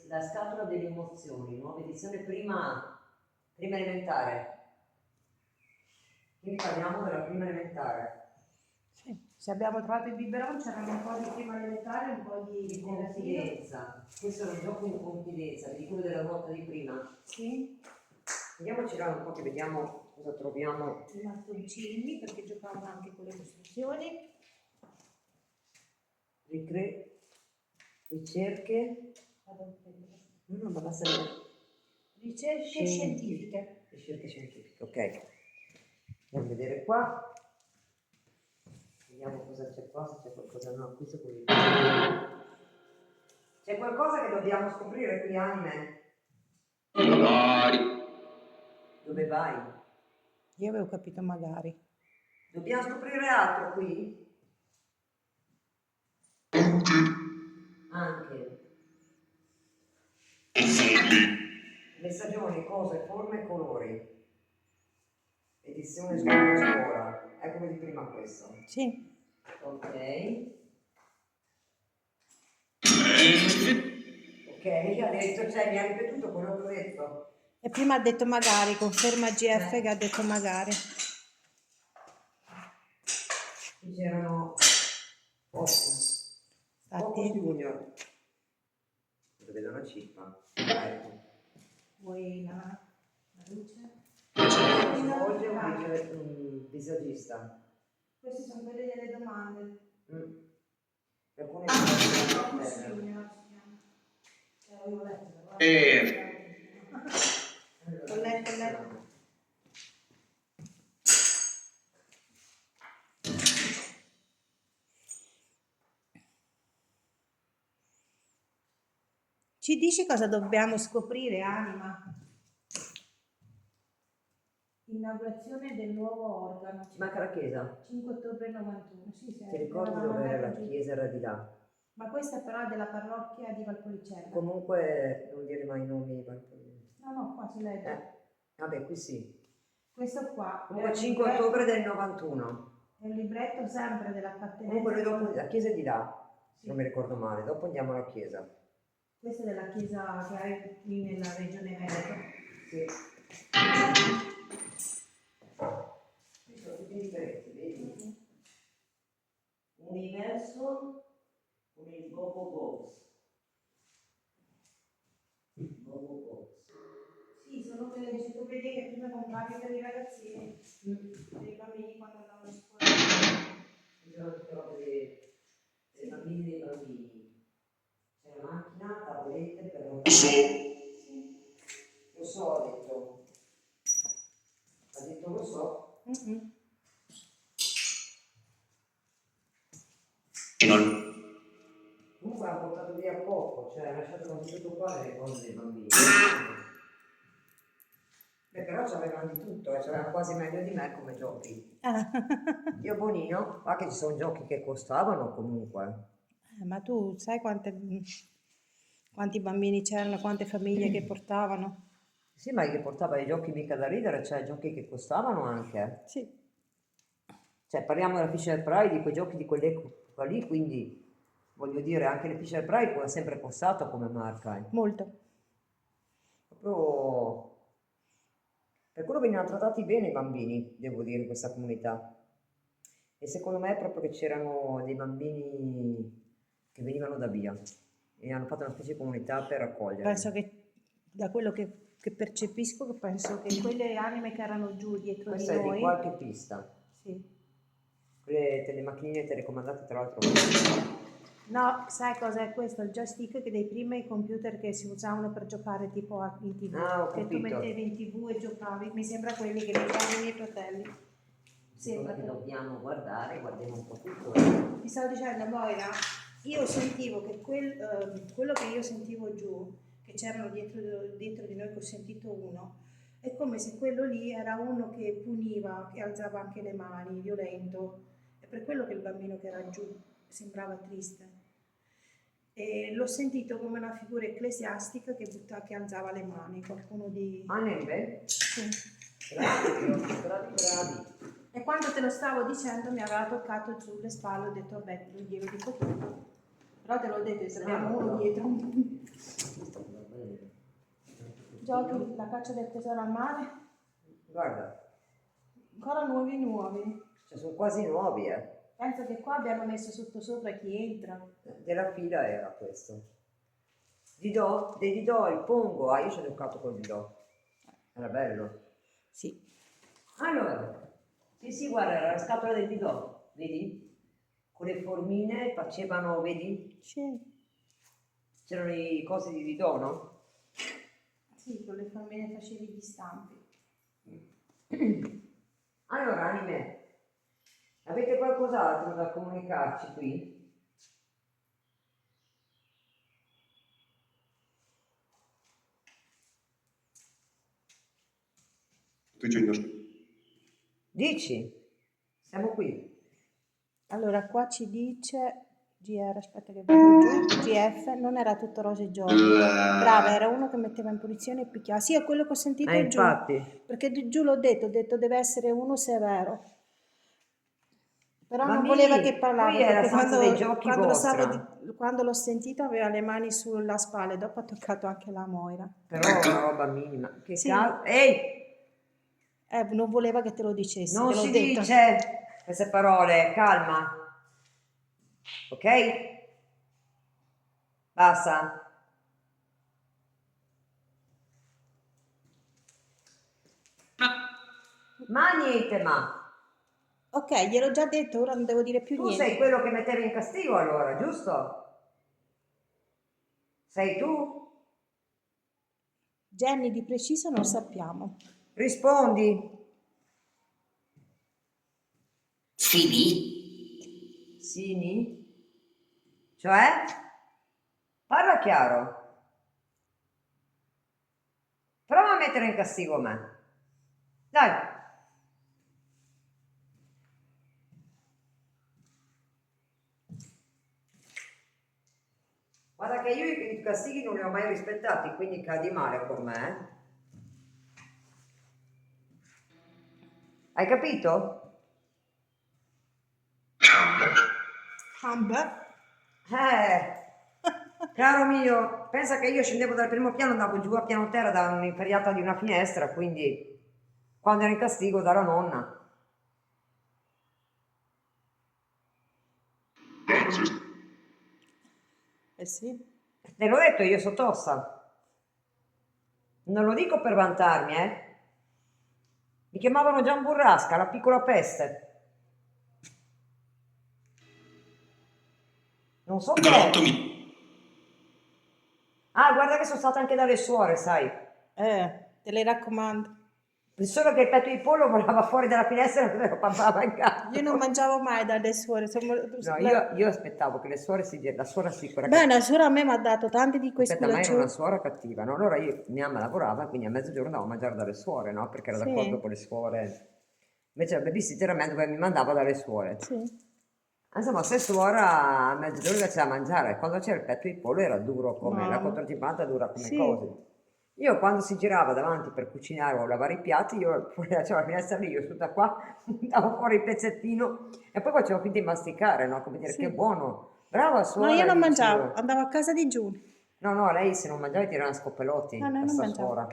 La scatola delle emozioni, nuova edizione prima elementare. Quindi parliamo della prima elementare. Sì. Se abbiamo trovato il biberon c'erano un po' di prima elementare, un po' di Confidenza. Questo è un gioco in confidenza, di quello della volta di prima. Sì. Andiamoci là un po' che vediamo cosa troviamo. I mastoncini, perché giocavano anche con le costruzioni. Ricerche. No, ma basta Ricerche scientifiche. Ricerche scientifiche, ok. Andiamo a vedere qua. Vediamo cosa c'è qua, se c'è qualcosa. No, questo è quello. C'è qualcosa che dobbiamo scoprire qui, Anime? Dove vai? Io avevo capito magari. Dobbiamo scoprire altro qui? anche le stagioni, cose, forme e colori. Edizione scuola. È come di prima questo. Sì. Ok. Ok, ha detto, cioè mi ha ripetuto quello che ho detto. E prima ha detto magari, conferma GF che ha detto magari. Qui c'erano Focus Infatti, Junior. Dove vedo una cippa. Ecco. vuoi la luce? Svolge un visagista. Queste sono quelle delle domande. Alcune Focus cose Junior si chiama. Avevo letto, però. Ho letto. Ci dici cosa dobbiamo scoprire, Anima? Inaugurazione del nuovo organo. Ci manca la chiesa. 5 ottobre 91. Sì, sì, Ti ricordi dove era la chiesa? Era di là. Ma questa però è della parrocchia di Valpolicella. Comunque non dire mai i nomi. No, qua si legge. Vabbè, qui sì. Questo qua Comunque è 5 ottobre del 91. È un libretto sempre dell'appartenenza. Comunque noi dopo la chiesa è di là, se Sì. non mi ricordo male. Dopo andiamo alla chiesa. Questa è della chiesa che è qui nella regione Veneto. Sì. Qui sono tutti differenti, vedi? Universo con il Gogo Box. Gogo Box. Sì, sono quelle enciclopedie che prima compravi per i ragazzini, per i bambini quando andavano a scuola. Ci sono tutte robe dei bambini e dei bambini. C'è la macchina, tavolette per non... Sì. Lo so, ha detto. Ha detto lo so. Comunque ha portato via poco, cioè ha lasciato quasi tutto qua le cose dei bambini. Beh, però c'avevano di tutto, c'avevano quasi meglio di me come giochi. Io Bonino, va che ci sono giochi che costavano comunque. Ma tu sai quanti bambini c'erano, quante famiglie che portavano? Sì, ma che portava i giochi mica da ridere, cioè giochi che costavano anche. Sì. Cioè parliamo della Fisher Price, di quei giochi di quell'epoca lì, quindi voglio dire anche le Fisher Price è sempre costato come marca. Molto. Proprio per quello venivano trattati bene i bambini, devo dire, in questa comunità. E secondo me è proprio che c'erano dei bambini che venivano da via e hanno fatto una specie di comunità per accoglierli. Penso che da quello che percepisco, che penso che quelle anime che erano giù dietro Questa di è noi. di qualche pista. Sì. Quelle telemacchine telecomandate tra l'altro. No, sai cosa è questo? Il joystick che dei primi computer che si usavano per giocare tipo in TV. Ah, ho che tu capito. mettevi in TV e giocavi. Mi sembra quelli che mi fanno i miei fratelli. Sembra Che che... dobbiamo guardare, guardiamo un po' tutto. Ti stavo dicendo, Moira, io sentivo che quello che io sentivo giù, che c'erano dietro di noi, che ho sentito uno, è come se quello lì era uno che puniva, che alzava anche le mani, violento. È per quello che il bambino che era giù sembrava triste. E l'ho sentito come una figura ecclesiastica che alzava le mani, qualcuno di... Ah, Nembe? Sì. Bravi. E quando te lo stavo dicendo mi aveva toccato sulle spalle, ho detto vabbè, glielo dico tutto. Però te l'ho detto, se abbiamo uno dietro. Giochi la caccia del tesoro al mare? Guarda, Ancora nuovi. cioè sono quasi nuovi, Penso che qua abbiano messo sotto sopra chi entra. Della fila era questo. Didò, dei Didò, il Pongo, io ci ho giocato col Didò. Era bello. Sì. Allora, sì, guarda, era la scatola del Didò, vedi? Con le formine facevano, vedi? Sì. C'erano i cosi di Didò, no? Sì, con le formine facevi gli stampi. Allora, anime, avete qualcos'altro da comunicarci qui? Dici, siamo qui. Allora, qua ci dice GR, aspetta che vado giù, GF, non era tutto rose e gioia. Brava, era uno che metteva in punizione e picchiava. Sì, è quello che ho sentito giù, infatti. perché giù l'ho detto deve essere uno severo. Però non Bambini, voleva che parlava, qui è la perché stanza dei giochi vostra. quando l'ho sentito aveva le mani sulla spalla e dopo ha toccato anche la Moira. Però è una roba minima. Che Sì. Ehi! Non voleva che te lo dicessi, Non te l'ho si detto. dice queste parole, calma. Ok? Basta. Ma niente, ma. Ok, gliel'ho già detto, ora non devo dire più Tu niente. sei quello che mettevi in castigo allora, giusto? Sei tu? Jenny di preciso non sappiamo. Rispondi. Sini? Sini? Cioè? Parla chiaro. Prova a mettere in castigo me. Dai. Guarda che io i castighi non li ho mai rispettati, quindi cadi male con me. Hai capito? Amber? Caro mio, pensa che io scendevo dal primo piano, andavo giù a piano terra da un'inferriata di una finestra, quindi quando ero in castigo dalla nonna. Eh sì. Te l'ho detto, io so tosta. Non lo dico per vantarmi, Mi chiamavano Gian Burrasca, la piccola peste. Non so Pronto, te. Ah, guarda che sono stata anche dalle suore, sai. Te le raccomando. Solo che il petto di pollo volava fuori dalla finestra e me lo papava in casa. Io non mangiavo mai dalle suore. No, io aspettavo che le suore la suora sì, quella Beh, cattiva. una suora a me mi ha dato tanti di quei Aspetta, ma era una sculaccioni. suora cattiva, no? Allora mia mamma lavorava, quindi a mezzogiorno andavo a mangiare dalle suore, no? Perché era d'accordo Sì, con le suore. Invece la babysitter a me dove mi mandava dalle suore. sì. Insomma, se suora a mezzogiorno faceva mangiare, quando c'era il petto di pollo era duro come la Mamma. controtipata, dura come Sì. cose. Io quando si girava davanti per cucinare o lavare i piatti, io facevo la finestra lì, io sto da qua, davo fuori il pezzettino e poi facevo finta di masticare, no? Come dire, Sì. che buono, brava No, suora, io non dici mangiavo, io. andavo a casa di Giulia. No, no, lei se non mangiava ti erano scoppelotti, No, no, non questa mangiavo. suora.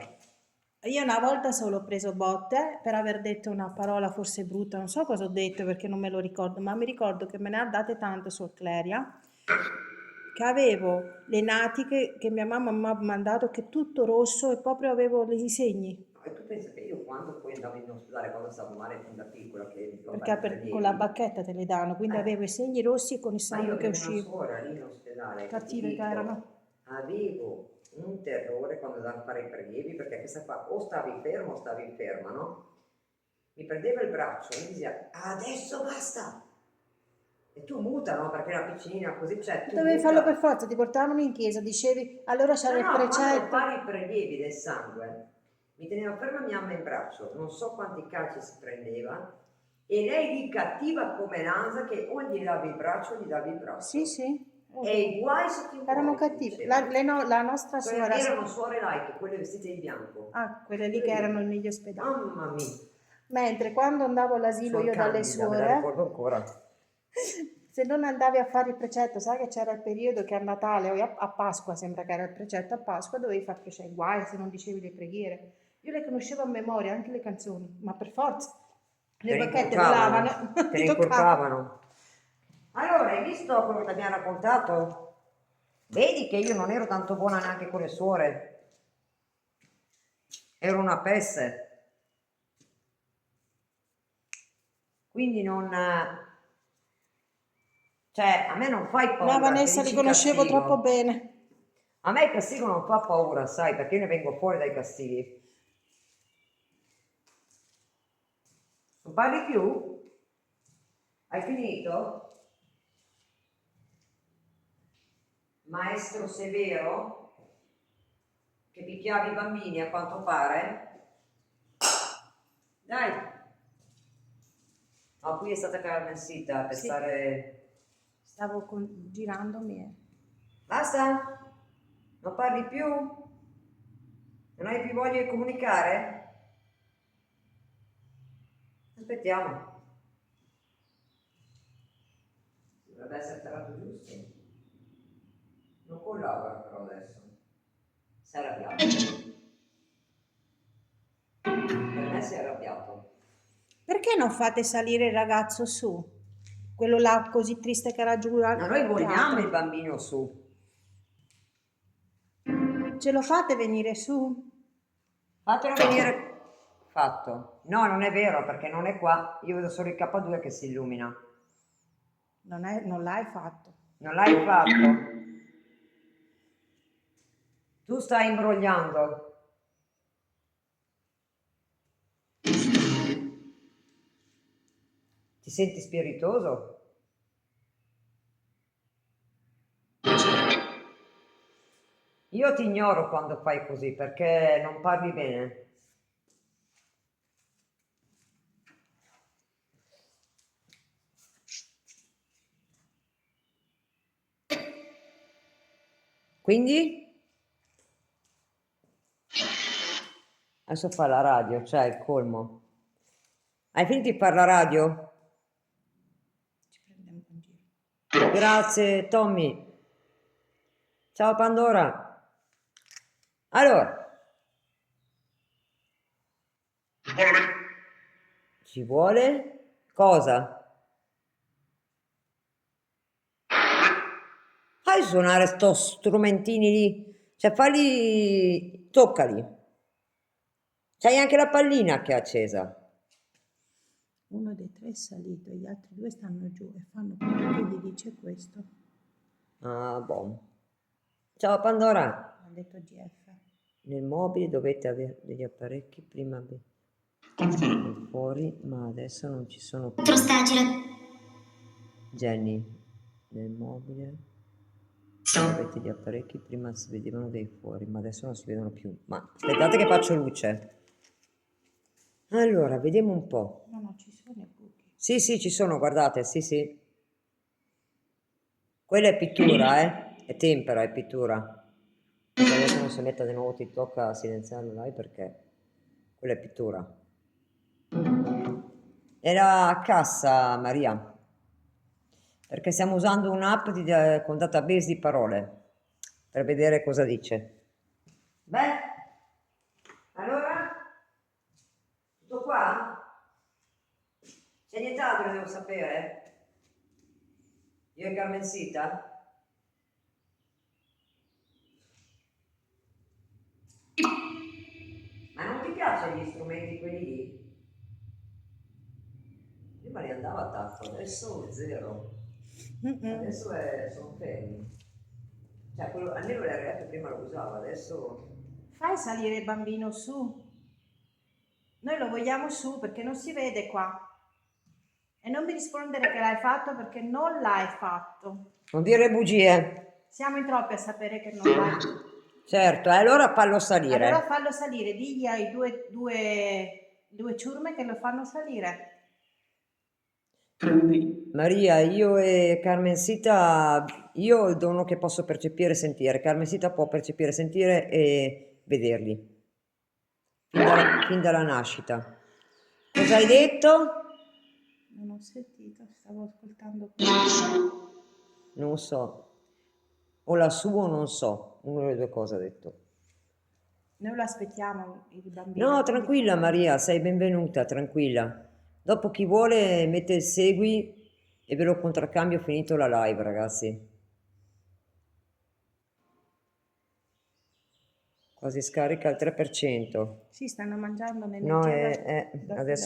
Io una volta solo ho preso botte per aver detto una parola forse brutta, non so cosa ho detto perché non me lo ricordo, ma mi ricordo che me ne ha date tante su Cleria, che avevo le natiche che mia mamma mi ha mandato che tutto rosso e proprio avevo i segni, No, e tu pensi che io quando poi andavo in ospedale, quando stavo male fin da piccola, che perché vabbè, per con la lievi, bacchetta te le danno, quindi avevo i segni rossi con il ma io sangue che avevo una usciva, suora lì in ospedale, che ti cattive che dico, erano. avevo un terrore quando andavo a fare i prelievi, perché questa qua o stavi fermo o stavi ferma, no? Mi prendeva il braccio e mi diceva, adesso basta! E tu muta, no? Perché era piccinina così, cioè tu Dovevi farlo per muta. forza, ti portavano in chiesa, dicevi, allora c'era No, il no, quando precetto. fare i prelievi del sangue, mi teneva ferma mia mamma in braccio, non so quanti calci si prendeva, e lei lì cattiva come l'ansa che o gli davi il braccio o gli davi il braccio. Sì, sì. E i guai se ti Erano muovi, ti cattive. diceva. La nostra suora. Erano suore laiche, quelle vestite di bianco. Ah, quelle lì che erano negli ospedali. Mamma mia, Mentre quando andavo all'asilo Suor io dalle Candida, me la suore, ricordo ancora. se non andavi a fare il precetto, sai che c'era il periodo che a Natale o a Pasqua, sembra che era il precetto a Pasqua, dovevi fare precetto, guai se non dicevi le preghiere. Io le conoscevo a memoria, anche le canzoni, ma per forza. Te Le ne bacchette incorcavano, volavano, te mi ne toccava. incorcavano. Allora, hai visto quello che ti abbiamo raccontato? Vedi che io non ero tanto buona neanche con le suore. Ero una peste. Quindi non... Cioè, a me non fai No, paura che Vanessa, li dici conoscevo troppo castigo. bene. A me il castigo non fa paura, sai, perché io ne vengo fuori dai castighi. Non parli più? Hai finito? Maestro severo? Che picchiavi i bambini a quanto pare? Dai! Ma qui è stata Carmen Sita per Sì. stare Stavo girandomi e... Basta? Non parli più? Non hai più voglia di comunicare? Aspettiamo. Dovrebbe essere tirato giusto. Non collabora però adesso. Si è arrabbiato. Per me si è arrabbiato. Perché non fate salire il ragazzo su? Quello là così triste che era giù al Ma noi vogliamo il teatro. bambino su. Ce lo fate venire su? Fatelo venire. Fatto. No, non è vero perché non è qua. Io vedo solo il K2 che si illumina. Non l'hai fatto. Non l'hai fatto. Tu stai imbrogliando. Ti senti spiritoso? Io ti ignoro quando fai così perché non parli bene. Quindi? Adesso fa la radio, cioè il colmo. Hai finito di fare la radio? Ci prendiamo in giro. Grazie Tommy. Ciao Pandora. Allora, ci vuole cosa? Fai suonare sto strumentini lì, cioè falli, toccali. C'hai anche la pallina che è accesa. Uno dei tre è salito e gli altri due stanno giù e fanno quello che gli dice questo. Ah, boh. Ciao Pandora. Ha detto GF. Nel mobile dovete avere degli apparecchi prima fuori, ma adesso non ci sono più. Jenny, nel mobile avete gli apparecchi, prima si vedevano dai fuori, ma adesso non si vedono più. Ma aspettate che faccio luce. Allora, vediamo un po'. No, ci sono i buchi. Sì, ci sono, guardate, sì. Quella è pittura, è tempera, è pittura. Adesso non si metta di nuovo TikTok a silenziare live perché quella è pittura. Era a cassa, Maria, perché stiamo usando un'app con database di parole per vedere cosa dice. Beh, allora, tutto qua? C'è nient'altro che devo sapere? Io e Carmencita? Ma non ti piacciono gli strumenti quelli lì? Prima li andava a tacco, adesso zero. Adesso sono fermi. Cioè, almeno l'RF prima lo usava, adesso... Fai salire il bambino su. Noi lo vogliamo su perché non si vede qua. E non mi rispondere che l'hai fatto perché non l'hai fatto. Non dire bugie. Siamo in troppi a sapere che non l'hai fatto. Certo, allora fallo salire. Allora fallo salire, digli ai due ciurme che lo fanno salire. Maria, io e Carmencita, io ho il dono che posso percepire e sentire. Carmencita può percepire, sentire e vederli. Fin dalla nascita. Cosa hai detto? Non ho sentito, stavo ascoltando. Non so. O lassù o non so. Una delle due cose ha detto. Noi lo aspettiamo, il bambino. No, tranquilla Maria, sei benvenuta, tranquilla. Dopo chi vuole mette il segui e ve lo contraccambio finito la live, ragazzi. Quasi scarica al 3%. Sì, stanno mangiando No, l'energia adesso